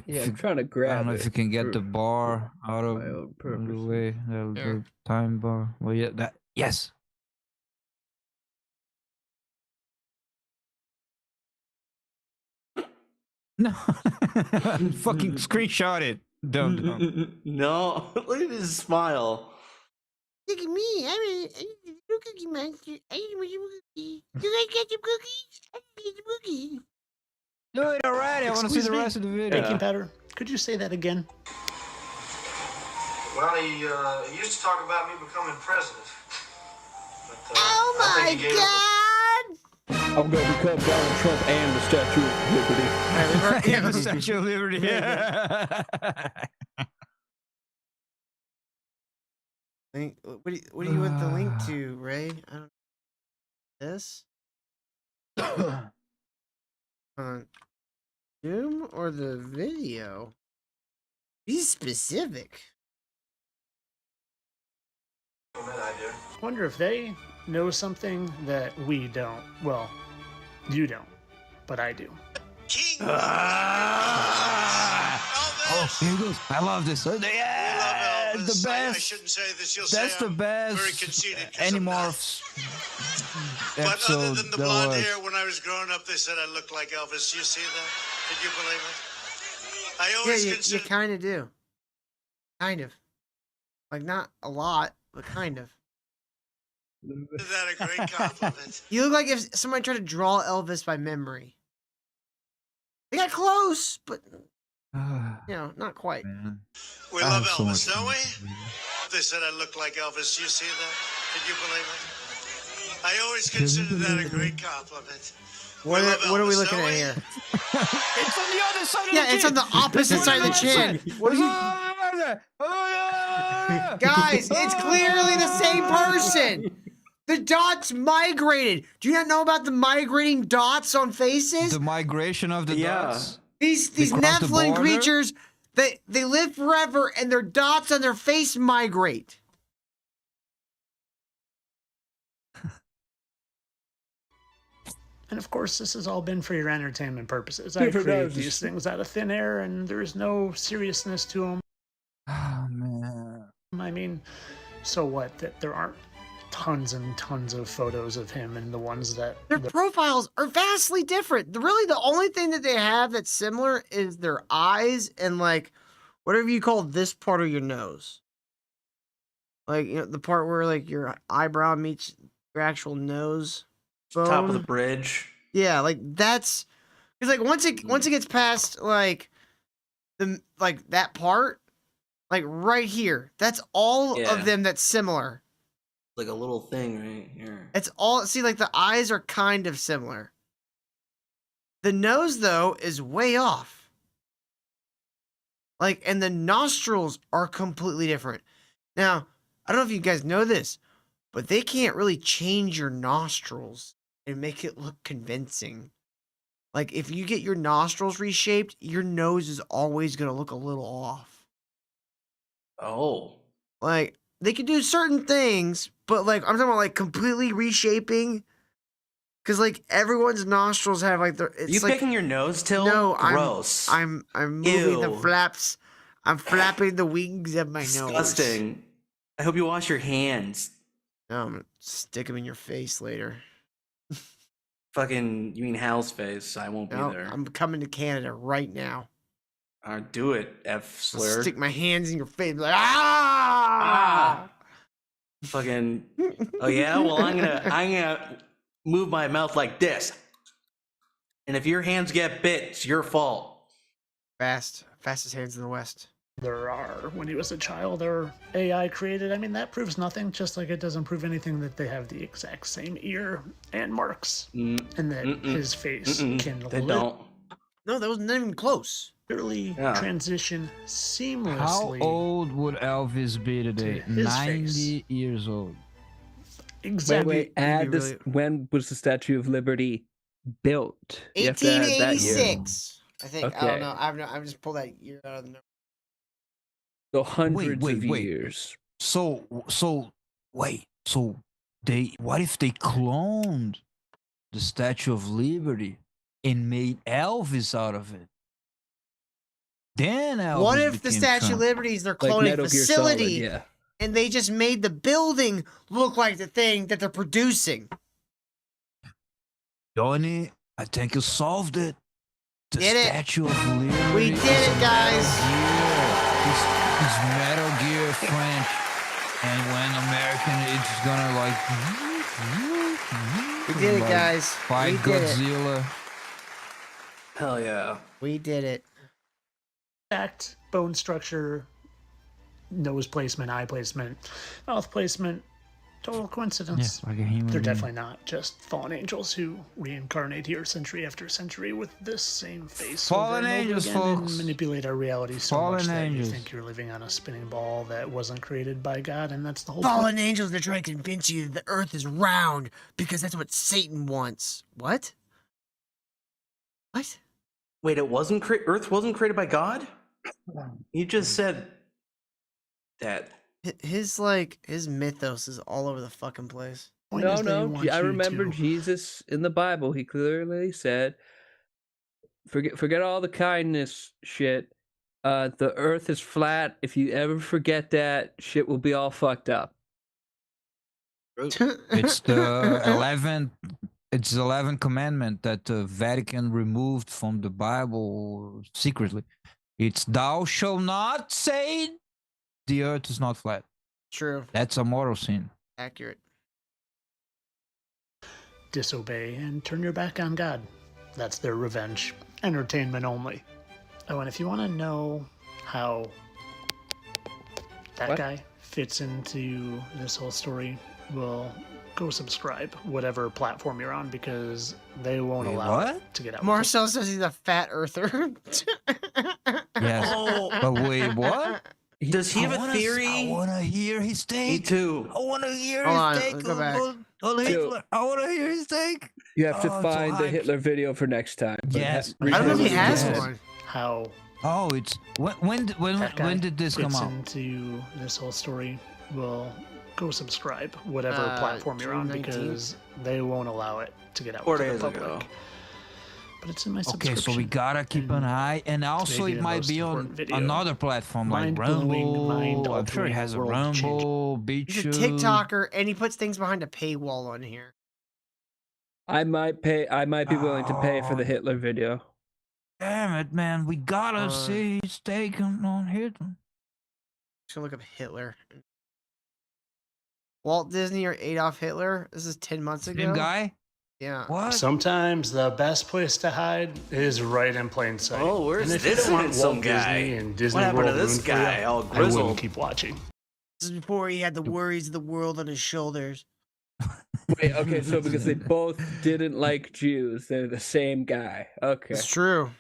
Yeah, I'm trying to I grab don't know it if you can get for the bar out of my own the purposes. way. The time bar. Well, yeah, that. Yes. No. Fucking screenshot it. Don't. No, look at his smile. Look at me. I'm a little cookie monster. I eat my cookie. You guys get some cookies? I get some cookies. Do it already. I want to see Excuse the me? rest of the video. Baking powder. Could you say that again? Well, he used to talk about me becoming president. But, Oh I my think he gave up. god! I'm gonna become Donald Trump and the Statue of Liberty. Yeah, the Statue of Liberty. Yeah. What do you want the link to, Ray? I don't. This? Zoom or the video? Be specific. Wonder if they know something that we don't. Well, you don't, but I do. Oh, here it goes. I love this. Yeah, the best. I shouldn't say this. You'll That's say the I'm best very conceited 'cause I'm not. Animorphs But other episode than the there blonde was. hair, when I was growing up, they said I looked like Elvis. You see that? Did you believe it? I Yeah, always you considered kind of do. Kind of. Like, not a lot, but kind of. that a great compliment. You look like if somebody tried to draw Elvis by memory. They got close, but, not quite. We love Elvis, don't we? They said I looked like Elvis. You see that? Did you believe it? I always considered that a great compliment. What are we looking at here? It's on the other side of the Yeah, it's on the opposite side of the chin. What are you... Guys, it's clearly the same person. The dots migrated. Do you not know about the migrating dots on faces? The migration of the dots. These They cross the Nephilim border? creatures, they live forever, and their dots on their face migrate. And of course, this has all been for your entertainment purposes. I Different create noses. these things out of thin air, and there's no seriousness to them. Oh, man. I mean, so what? That there aren't tons and tons of photos of him, and the ones that Their profiles are vastly different. Really, the only thing that they have that's similar is their eyes and, like, whatever you call this part of your nose. Like, the part where, like, your eyebrow meets your actual nose bone. Top of the bridge. Yeah, like, that's... Because, like, once it gets past, like, that part, like, right here, that's all Yeah. of them that's similar. Like a little thing right here. It's all, see, like, the eyes are kind of similar. The nose, though, is way off. Like, and the nostrils are completely different. Now, I don't know if you guys know this, but they can't really change your nostrils and make it look convincing. Like, if you get your nostrils reshaped, your nose is always going to look a little off. Oh. Like, they can do certain things, but, like, I'm talking about, like, completely reshaping. Because, like, everyone's nostrils have, like, it's You like, picking your nose, Till? no, Gross. I'm moving the Ew. flaps. I'm flapping the wings of my nose. Disgusting. I hope you wash your hands. No, I'm gonna stick them in your face later. Fucking, you mean Hal's face? I won't No, be there. I'm coming to Canada right now. Do it, F I'll slur. stick my hands in your face, like ah! Fucking. Oh yeah. Well, I'm gonna move my mouth like this. And if your hands get bit, it's your fault. Fastest hands in the West. there are when he was a child or AI created. I mean, that proves nothing, just like it doesn't prove anything that they have the exact same ear and marks and that his face can They don't. No, that was not even close. Literally transition seamlessly. How old would Elvis be today? his 90 years old. Exactly. Wait, add this. When was the Statue of Liberty built? You have to add that year. 1886. I think. I Okay. don't know. I've just pulled that year out of the. So hundreds of wait. years. So they, what if they cloned the Statue of Liberty and made Elvis out of it? Then Elvis What if the became Statue of Trump. Liberty is their Like cloning Metal Gear Solid, facility, yeah. and they just made the building look like the thing that they're producing? Donnie, I think you solved it. The Did it? Statue of Liberty. We did it, guys. It's Metal Gear French, and when American, it's gonna like. We did it, guys. Fight We did it. Godzilla. Hell yeah. We did it. Exact bone structure, nose placement, eye placement, mouth placement. Total coincidence. Yeah, like a human They're being. definitely not just fallen angels who reincarnate here century after century with this same face Fallen over and angels, over again folks. and manipulate our reality so Fallen much that angels. you think you're living on a spinning ball that wasn't created by God, and that's the whole Fallen angels, they're trying to convince you that the earth is round because that's what Satan wants. What? What? Wait, Earth wasn't created by God? You just said that. His mythos is all over the fucking place. No. I remember Jesus in the Bible. He clearly said, "Forget all the kindness shit. The Earth is flat. If you ever forget that, shit will be all fucked up." It's the 11th. It's the 11th commandment that the Vatican removed from the Bible secretly. It's thou shalt not say the earth is not flat. True. That's a moral sin. Accurate. Disobey and turn your back on God. That's their revenge. Entertainment only. Oh, and if you want to know how that guy fits into this whole story, well, go subscribe, whatever platform you're on, because they won't allow it to get out. Marcel says he's a fat earther. Yes. Oh. But wait, what? Does he have a theory? I want to hear his take. Me too. I want to hear Hold on, his take let's go back. on Hitler. I want to hear his take. You have to Oh, I'm so find the hyped. Hitler video for next time. but Yes. I don't know if he has Yes. one. How Oh, it's when that guy did this come fits out? into this whole story, well, go subscribe, whatever platform you're on, June 19th? because they won't allow it to get out 4 to the days public. ago. But it's in my Okay, subscription. so we gotta keep an eye, and also maybe it the might most be on important video. another platform like Mind-blowing, Rumble. I'm sure it mind-altering, has a world-changing. Rumble, He's a BitChute. TikToker, and he puts things behind a paywall on here. I might be willing to pay for the Hitler video. Damn it, man! We gotta see his take on Hitler. Just gonna look up Hitler. Walt Disney or Adolf Hitler? This is 10 months ago. Same guy? Yeah. What? Sometimes the best place to hide is right in plain sight. Oh, where's and if you this don't want handsome Walt guy? Disney and Disney What happened to World this ruined for you, guy? All I grizzled. wouldn't keep watching. This is before he had the worries of the world on his shoulders. Wait, okay, so because they both didn't like Jews, they're the same guy. Okay. It's true.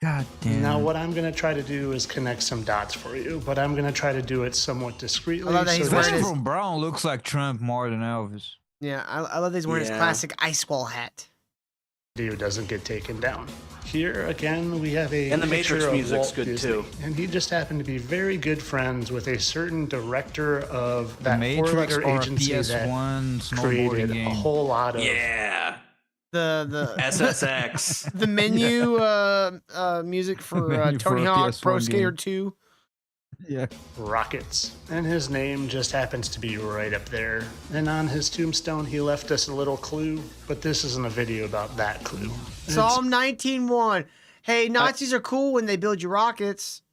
God damn. Now, what I'm going to try to do is connect some dots for you, but I'm going to try to do it somewhat discreetly. I love that he's wearing his- From Brown looks like Trump more than Elvis. Yeah, I love that he's wearing his classic ice wall hat. video doesn't get taken down. Here again, we have a And the picture Matrix of music's Walt good, Disney, too. and he just happened to be very good friends with a certain director of The that Matrix four-letter or agency that PS1 snowboarding created a game. whole lot of Yeah. The SSX. the menu music for Menu for Tony a Hawk PS1 Pro Skater game. 2. Yeah. rockets, and his name just happens to be right up there. And on his tombstone, he left us a little clue, but this isn't a video about that clue. Psalm 19:1. Hey, Nazis are cool when they build you rockets.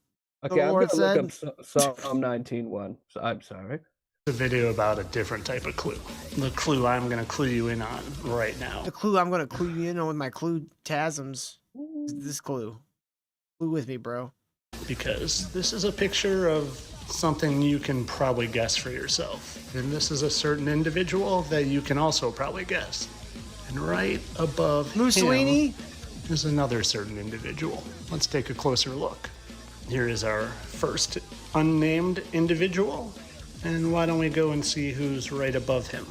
Okay, the I'm Lord gonna look said. up Psalm 19:1. So I'm sorry. A video about a different type of clue. The clue I'm going to clue you in on right now. The clue I'm going to clue you in on with my clue tasms. This clue. Clue with me, bro. Because this is a picture of something you can probably guess for yourself. And this is a certain individual that you can also probably guess. And right above Mussolini? him is another certain individual. Let's take a closer look. Here is our first unnamed individual. And why don't we go and see who's right above him?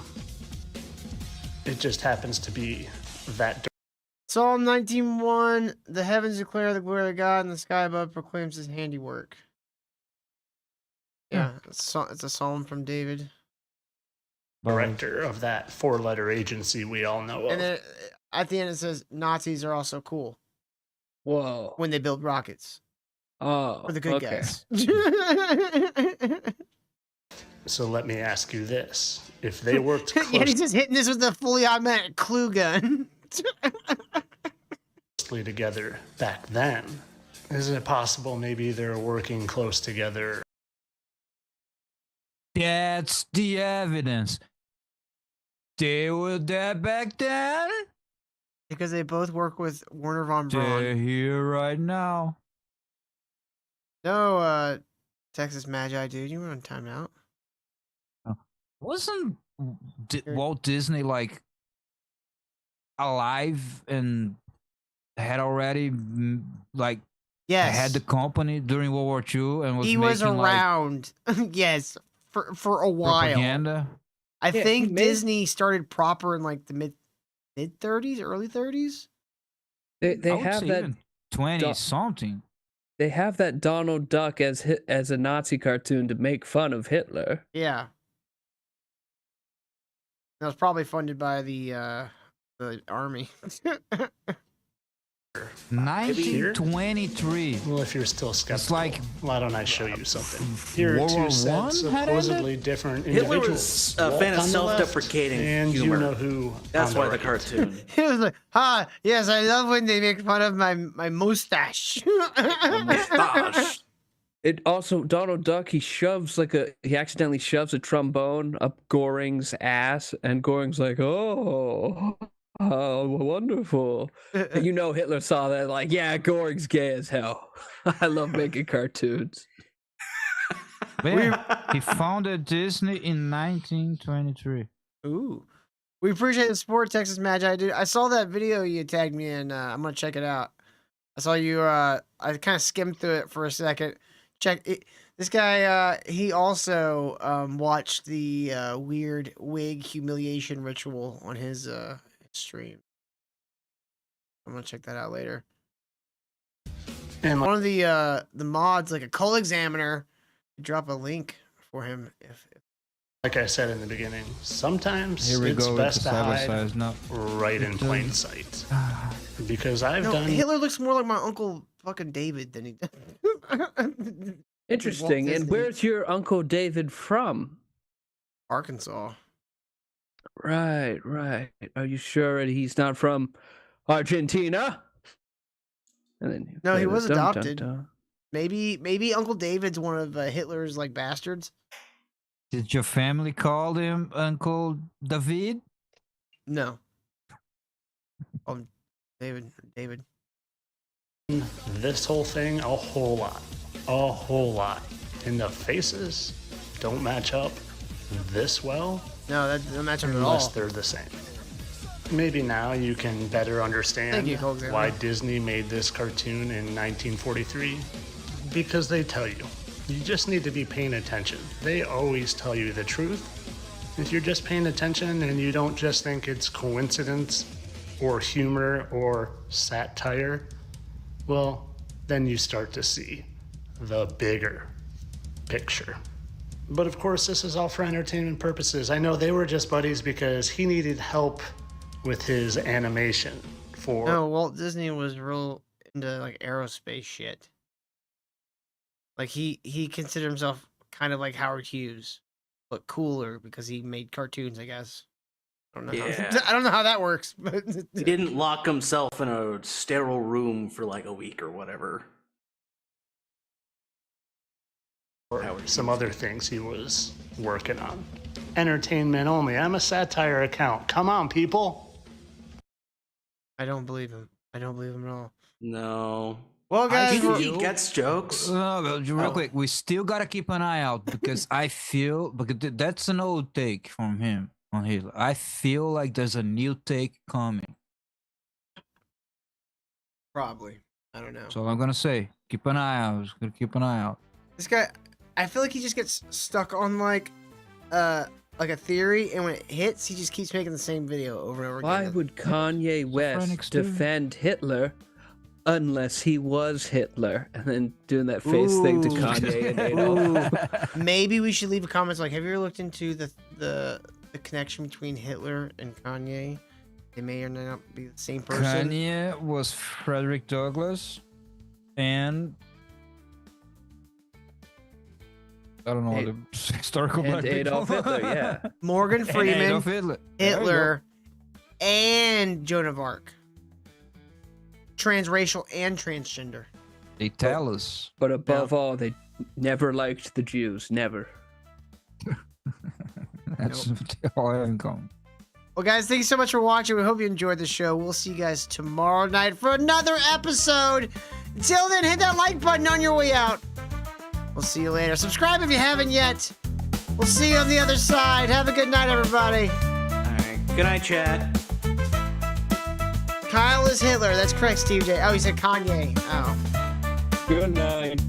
It just happens to be that. Psalm 19:1. The heavens declare the glory of God, and the sky above proclaims his handiwork. Yeah, it's a psalm from David. Director of that four-letter agency we all know of. And then at the end it says Nazis are also cool. Whoa. When they build rockets. Oh. For the good okay. guys. So let me ask you this. If they worked Yeah, closely he's just hitting this with a fully automatic clue gun. together back then, is it possible maybe they're working close together? That's the evidence. They were there back then. Because they both work with Werner von They're Braun. here right now. No, Texas Magi, dude, you were on timeout. Wasn't Walt Disney like alive and had already like Yes. had the company during World War II and was He making was around, yes, for a like while. propaganda? I Yeah, think he made- Disney started proper in like the mid 30s, early 30s. They I would have say that. even 20 something. They have that Donald Duck as a Nazi cartoon to make fun of Hitler. Yeah. That was probably funded by the army. 1923. Well, if you're still skeptical, It's like, why don't I show you something? Here are World two War sets I had supposedly ended? different Hitler individuals. was a fan of Walt on the left, self-deprecating and humor. you know who. That's on why the right. cartoon. He was like, yes, I love when they make fun of my mustache. Mustache. It also Donald Duck. He accidentally shoves a trombone up Goring's ass, and Goring's like, "Oh, how wonderful!" And you know Hitler saw that, like, yeah, Goring's gay as hell. I love making cartoons. He founded Disney in 1923. Ooh. We appreciate the support, Texas Magi. Dude, I saw that video you tagged me in. I'm gonna check it out. I saw you. I kind of skimmed through it for a second. Check it. This guy. He also watched the weird wig humiliation ritual on his stream. I'm gonna check that out later. And one of the mods, like a Cole Examiner, drop a link for him if like I said in the beginning, sometimes Here we it's go with best the to side by hide side now. right in plain sight. Because I've No, done. Hitler looks more like my uncle fucking David than he does. Interesting. And where's your Uncle David from? Arkansas. Right. Are you sure he's not from Argentina? And then you No, play he the was dun, dun, adopted. dun. Maybe Uncle David's one of Hitler's like bastards. Did your family call him Uncle David? No. Oh, David. This whole thing, a whole lot. And the faces don't match up this well. No, that doesn't match up at unless all. they're the same. Maybe now you can better understand Thank you, Cole Xavier. why Disney made this cartoon in 1943. Because they tell you. You just need to be paying attention. They always tell you the truth. If you're just paying attention and you don't just think it's coincidence or humor or satire, well, then you start to see the bigger picture. But of course, this is all for entertainment purposes. I know they were just buddies because he needed help with his animation for... No, Walt Disney was real into like aerospace shit. Like he considered himself kind of like Howard Hughes, but cooler because he made cartoons, I guess. I don't know. Yeah. I don't know how that works, but He didn't lock himself in a sterile room for like a week or whatever. or some other things he was working on. Entertainment only. I'm a satire account. Come on, people. I don't believe him. I don't believe him at all. No. Well, guys, I think he gets jokes. No, but real quick, we still gotta keep an eye out because I feel because that's an old take from him on Hitler. I feel like there's a new take coming. Probably. I don't know. So I'm gonna say, keep an eye out. Just gotta keep an eye out. This guy, I feel like he just gets stuck on like a theory, and when it hits, he just keeps making the same video over and over again. Why would Kanye West defend Hitler unless he was Hitler? And then doing that face thing to Kanye and Adolf. Maybe we should leave a comment like, have you ever looked into the connection between Hitler and Kanye? They may or may not be the same person. Kanye was Frederick Douglass, and I don't know what the historical and black people. Adolf Hitler, yeah. Morgan And Freeman, Adolf Hitler. There you Hitler, and Joan of Arc. Transracial and transgender. They tell us. But above all, they never liked the Jews. Never. That's all I have in common. Well, guys, thank you so much for watching. We hope you enjoyed the show. We'll see you guys tomorrow night for another episode. Until then, hit that like button on your way out. We'll see you later. Subscribe if you haven't yet. We'll see you on the other side. Have a good night, everybody. All right. Good night, Chad. Kyle is Hitler. That's correct, Steve J. Oh, he said Kanye. Oh. Good night.